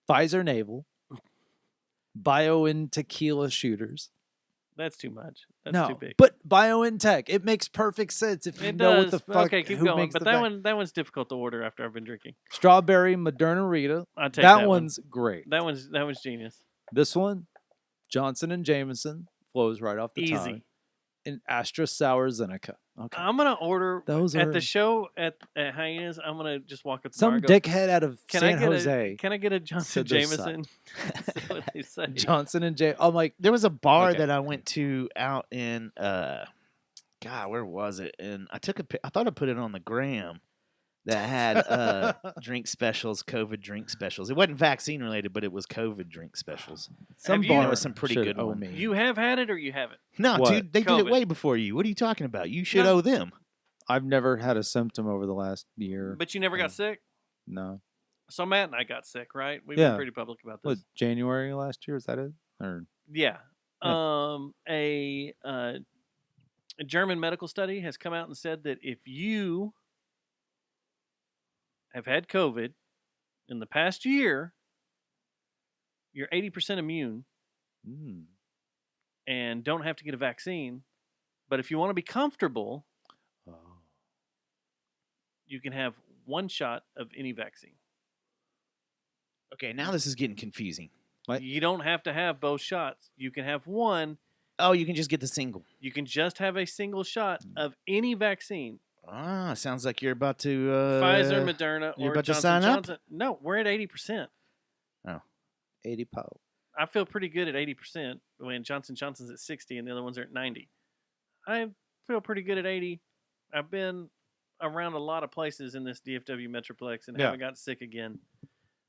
Pfizer Naval BioIn tequila shooters. That's too much. That's no, too big. but BioNTech, it makes perfect sense if you It know does. what the fuck. Okay, keep who going. makes But the that one's difficult to order after I've been drinking. Strawberry Moderna Rita. I'll take that that one. one's great. That one's genius. This one, Johnson and Jameson, flows right off the Easy. tongue. And Astra Sour Zeneca. Okay. I'm gonna order Those at are the show at Hyenas. I'm gonna just walk up to the some bar and go, dickhead out of Can San I get Jose. Can I get a Johnson said those suck. Jameson? That's what they say. Johnson and J. I'm like, There was a bar Okay. that I went to out in God, where was it? And I took I thought I put it on the gram that had drink specials, COVID drink specials. It wasn't vaccine related, but it was COVID drink specials. some you- There bar was some pretty should good owe ones. me. You have had it or you haven't? No, What? dude, they did it COVID. way before you. What are you talking about? You should No. owe them. I've never had a symptom over the last year. But you never got sick. No. So Matt and I got sick, right? We've Yeah. been pretty public about this. What, January last year? Is that it? Or Yeah. Yeah. A German medical study has come out and said that if you have had COVID in the past year, you're 80% immune and don't have to get a vaccine. But if you want to be comfortable, you can have one shot of any vaccine. Okay, now this is getting confusing. What? You don't have to have both shots. You can have one. Oh, you can just get the single. You can just have a single shot of any vaccine. Ah, sounds like you're about to Pfizer, Moderna, you're or about to Johnson sign up? Johnson. No, we're at 80%. 80 po. I feel pretty good at 80% when Johnson Johnson's at 60 and the other ones are at 90. I feel pretty good at 80. I've been around a lot of places in this DFW Metroplex and Yeah. haven't got sick again.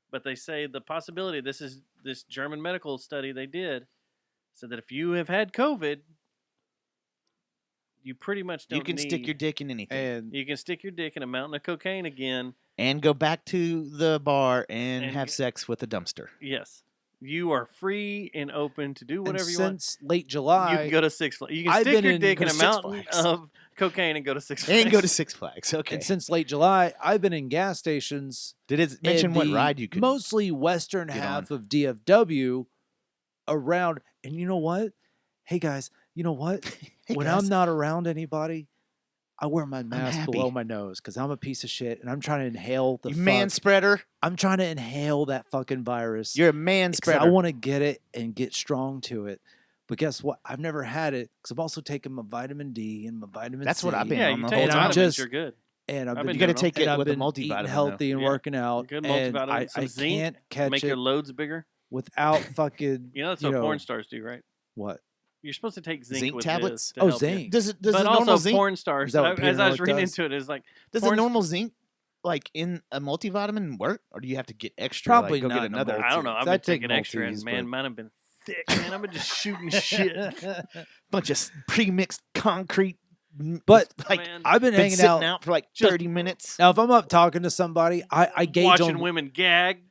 But they say the possibility, this German medical study they did, said that if you have had COVID, you pretty much don't You can stick need- your dick in anything And You can stick your dick in a mountain of cocaine again. and go back to the bar and And have g- sex with a dumpster. Yes. You are free and open to do whatever you want. since late July, You can go to Six Flags. You can I've stick been your in- dick go in to a Six mountain Flags. of cocaine and go to Six Flags. And go to Six Flags. Okay. and since late July, I've been in gas stations. Did it mention in what the ride you could? mostly western get half of DFW around. And you know what? Hey guys, you know what? Hey, when guys. I'm not around anybody, I wear my mask happy. below my nose because I'm a piece of shit and I'm trying to inhale the You man fuck- spreader. I'm trying to inhale that fucking virus. You're a man 'cause spreader. I want to get it and get strong to it. But guess what? I've never had it because I'm also taking my vitamin D and my vitamin That's C. what I've been Yeah, on you the take whole and I'm time. vitamins, just- you're good. And I've I've been, been You got to doing take and it I've with a been multivitamin. eating though. healthy and Yeah. working out. Good and multivitamin, some I zinc, can't catch Make it your loads bigger. without fucking. You know that's you what know, porn stars do, right? What? You're supposed to take zinc, Zinc with tablets? This to Oh, help you. zinc. Does it? Does But the also normal zinc? porn stars. Is that what As I was Peter reading does? into it, it's like Does porn- the normal zinc, like in a multivitamin, work, or do you have to get extra? Probably like, go not get in a another. I don't know. I've I been take taking extra, Maltese, and man, but- mine have been thick. Man, I've been just shooting shit. Bunch of pre-mixed concrete. But like Man, I've been been hanging sitting out. out for like Just- 30 minutes. Now, if I'm up talking to somebody, I gauge watching on women gag.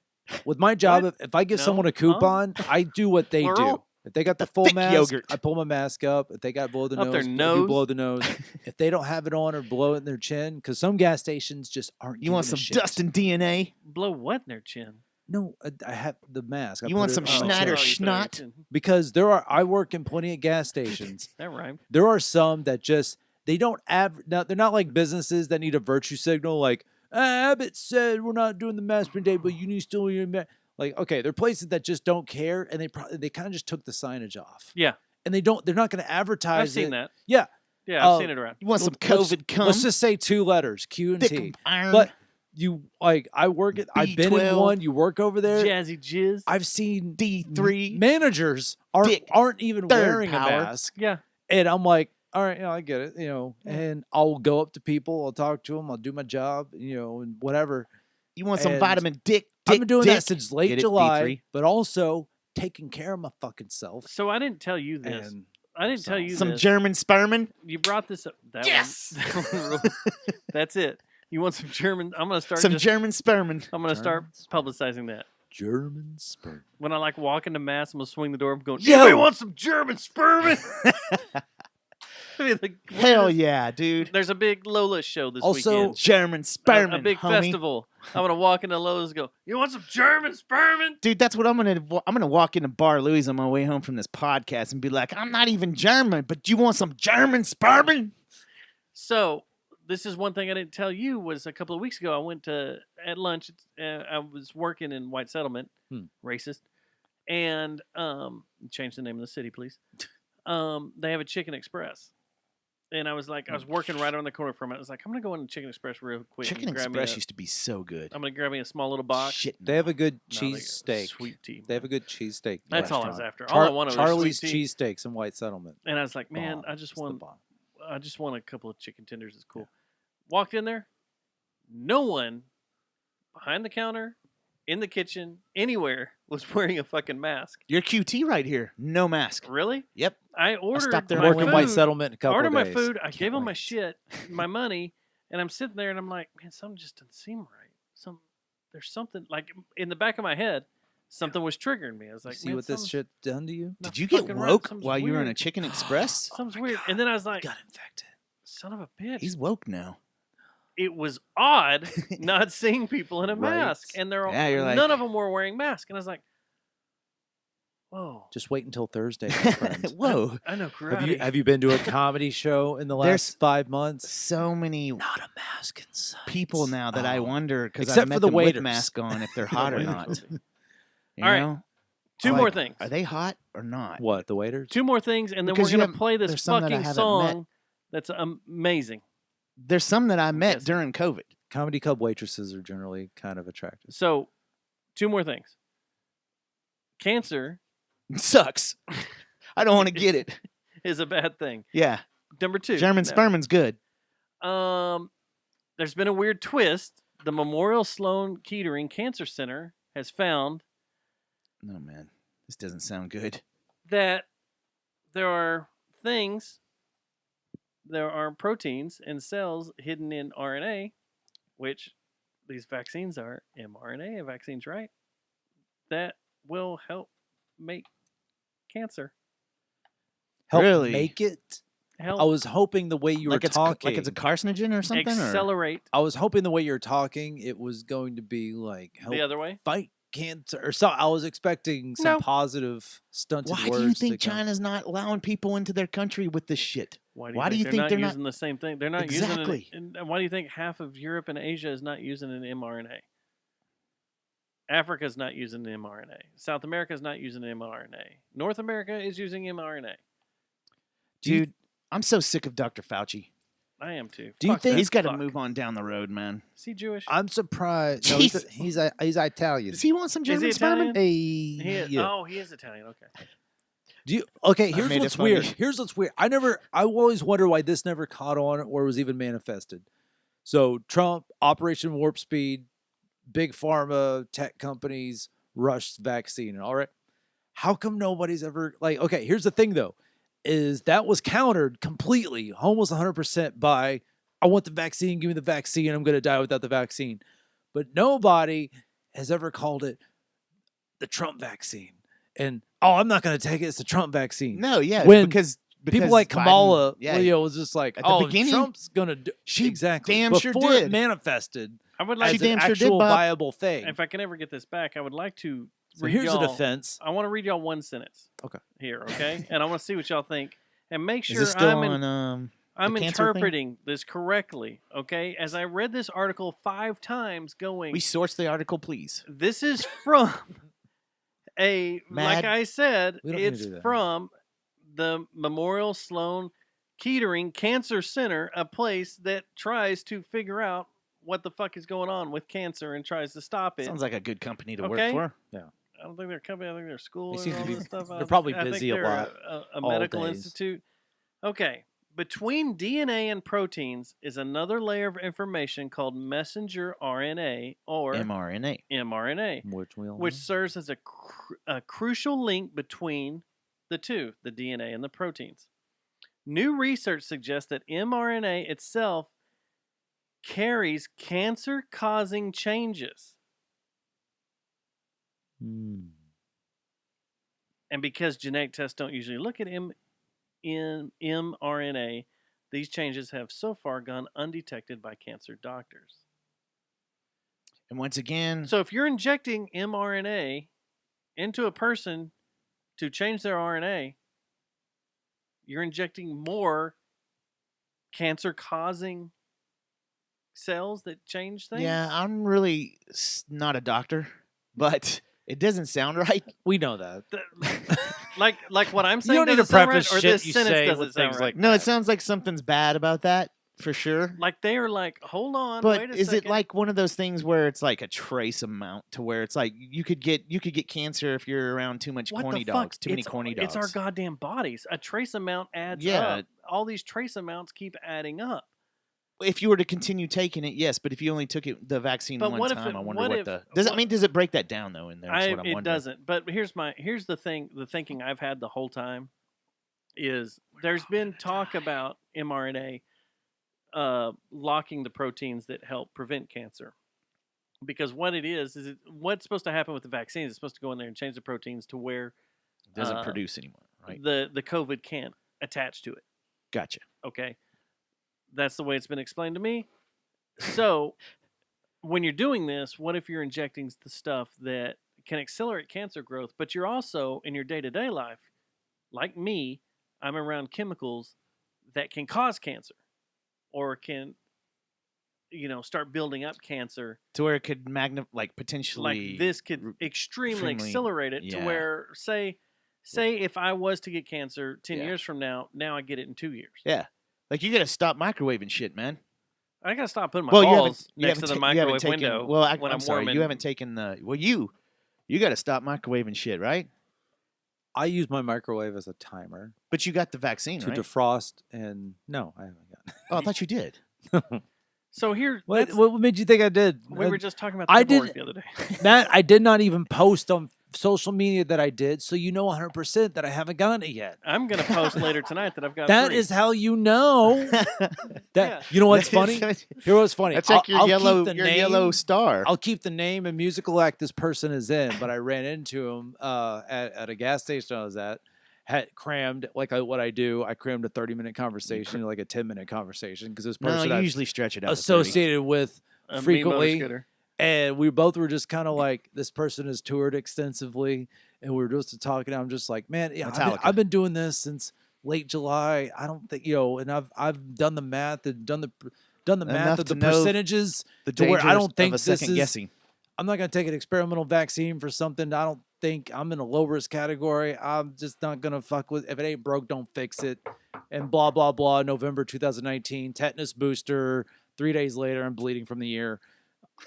with my job. What? If I give No? someone a Huh? coupon, I do what they do. Plural? If they got the full thick mask, yogurt. I pull my mask up. If they got below the Up nose, their I do nose? below the nose. If they don't have it on or below it in their chin, because some gas stations just aren't. You want giving some a shit. dust and DNA? Blow what in their chin? No, I have the mask. I You put want it some on my Schneider chin. you put it on your schnot? chin. Because there are. I work in plenty of gas stations. That rhymed. There are some that just they don't now they're not like businesses that need a virtue signal like Abbott said we're not doing the mask mandate but you need still wear your mask. Like okay, they're places that just don't care and they kind of just took the signage off. Yeah. And they're not going to advertise I've seen it. that. Yeah. Yeah, I've seen it around. You want some Let's- COVID cum? Let's just say 2 letters, Q and thick T. iron. But you like I work at I've been in B12. one, you work over there. Jazzy Jizz. I've seen D3. managers Dick. aren't even Third wearing power. a mask. Yeah. And I'm like, all right, I get it, and I'll go up to people, I'll talk to them, I'll do my job, and whatever. You want some and vitamin dick? I've been doing dick? that since late Get it, July, D3? but also taking care of my fucking self. So I didn't tell you this. And I didn't tell you Some this. German spermin? You brought this up. That Yes! One, that one ruled. That's it. You want some German? I'm gonna start. Some just- German spermin. I'm gonna start publicizing that. German sperm. When I walk into mass, I'm gonna swing the door. I'm going. Yo! Anybody want some German sperm? be the Hell weirdest- yeah, dude. There's a big Lola show this Also, weekend. German sperm, A big homie. festival. I'm gonna walk into Lola's and go, "You want some German sperm?" Dude, that's what I'm gonna walk into Bar Louie's on my way home from this podcast and be like, I'm not even German, but you want some German sperm? So this is one thing I didn't tell you was a couple of weeks ago. I went to at lunch. I was working in White Settlement, racist, and change the name of the city, please. They have a Chicken Express, and I was like, I was working right around the corner from it. I was like, I'm gonna go into Chicken Express real quick. Chicken and grab Express me used to be so good. I'm gonna grab me a small little box. Shit, they have a good No, they cheese got steak. sweet tea. They have a good cheesesteak. That's all I was restaurant. after. All I wanted was Charlie's sweet tea. cheesesteaks in White Settlement. And I was like, man, Bomb. I just It's the want bomb. a couple of chicken tenders. It's cool. Walked in there, no one behind the counter, in the kitchen, anywhere was wearing a fucking mask. Your QT right here, no mask. Really? Yep. I ordered stopped there my on Work my in White food. Settlement in a I couple ordered of my days. food. I Can't gave them my wait. shit, my money, and I'm sitting there and I'm like, man, something just doesn't seem right. There's something like in the back of my head, something was triggering me. I was You like, see man, what this something's shit done to you? not Did you get fucking right. woke Something's while you were in a weird. Chicken Express? Something's weird. And then I was like, Got infected. son of a bitch. He's woke now. It was odd not seeing people in a Right. mask, and they're all, Yeah, you're like- none of them were wearing masks. And I was like, whoa. Just wait until Thursday, my friend. Whoa. I know karate. Have you been to a comedy show in the last There's 5 months? So many Not a mask in sight. people now that I Oh. wonder, because Except I've for met the them with waiters. mask on, if they're hot or waiters not. will be. You All right. know? Two Like, more things. Are they hot or not? What, the waiters? Two more things, and then Because we're you going to have- play this there's some that I fucking haven't song met. that's amazing. There's some that I met Yes. during COVID. Comedy club waitresses are generally kind of attractive. So, two more things. Cancer Sucks. I don't want to get it. is a bad thing. Yeah. Number two. German no. sperman's good. There's been a weird twist. The Memorial Sloan Kettering Cancer Center has found No, man. This doesn't sound good. that there are proteins and cells hidden in RNA, which these vaccines are mRNA vaccines, right? That will help make cancer. Help Really? make it? Help I was hoping the way you like were talking. like it's a carcinogen or something? Or? accelerate I was hoping the way you were talking, it was going to be like help the other way. fight cancer or so. I was expecting some No. positive stunted Why words. do you to think come. China's not allowing people into their country with this shit? Why Why do you think they're they're not not- using the same thing? They're not Exactly. using it. And why do you think half of Europe and Asia is not using an mRNA? Africa's not using an mRNA. South America is not using an mRNA. North America is using mRNA. Dude, I'm so sick of Dr. Fauci. I am too. Do you Fuck think- that He's got to fuck. move on down the road, man. Is he Jewish? I'm surprised. No, Jeez. he's Italian. Does he want some Is he German Italian? sperm? Hey, He is, yeah. Oh, he is Italian. Okay. Do you, okay, I here's made it what's weird. funny. Here's what's weird. I always wonder why this never caught on or was even manifested. So Trump, Operation Warp Speed, big pharma, tech companies, rushed vaccine. All right. How come nobody's ever like, okay, here's the thing though, is that was countered completely, almost 100% by, I want the vaccine, give me the vaccine, I'm going to die without the vaccine. But nobody has ever called it the Trump vaccine. And, oh, I'm not going to take it. It's the Trump vaccine. No, yeah. When because People like Biden- Kamala, yeah, was just like, At the oh, beginning, Trump's going to do. she exactly. damn Before sure it did. manifested I would as like She to, an damn sure did, actual Bob. viable thing. if I can ever get this back, I would like to So read here's a y'all- defense. I want to read y'all one sentence. Okay. Here, okay? And I want to see what y'all think. And make Is sure this still I'm on I'm the cancer thing? interpreting this correctly, okay? As I read this article 5 times going, We source the article, please. this is from like Mad- I said, We don't need to it's do that. from the Memorial Sloan Kettering Cancer Center, a place that tries to figure out what the fuck is going on with cancer and tries to stop it. Sounds like a good company to Okay. work for. I don't think they're a company. I think they're a school. They and seem to all be- this stuff. they're probably I think busy a they're lot, A all medical days. institute. Okay. Between DNA and proteins is another layer of information called messenger RNA or mRNA. mRNA, Which we all which know. serves as a crucial link between the two, the DNA and the proteins. New research suggests that mRNA itself carries cancer-causing changes. Hmm. And because genetic tests don't usually look at mRNA, These changes have so far gone undetected by cancer doctors. And once again, So if you're injecting mRNA into a person to change their RNA, you're injecting more cancer-causing cells that change things? yeah, I'm really not a doctor, but it doesn't sound right. We know that. Like what I'm You saying don't need doesn't to sound preface right, or shit this you sentence say doesn't with sound things right? like No, it sounds like something's bad about that for sure. Like they are like, hold on, But wait a is second. it like one of those things where it's like a trace amount to where it's like you could get cancer if you're around too much what corny the fuck? dogs, too many It's- corny dogs. It's our goddamn bodies. A trace amount adds Yeah. up. All these trace amounts keep adding up. If you were to continue taking it, yes, but if you only took the vaccine But one what if time, it- I wonder what what if- the does it what- mean? Does it break that down though? In there, that's what I'm It wondering. doesn't. But here's the thing. The thinking I've had the whole time is there's been talk about mRNA locking the proteins that help prevent cancer. Because what it is what's supposed to happen with the vaccines? It's supposed to go in there and change the proteins to where It doesn't produce anymore, right? the COVID can't attach to it. Gotcha. Okay. That's the way it's been explained to me. So, when you're doing this, what if you're injecting the stuff that can accelerate cancer growth, but you're also in your day-to-day life, like me, I'm around chemicals that can cause cancer or can start building up cancer. To where it could potentially Like this could extremely accelerate it to yeah. where say if I was to get cancer 10 years from now I get it in 2 years. Yeah. Like you got to stop microwaving shit, man. I gotta stop putting my you balls you next to the you microwave taken- window Well, when I'm I'm sorry, warming. you haven't taken the. Well, you got to stop microwaving shit, right? I use my microwave as a timer But you got the vaccine, to right? defrost, and no, I haven't got. Oh, I thought you did. So here, What made you think I did? we were just talking about I paperwork did- the other day. Matt, I did not even post on social media that I did, so you know 100% that I haven't gotten it yet. I'm gonna post later tonight that I've got. That 3. is how you know. Yeah. You know what's funny? Here what's funny. That's like your I'll yellow, keep the your name, yellow star. I'll keep the name and musical act this person is in, but I ran into him at a gas station I was at. Had crammed what I do. I crammed a 30-minute conversation, like a 10-minute conversation, because this No, person you I'm usually stretch it out. to 30. associated with A me frequently. motor scooter. And we both were just kind of like, this person has toured extensively, and we were just talking. I'm just like, man, yeah, Metallica. I've been doing this since late July. I don't think and I've done the math and done the math Enough of the to know percentages The to where I dangers don't think of a this second is. guessing. I'm not going to take an experimental vaccine for something. I don't think I'm in a low risk category. I'm just not going to fuck with. If it ain't broke, don't fix it. And blah blah blah. November 2019, tetanus booster. 3 days later, I'm bleeding from the ear.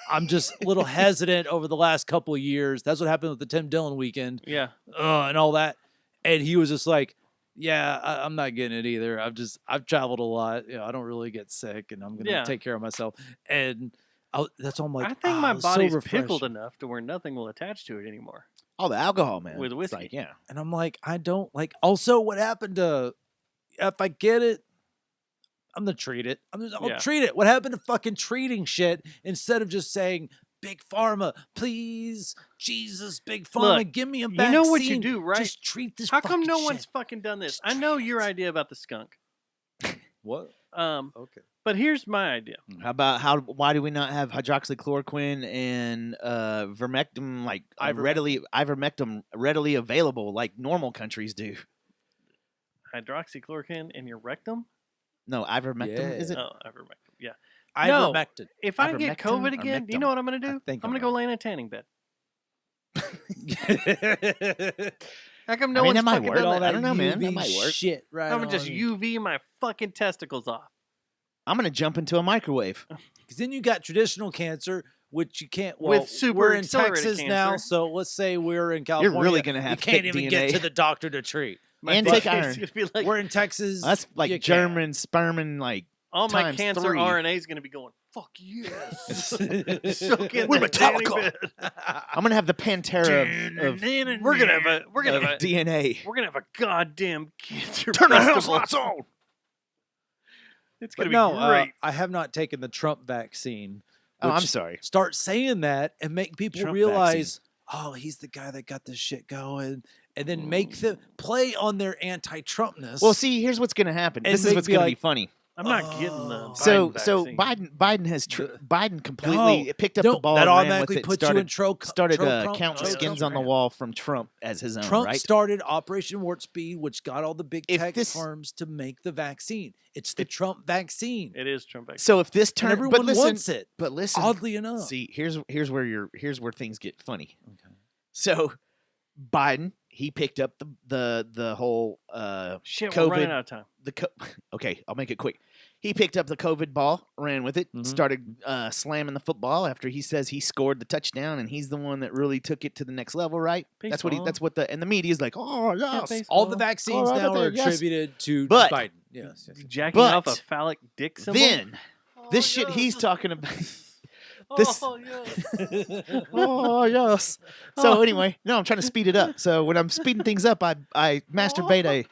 I'm just a little hesitant over the last couple of years. That's what happened with the Tim Dillon weekend Yeah. and all that. And he was just like, yeah, I'm not getting it either. I've traveled a lot. I don't really get sick, and I'm going to take care of myself. And that's all I'm like, I think my it's so body's refreshing. pickled enough to where nothing will attach to it anymore. Oh, the alcohol, man. With It's whiskey. like, yeah. And I'm like, I don't like. Also, what happened to if I get it, I'm gonna treat it. I'll Yeah. treat it. What happened to fucking treating shit instead of just saying, "Big Pharma, please, Jesus, Big Pharma, Look, give me a you vaccine." know what you do, right? Just treat this. How come fucking no shit. one's fucking done this? I know your idea about the skunk. What? Okay. But here's my idea. How about why do we not have hydroxychloroquine and vermectin ivermectin readily available like normal countries do? Hydroxychloroquine in your rectum? No, ivermectin is it? Oh, ivermectin. Yeah. Ivermectin. If I get Ivermectin COVID or again, do you Mectin? know what I'm going to do? I think I'm going to I'm go lay in a tanning bed. How come no I mean, one's that might fucking work. done I that? don't know, man. That UV might work. Shit, right? I'm going to just UV my fucking testicles off. I'm gonna jump into a microwave. Because then you got traditional cancer, which you can't. Well, With super we're in accelerated Texas now, cancer. so let's say we're in California. really gonna have you can't thick even get DNA. to the doctor to treat. My And dick take is iron. gonna be like, We're in Texas. That's like you can't. German sperm and like all my times cancer 3. RNA is going to be going, fuck yes. Soak in We're the tanning Metallica. bed. I'm gonna have the Pantera of We're going to have a DNA. We're gonna have a goddamn cancer Turn the house festival. lights on. It's But gonna no, be great. I have not taken the Trump vaccine. Oh, I'm which sorry. Start saying that and make people Trump realize, oh, he's the guy that got this shit going, and then make them play on their anti-Trumpness. Well, see, here's what's gonna happen. And This is make what's me gonna like- be funny. I'm not getting the Oh. So Biden vaccine. Biden has Biden completely No, picked up no, the ball that and ran automatically with it, puts started, you in Trump. started Trump, counting oh, yeah, skins that's on the right. wall from Trump as his own, Trump right? started Operation Warp Speed, which got all the big If tech this- firms to make the vaccine. It's the Trump vaccine. It is Trump vaccine. So if this And turn, everyone but listen, wants it. but listen, Oddly enough. see, here's where things get funny. Okay. So Biden, he picked up the whole Shit, COVID, we're running out of time. okay, I'll make it quick. He picked up the COVID ball, ran with it, Mhm. started slamming the football after he says he scored the touchdown and he's the one that really took it to the next level, right? Baseball. That's what the media's like, oh yes. baseball. All the vaccines Oh, now are yes. attributed to But- Biden. Yes. Jacking off a But phallic dick symbol. Then this Oh, shit yes. he's talking about this Oh, yes. oh yes. So anyway, no, I'm trying to speed it up. So when I'm speeding things up, I masturbate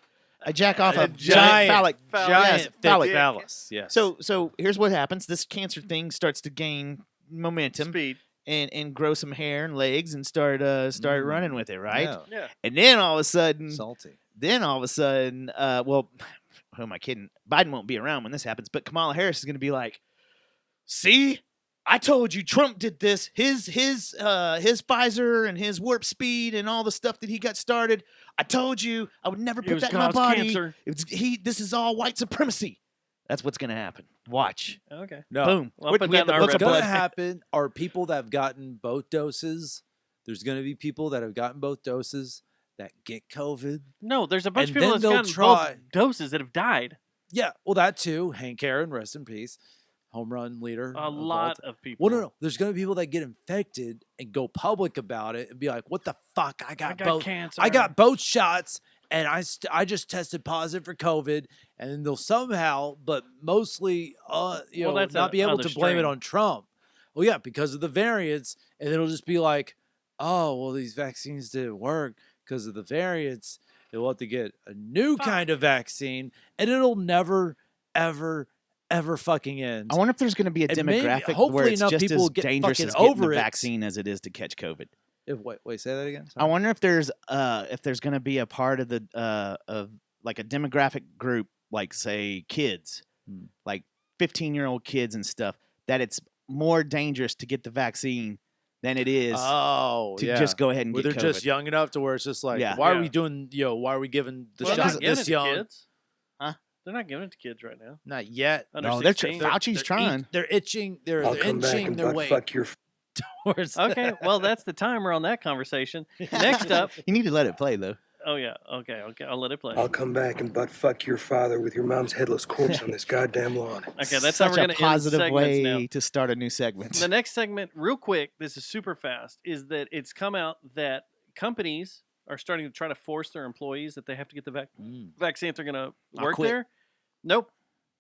I jack off a giant phallic giant yes, phallic. phallus. Yes. So here's what happens. This cancer thing starts to gain momentum Speed. and grow some hair and legs and start running with it, right? Yeah. Yeah. And then all of a sudden, Salty. well, who am I kidding? Biden won't be around when this happens, but Kamala Harris is going to be like, "See, I told you Trump did this. His Pfizer and his warp speed and all the stuff that he got started. I told you I would never It put was that in my God's body. cancer. This is all white supremacy. That's what's going to happen. Watch. Okay. No. Boom. Well, We put have that in the our book What's of red going blood. to happen are people that have gotten both doses. There's going to be people that have gotten both doses that get COVID. No, there's a bunch And of people then that's they'll gotten try- both doses that have died. Yeah, well, that too. Hank Aaron, rest in peace. Home run leader. A of all lot time. of people. Well, no. There's going to be people that get infected and go public about it and be like, what the fuck? I got both. cancer. I got both shots and I just tested positive for COVID. And then they'll somehow, but mostly, that's not be able another to blame it strain. on Trump. Well, yeah, because of the variants. And it'll just be like, oh, well, these vaccines didn't work because of the variants. They'll have to get a new kind of vaccine and it'll never, ever, ever fucking end. I wonder if there's going to be a And maybe- demographic where hopefully it's enough just people as get dangerous fucking as getting over the it. vaccine as it is to catch COVID. Wait, say that again? I wonder if there's going to be a part of the of like a demographic group, like say kids, like 15-year-old kids and stuff, that it's more dangerous to get the vaccine than it is to just go ahead and Where get they're COVID. just young enough to where it's just like, Yeah. why are Yeah. we doing, why are we giving the Well, they're shot not giving it this to young? kids. Huh? They're not giving it to kids right now. Not yet. Under No, they're 16. Fauci's trying. They're itching. They're I'll come back inching and their butt way fuck your towards. Okay, well, that's the timer on that conversation. Next up. You need to let it play though. Oh, yeah. Okay. I'll let it play. I'll come back and butt fuck your father with your mom's headless corpse on this goddamn lawn. Okay, that's how Such we're a going to end positive segments way now. to start a new segment. The next segment, real quick, this is super fast, is that it's come out that companies are starting to try to force their employees that they have to get the vaccine if they're going to I'll work quit. there. Nope.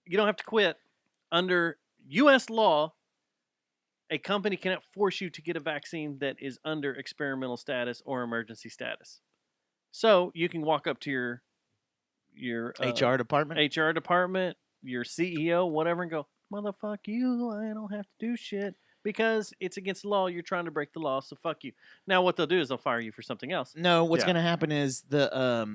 You don't have to quit. Under U.S. law, a company cannot force you to get a vaccine that is under experimental status or emergency status. So you can walk up to your HR department. HR department, your CEO, whatever, and go, motherfuck you, I don't have to do shit because it's against the law. You're trying to break the law, so fuck you. Now what they'll do is they'll fire you for something else. No, what's Yeah. going to happen is the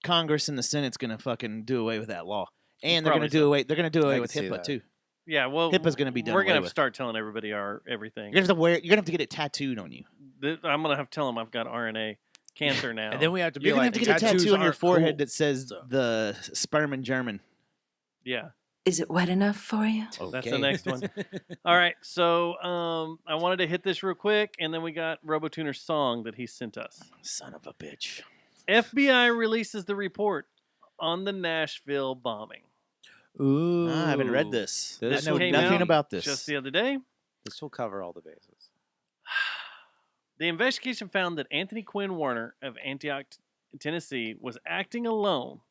Congress and the Senate's going to fucking do away with that law, and they're going Probably to do away. They're going to do away can with see HIPAA that. too. Yeah, well, HIPAA's gonna be done We're away gonna have with. to start telling everybody our everything. You're going to have to get it tattooed on you. I'm gonna have to tell them I've got RNA cancer now. And then we have to be You're going like, to have to get a tattoos tattoo on your aren't forehead cool. that says So- the sperm and German. yeah, Is it wet enough for you? that's the next one. All right, so I wanted to hit this real quick, and then we got RoboTuner's song that he sent us. Son of a bitch. FBI releases the report on the Nashville bombing. Ooh. I haven't read this. This I know came nothing out about this. Just the other day. This will cover all the bases. The investigation found that Anthony Quinn Warner of Antioch, Tennessee, was acting alone,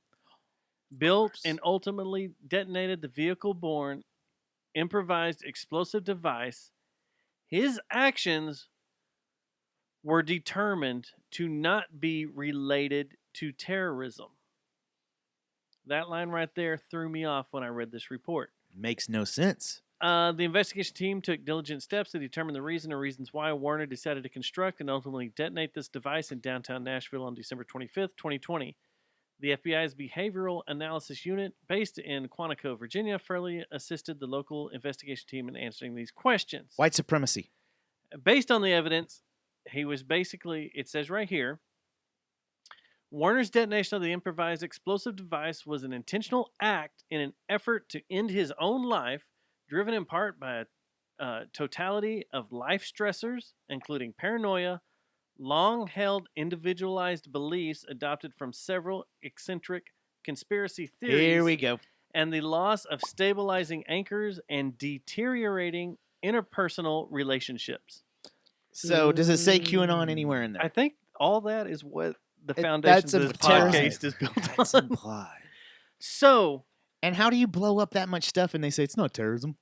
built and ultimately detonated the vehicle-borne improvised explosive device. His actions were determined to not be related to terrorism. That line right there threw me off when I read this report. Makes no sense. The investigation team took diligent steps to determine the reason or reasons why Warner decided to construct and ultimately detonate this device in downtown Nashville on December 25th, 2020. The FBI's Behavioral Analysis Unit, based in Quantico, Virginia, further assisted the local investigation team in answering these questions. White supremacy. Based on the evidence, he was basically, it says right here, Warner's detonation of the improvised explosive device was an intentional act in an effort to end his own life, driven in part by a totality of life stressors, including paranoia, long-held individualized beliefs adopted from several eccentric conspiracy theories. Here we go. And the loss of stabilizing anchors and deteriorating interpersonal relationships. So does it say QAnon anywhere in there? I think all that is what the foundation of this podcast is built That's on. implied. So, and how do you blow up that much stuff and they say it's not terrorism?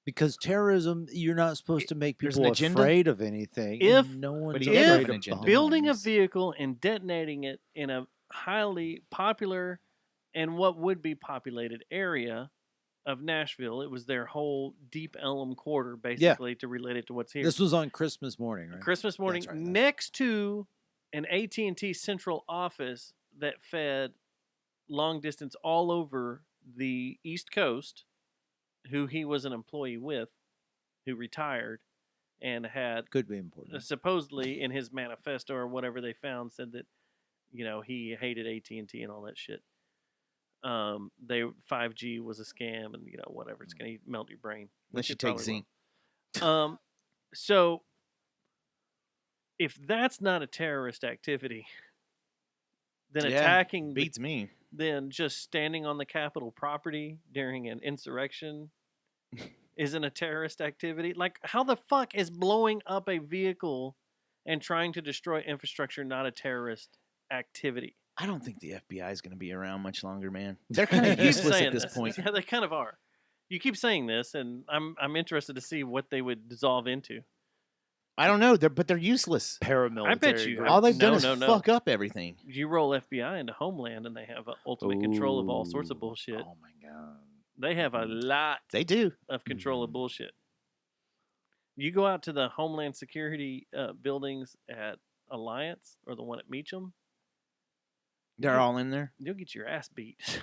Because terrorism, you're not supposed to make There's people an agenda? afraid of anything. If- and no one's But he has afraid an of agenda. building a bombs. vehicle and detonating it in a highly popular and what would be populated area of Nashville, it was their whole Deep Ellum quarter, basically, to relate it to what's here. This was on Christmas morning, right? Christmas morning, That's right, that's next to an AT&T central office that fed long distance all over the East Coast, who he was an employee with, who retired and had Could be important. supposedly in his manifesto or whatever they found said that, you know, he hated AT&T and all that shit. 5G was a scam and, you know, whatever. It's going to melt your brain. Unless which you it take probably zinc. will. So if that's not a terrorist activity, then Yeah, attacking Beats me. then just standing on the Capitol property during an insurrection isn't a terrorist activity. Like, how the fuck is blowing up a vehicle and trying to destroy infrastructure not a terrorist activity? I don't think the FBI is going to be around much longer, man. They're kind You of keep useless saying at this point. Yeah, they kind of are. You keep saying this, and I'm interested to see what they would dissolve into. I don't know, but they're useless. Paramilitary. I bet you. group. All they've done No, is no, no. fuck up everything. You roll FBI into Homeland, and they have ultimate control of all sorts of Ooh. bullshit. Oh my god. They have a lot They do. of control of bullshit. You go out to the Homeland Security buildings at Alliance or the one at Meacham, They're all in there. you'll get your ass beat.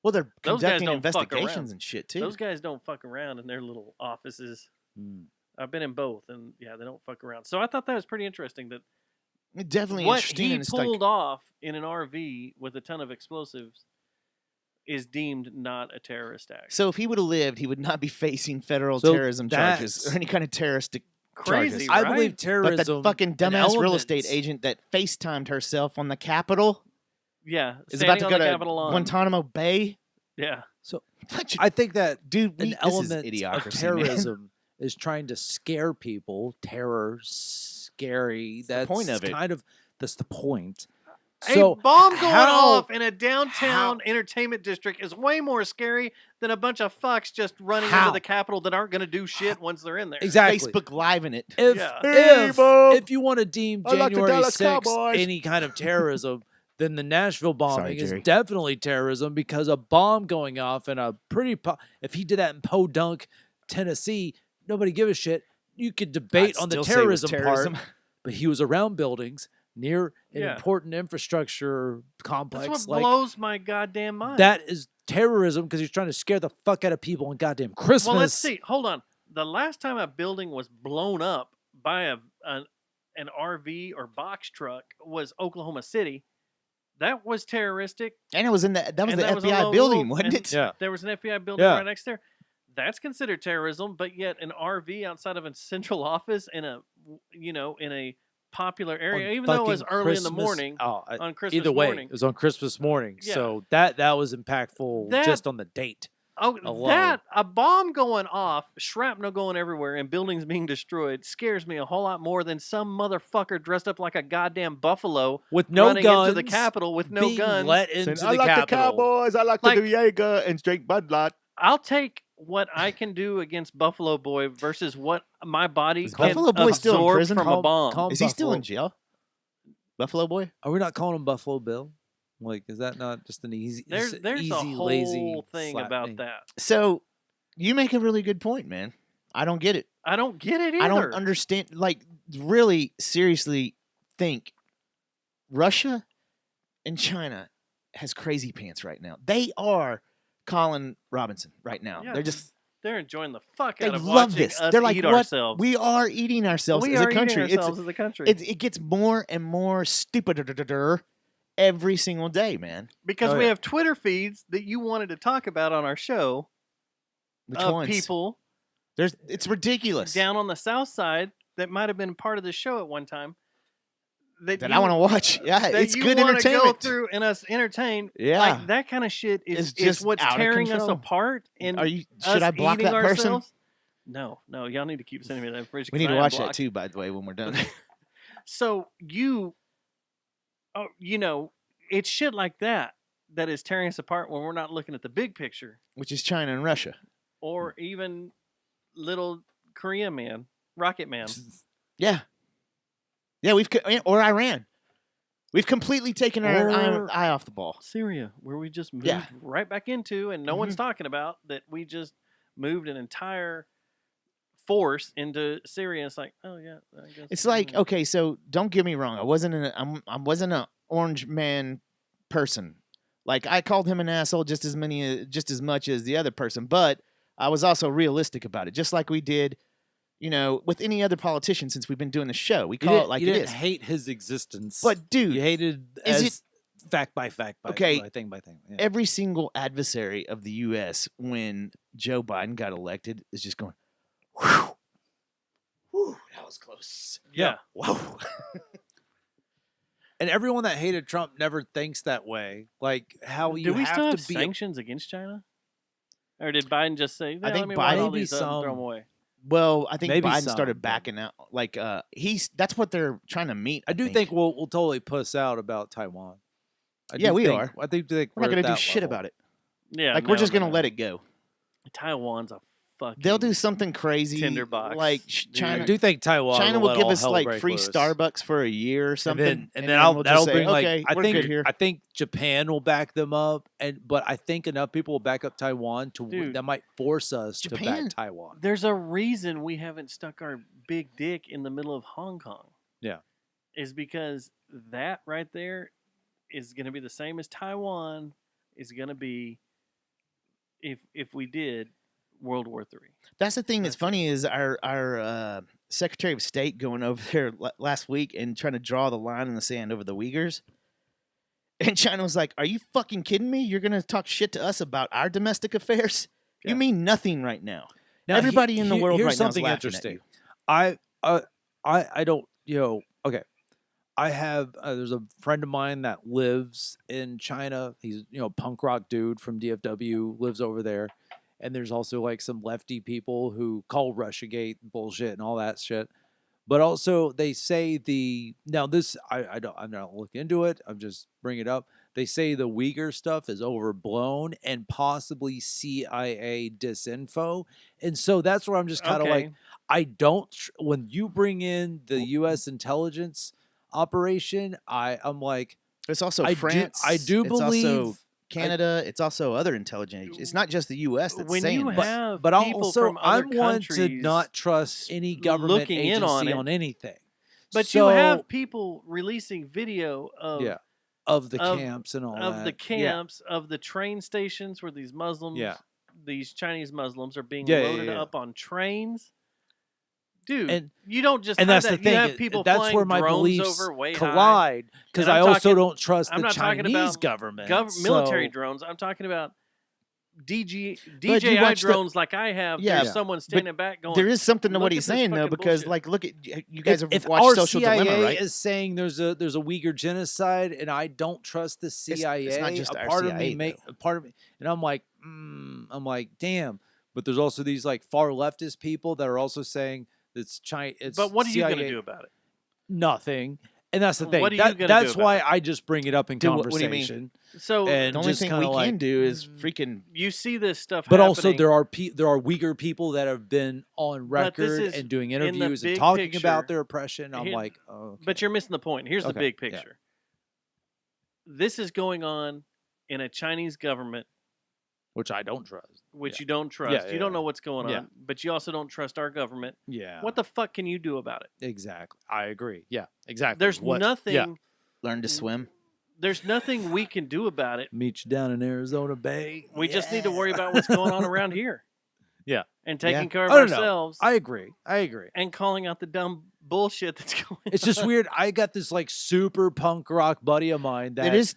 Well, they're Those guys conducting don't fuck investigations around. and shit too. Those guys don't fuck around in their little offices. Hmm. I've been in both, and yeah, they don't fuck around. So I thought that was pretty interesting that Definitely what interesting. he and it's pulled like, off in an RV with a ton of explosives is deemed not a terrorist act. so if he would have lived, he would not be facing federal So terrorism charges that's- or any kind of terroristic Crazy, charges. right? I believe But terrorism. the fucking and dumbass real estate elements- agent that FaceTimed herself on the Capitol Yeah, is about to standing go on the to Capitol lawn. Guantanamo Bay. Yeah, I think that Dude, an this element is of idiocracy, man. terrorism is trying to scare people. Terror, scary. the That's point of it. kind of that's the point. a So bomb going how- off in a downtown entertainment district is way more scary than a bunch of fucks just running into How? the Capitol that aren't going to do shit once they're in there. Exactly. Facebook Live in it. If Yeah. Hey, Bob. if you want to deem I like the January Dallas 6th Cowboys. any kind of terrorism, then the Nashville bombing is Jerry. definitely terrorism because a bomb going off in a pretty. If he did that in Podunk, Tennessee, nobody give a shit. You could debate I'd on the still say it was terrorism part, but he was around buildings near an Yeah. important infrastructure complex. That's what like blows my goddamn mind. that is terrorism because he's trying to scare the fuck out of people on goddamn Christmas. Well, let's see. Hold on. The last time a building was blown up by an RV or box truck was Oklahoma City. That was terroristic. And it was in that was And the that was a FBI lone building, wolf, wasn't and it? Yeah. There was an FBI building Yeah. right next there. That's considered terrorism, but yet an RV outside of a central office in a in a popular area, On even though it was fucking early in the Christmas- morning Oh, on Christmas either way, morning. it was on Christmas morning, Yeah. so that was impactful That- just on the date. Oh, alone. that a bomb going off, shrapnel going everywhere, and buildings being destroyed scares me a whole lot more than some motherfucker dressed up like a goddamn buffalo With no running guns, into the Capitol with no being guns. let into Saying, I the like Capitol. the Cowboys. I like, Like- the Diego and drink Bud Light. I'll take what I can do against Buffalo Boy versus what my body Is can Buffalo Boy still in absorb prison? from a bomb. Calm Is he still in Buffalo. jail? Buffalo Boy? Are we not calling him Buffalo Bill? Like, is that not just an easy, There's easy, a whole lazy thing slap about name? that. So you make a really good point, man. I don't get it. I don't get it either. I don't understand. Like, really, seriously think Russia and China has crazy pants right now. They are Colin Robinson right now. Yeah, They're enjoying the fuck they out of love watching this. us They're like, eat what? ourselves. We are eating ourselves we as are a country. eating ourselves as a country. It gets more and more stupider every single day, man. Because we have Twitter feeds that you wanted to talk about on our show. Which of ones? People it's ridiculous. down on the south side that might have been part of the show at one time. That I want to watch. Yeah, that it's you good wanna entertainment. Go through and us entertain. Yeah. Like that kind of shit It's is just what's out of tearing us control. apart. And Should I block that person? Ourselves. No, y'all need to keep sending me that information. We need 'cause to I am watch that blocked. too, by the way, when we're done. So it's shit like that is tearing us apart when we're not looking at the big picture, Which is China and Russia. or even little Korea man, Rocket Man. Yeah. Yeah, or Iran. We've completely taken our eye off the ball. Syria, where we just moved right back into, and no one's talking about that. We just moved an entire force into Syria. It's like, oh yeah, I guess It's like, okay, so don't get me wrong. I wasn't an orange man person. Like I called him an asshole just as much as the other person, but I was also realistic about it, just like we did, with any other politician since we've been doing the show. We call it like it is. You didn't hate his existence, But dude, you hated fact by fact, by thing by thing. Yeah. Every single adversary of the U.S. when Joe Biden got elected is just going, whew, that was close. Yeah. Whoa. And everyone that hated Trump never thinks that way. Like how you do we have still to have be sanctions against China, or did Biden just say, I think let me wipe all Biden- these up and throw some- them away? Well, I think Maybe Biden some, started but- backing out. Like that's what they're trying to meet. I do think we'll totally puss out about Taiwan. Yeah, we are. I think we're not going to do shit about it. Yeah, Like we're just going to let it go. Taiwan's a fucking. They'll do something crazy. tinderbox. Like I China. do think Taiwan. China will will let give all us hell like break free loose. Starbucks for a year or something, and then we'll just that'll say, bring like okay, I we're think good here. I think Japan will back them up, but I think enough people will back up Taiwan Dude, that might force us to Japan- back Taiwan. There's a reason we haven't stuck our big dick in the middle of Hong Kong. Yeah. Is because that right there is going to be the same as Taiwan is going to be if we did World War III. That's the thing that's funny is our Secretary of State going over there last week and trying to draw the line in the sand over the Uyghurs. And China was like, are you fucking kidding me? You're going to talk shit to us about our domestic affairs? Yeah. You mean nothing right now. Now, Everybody in the world here's right now is something laughing interesting. at you. I don't okay. I have there's a friend of mine that lives in China. He's punk rock dude from DFW, lives over there. And there's also like some lefty people who call Russiagate bullshit and all that shit. But also they say I'm not looking into it. I'm just bringing it up. They say the Uyghur stuff is overblown and possibly CIA disinfo. And so that's where I'm just kind of like, I don't, when you bring in the U.S. intelligence operation, I'm like, It's also I France. do it's believe also Canada. It's also other intelligence agencies. It's not just the U.S. that's When saying you this. have but people also from other I'm one to countries not trust any government looking agency in on it. on anything. But you have people releasing video of of the of- camps and all of that. the camps, of the train stations where these Muslims, these Chinese Muslims are being loaded up on trains. Dude, And- you don't just and have that's that. the thing. You have people that's flying where my drones beliefs over way high. collide because And I I'm also talking- don't trust I'm the not talking Chinese about government. military So- drones. I'm talking about But you DJI watch the- drones like I have. Yeah. There's someone standing back going. There is something to "Look what at he's this saying though, fucking because bullshit." like, look at you guys have if watched our Social CIA Dilemma, right? is saying there's a Uyghur genocide, and I don't trust the CIA. not just a our part CIA, of me, a part of me, and I'm like, damn. But there's also these like far leftist people that are also saying it's China. It's But what are you CIA. going to do about it? Nothing. And that's the thing. What are you gonna do that's about why it? I just bring it up in Dude, what do you mean? conversation. So And The only just thing we kinda can like, do is freaking. you see this stuff, But also happening. there are Uyghur people that have been on But this record is and doing in the interviews and big talking picture. about their oppression. I'm Here- like, oh, okay. But you're missing the point. Here's the Okay, big yeah. picture. This is going on in a Chinese government, which I don't trust. which Yeah. you don't trust. Yeah, You don't yeah. know what's going on, Yeah. but you also don't trust our government. Yeah. What the fuck can you do about it? Exactly. I agree. Yeah. Exactly. There's What- nothing. Yeah. Learn to swim. there's nothing we can do about it. Meet you down in Arizona Bay. We just need to worry about what's going on around here. Yeah. And taking care of I don't know. ourselves. I agree. And calling out the dumb bullshit that's going on. It's just weird. I got this like super punk rock buddy of mine that It is.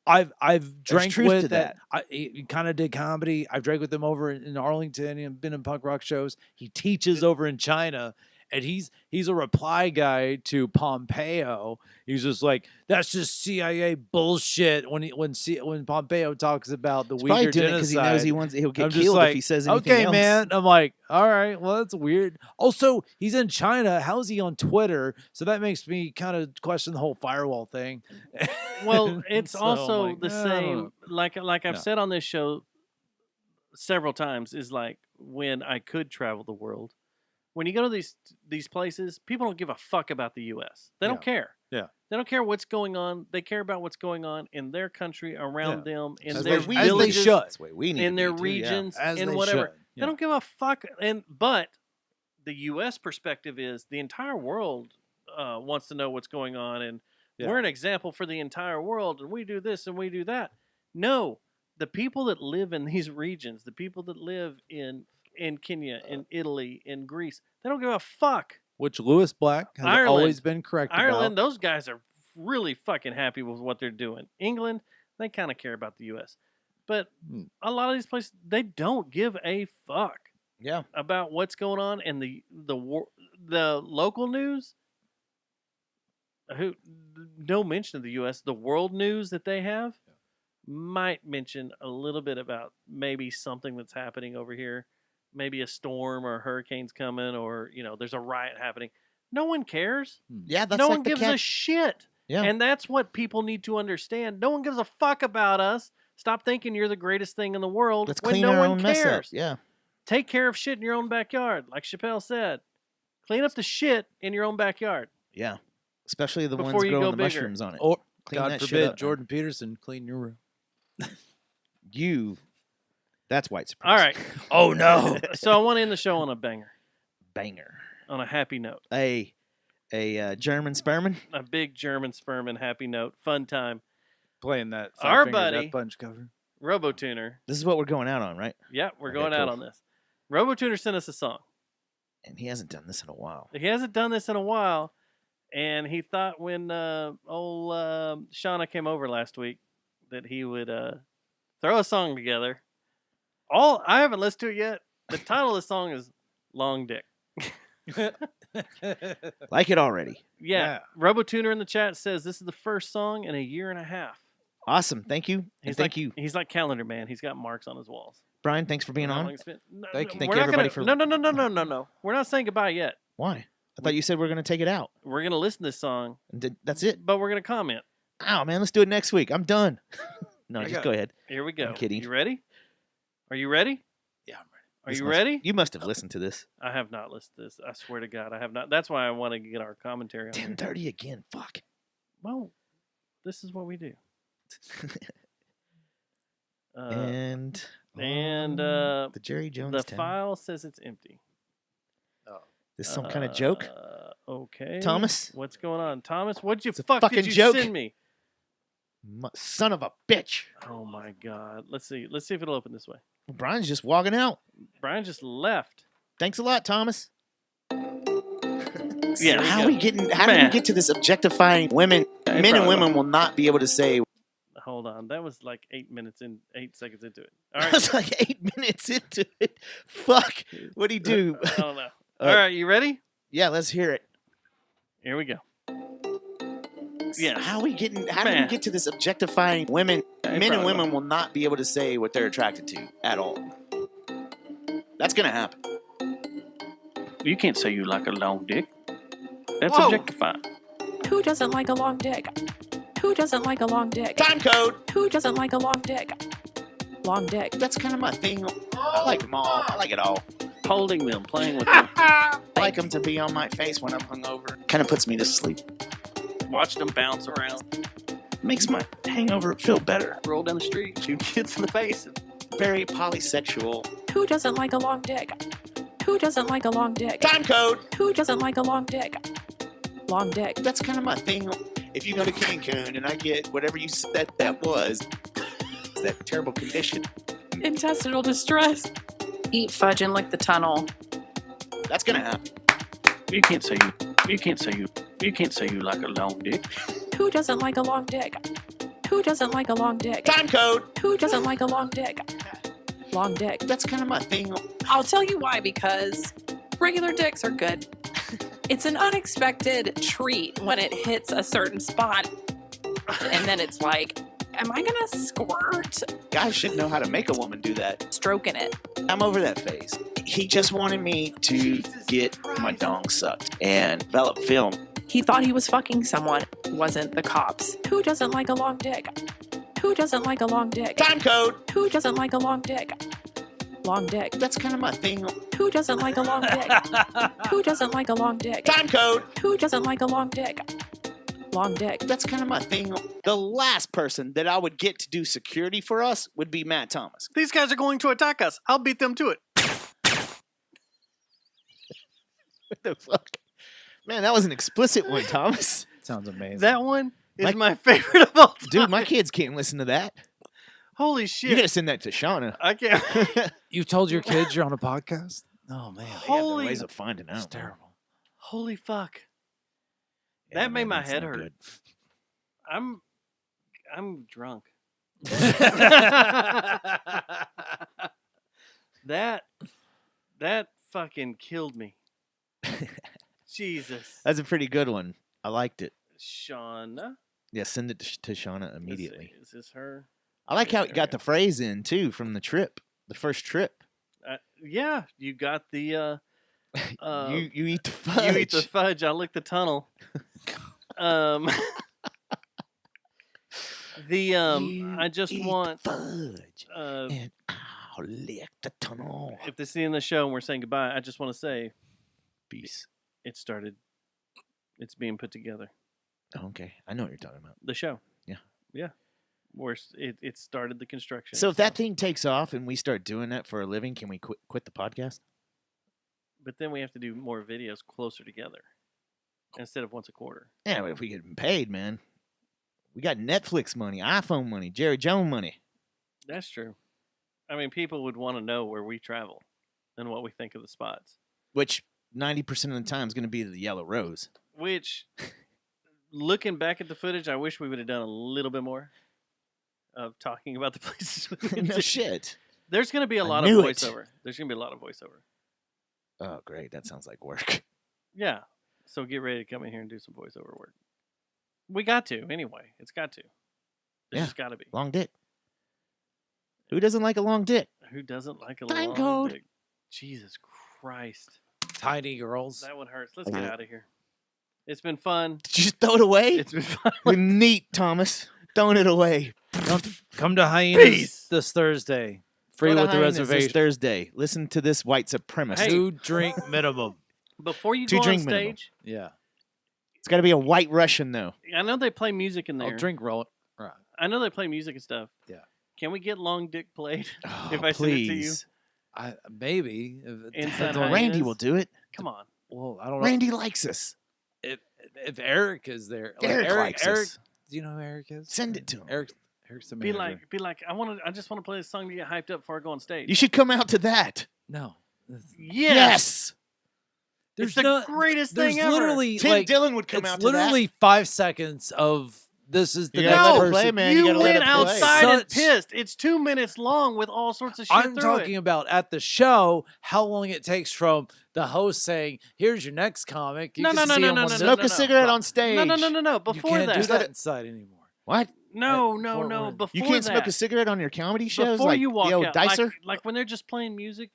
I've drank truth with to that. He kind of did comedy. I've drank with him over in Arlington and been in punk rock shows. He teaches over in China, and he's a reply guy to Pompeo. He's just like, that's just CIA bullshit. When Pompeo talks about the He's probably Uyghur doing it because genocide, he knows he'll get I'm just killed like, if he says anything okay, else. man. I'm like, all right, well, that's weird. Also, he's in China. How is he on Twitter? So that makes me kind of question the whole firewall thing. Well, it's So I'm also like, the I don't same. know. Like I've No. said on this show several times, is like when I could travel the world. When you go to these places, people don't give a fuck about the U.S. They don't care. Yeah. They don't care what's going on. They care about what's going on in their country, around them, in As their they- as they villages, should. That's the way we need in to their be, too, regions, As in they whatever. should, They don't give a fuck. But the U.S. perspective is the entire world wants to know what's going on, and we're an example for the entire world, and we do this and we do that. No, the people that live in these regions, the people that live in Kenya, in Italy, in Greece, they don't give a fuck. Which Lewis Black has Ireland. always been correct Ireland, about. those guys are really fucking happy with what they're doing. England, they kind of care about the U.S. But a lot of these places, they don't give a fuck about what's going on. And the local news, no mention of the U.S., the world news that they have might mention a little bit about maybe something that's happening over here. Maybe a storm or a hurricane's coming, or there's a riot happening. No one cares. Yeah, that's no like one the gives a shit. Yeah. And that's what people need to understand. No one gives a fuck about us. Stop thinking you're the greatest thing in the world. Let's when clean no our one own mess up. cares. Yeah. Take care of shit in your own backyard, like Chappelle said. Clean up the shit in your own backyard. Yeah. Especially the Before ones you growing go the bigger. mushrooms on it. Or Clean God that shit forbid, up. Jordan Peterson, clean your room. That's white supremacy. All right. Oh no. So I want to end the show on a banger, Banger. on a happy note. A German sperman. A big German sperm happy note. Fun time. Playing that Our Five Finger buddy- Death Punch cover. RoboTuner. This is what we're going out on, right? Yeah, we're Okay, going out cool. on this. RoboTuner sent us a song. And he hasn't done this in a while. He hasn't done this in a while, and he thought when old Shauna came over last week that he would throw a song together. I haven't listened to it yet. The title of the song is Long Dick. Like it already. Yeah. RoboTuner in the chat says this is the first song in a year and a half. Awesome. Thank you. And thank you. He's like Calendar Man. He's got marks on his walls. Brian, thanks for being How on. long it's been- No, Thank you. we're Thank you, not everybody, gonna- No. We're not saying goodbye yet. Why? I thought you said we are going to take it out. We're going to listen to this song. That's it? But we're going to comment. Ow, man. Let's do it next week. I'm done. No, just go ahead. Here we go. I'm kidding. You ready? Are you ready? Yeah, I'm ready. Are This you must- ready? You must have listened to this. I have not listened to this. I swear to God, I have not. That's why I want to get our commentary on it. 10:30 again. Fuck. Well, this is what we do. And the Jerry Jones the town. file says it's empty. This some kind of joke? Okay. Thomas? What's going on? Thomas, what'd you It's a fuck fucking did you joke. send me? Son of a bitch. Oh my God. Let's see if it'll open this way. Brian's just walking out. Brian just left. Thanks a lot, Thomas. Yeah. How do we get to this objectifying women? Hey, Men and bro. women will not be able to say. Hold on. That was like 8 seconds into it. All I right. was like 8 minutes into it. Fuck. What'd he do? I don't know. All right. You ready? Yeah, let's hear it. Here we go. Yeah. How do we get to this objectifying women? Hey, Men and bro. women will not be able to say what they're attracted to at all. That's gonna happen. You can't say you like a long dick. That's Whoa. objectifying. Who doesn't like a long dick? Who doesn't like a long dick? Time code. Who doesn't like a long dick? Long dick. That's kind of my thing. I like them all. I like it all. Holding them, playing with them. I like them to be on my face when I'm hungover. Kind of puts me to sleep. Watch them bounce around. Makes my hangover feel better. Roll down the street, shoot kids in the face. Very polysexual. Who doesn't like a long dick? Who doesn't like a long dick? Time code. Who doesn't like a long dick? Long dick. That's kind of my thing. if you go to Cancun and I get whatever you said that was, that terrible condition, Intestinal distress. Eat fudge and lick the tunnel. that's gonna happen. You can't say you like a long dick. Who doesn't like a long dick? Who doesn't like a long dick? Time code. Who doesn't like a long dick? Long dick. That's kind of my thing. I'll tell you why, because regular dicks are good. It's an unexpected treat when it hits a certain spot. And then it's like, am I gonna squirt? Guys should know how to make a woman do that. Stroking it. I'm over that phase. He just wanted me to get my dong sucked and develop film. He thought he was fucking someone. Wasn't the cops. Who doesn't like a long dick? Who doesn't like a long dick? Time code. Who doesn't like a long dick? Long dick. That's kind of my thing. Who doesn't like a long dick? Who doesn't like a long dick? Time code. Who doesn't like a long dick? Long dick. That's kind of my thing. The last person that I would get to do security for us would be Matt Thomas. These guys are going to attack us. I'll beat them to it. What the fuck? Man, that was an explicit one, Thomas. Sounds amazing. That one is my favorite of all time. Dude, my kids can't listen to that. Holy You shit. gotta send that to Shauna. I can't. You told your kids you're on a podcast? Oh man, They have Holy- their ways of finding out. it's terrible. Holy fuck. Yeah, That made man, my that's head not hurt. good. I'm drunk. that fucking killed me. Jesus. That's a pretty good one. I liked it. Shauna. Yeah, send it to Shauna Let's immediately. see, is this her? I like how you got There. the phrase in too from the trip, the first trip. Yeah, you got the You eat the fudge. you eat the fudge, I lick the tunnel. I just eat want fudge uh and I'll lick the tunnel. if this is the end of the show and we're saying goodbye, I just want to say Peace. it started. It's being put together. Oh, okay, I know what you're talking about. The show. Yeah. Yeah. It started the construction. So if that thing takes off and we start doing that for a living, can we quit the podcast? But then we have to do more videos closer together instead of once a quarter. Yeah, but if we get paid, man, we got Netflix money, iPhone money, Jerry Jones money. That's true. I mean, people would want to know where we travel and what we think of the spots. Which 90% of the time is going to be the Yellow Rose. Which, looking back at the footage, I wish we would have done a little bit more of talking about the places. No shit. There's going to be a I lot of knew it. voiceover. There's going to be a lot of voiceover. Oh, great. That sounds like work. Yeah. So get ready to come in here and do some voiceover work. We got to, anyway. It's got to. There's Yeah. just got to be. Long dick. Who doesn't like a long dick? Who doesn't like a Time long code. dick? Jesus Christ. Tiny girls. That one hurts. Let's get out of here. It's been fun. Did you just throw it away? It's been fun. Neat, Thomas. Throwing it away. Come to Hyenas Peace. this Thursday. Free Go to with the Hyenas this reservation. Thursday. Listen to this white supremacist. Hey. 2 drink minimum. Before you Two go on drink minimum. stage, Yeah. It's got to be a white Russian, though. I know they play music in there. I'll drink roll. Right. I know they play music and stuff. Yeah. Can we get Long Dick played? Oh, If I send it to you. please. Maybe. Inside Well, Hyenas. Randy will do it. Come on. Well, I don't know. Randy likes us. If Eric is there, Eric likes Eric. us. Do you know who Eric is? Send it to him. Eric's the Be manager. like, I just want to play this song to get hyped up before I go on stage. You should come out to that. No. Yes. There's It's the no- greatest There's thing ever. literally Tim like Dillon would come it's out to literally 5 seconds of this is the You next gotta let it person. play, man. You You gotta let went it play. outside and Such- pissed. It's 2 minutes long with all sorts of shit I'm through talking it. about at the show how long it takes from the host saying, "Here's your next comic." You No, can no, no, see no, him no, on no, the- Smoke no, a cigarette on stage. No. You Before can't do that. that inside anymore. What? No. Fort Before You can't that. smoke a cigarette on your comedy shows? Before like you walk the old out, Dicer? like when they're just playing music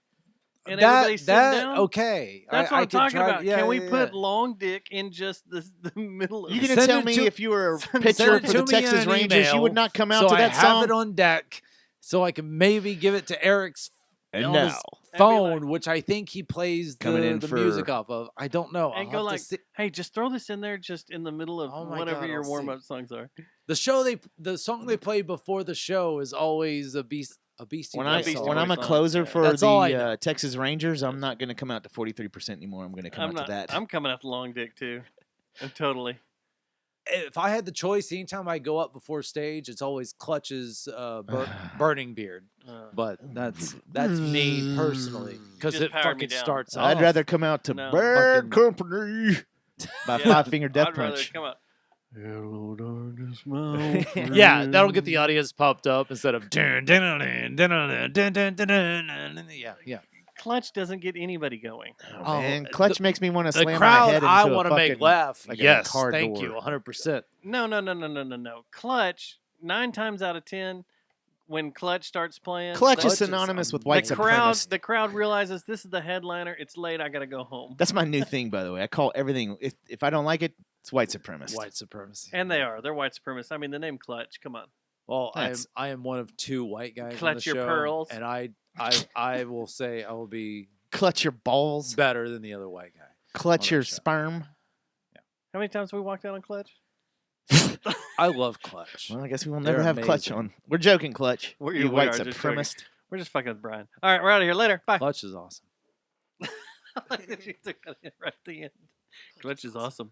and everybody's sitting down. okay. That's I what I'm could talking try- about. yeah, Can we yeah, put yeah. Long Dick in just the middle of You it? gonna Send tell it me to- if you were a Send pitcher it for to the me in Texas an Rangers, you email, would not come out so to that I have song? it on deck, so I can maybe give it to Eric's And on now, his And be phone, which I think he plays Coming in the for- music off of. I don't know. And I'll go have to like, see- hey, just throw this in there just in the middle of Oh my whatever God, your I'll see. warm-up songs are. the song they play before the show is always a Beastie when Boys Beastie song. when I'm a Boys song. closer Yeah. for That's all I the know. Texas Rangers, I'm not going to come out to 43% anymore. I'm going to come I'm out not. to that. I'm coming out the Long Dick too. Totally. if I had the choice, anytime I go up before stage, it's always Clutch's Burning Beard. But that's me personally because Just it powered me fucking down. starts off. I'd rather come out to No. Bad Company by Five Finger Death I'd rather Punch. come out. Hello, darkness, my Yeah, that'll get friend. the audience pumped up instead of dun, dun, dun, dun, dun, dun, dun, dun, dun, dun, dun. Yeah. Clutch doesn't get anybody going. Oh, man, Clutch makes me want to The slam my crowd head into I a want to make fucking- laugh. like a Yes, car thank door. you, 100%. No. Clutch, 9 times out of 10, when Clutch starts playing, Clutch the, is synonymous with white the crowd, supremacist. the crowd realizes this is the headliner. It's late. I gotta go home. That's my new thing, by the way. I call everything, if I don't like it, it's white supremacist. White supremacy. And they are. They're white supremacists. I mean, the name Clutch. Come on. Well, That's- I am one of 2 white guys on the Clutch your show, pearls. and I will say I will be Clutch your balls. better than the other white guy. Clutch on your that show. sperm. How many times have we walked out on Clutch? I love Clutch. Well, I guess we will They're never have Clutch amazing. on. We're joking, Clutch. We You are white just joking. supremacist. We're just fucking with Brian. All right, we're out of here. Later. Bye. Clutch is awesome. You took it right at the end. Clutch is awesome.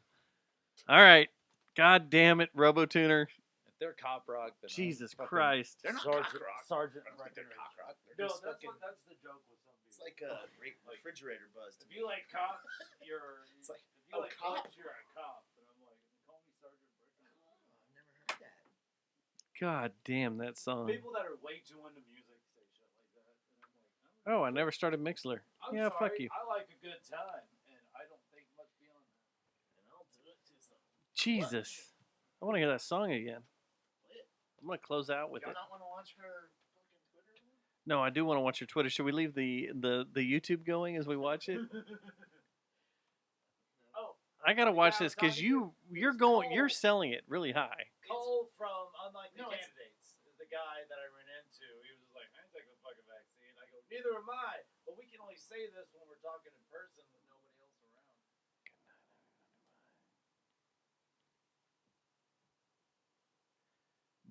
All right. God damn it, RoboTuner. If they're cop rock, then Jesus Christ. They're not Sergeant- cock rock. Sergeant I don't think they're cock rock. They're No, just that's fucking. that's the joke with some people. It's like a refrigerator buzz. If you like cops, you're. It's like, if you like cop. cops, you're a cop. But I'm like, call me Sergeant Bricker. I've never heard that. God damn that song. People that are way too into music say shit like that, and I'm like, Oh, I never started Mixler. I'm Yeah, sorry, fuck you. I like a good time, and I don't think much beyond that. And I'll do it to some. Jesus. I want to hear that song again. I'm going to close out with Y'all it. not want to watch her fucking Twitter? No, I do want to watch your Twitter. Should we leave the YouTube going as we watch it? Oh, I got to watch Yeah, this because Tommy, you're selling it really high. Cole from Unlikely No, it's- Candidates is the guy that I ran into. He was just like, I ain't taking the fucking vaccine. I go, neither am I. But we can only say this when we're talking in person with nobody else around.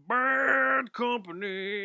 Bad company.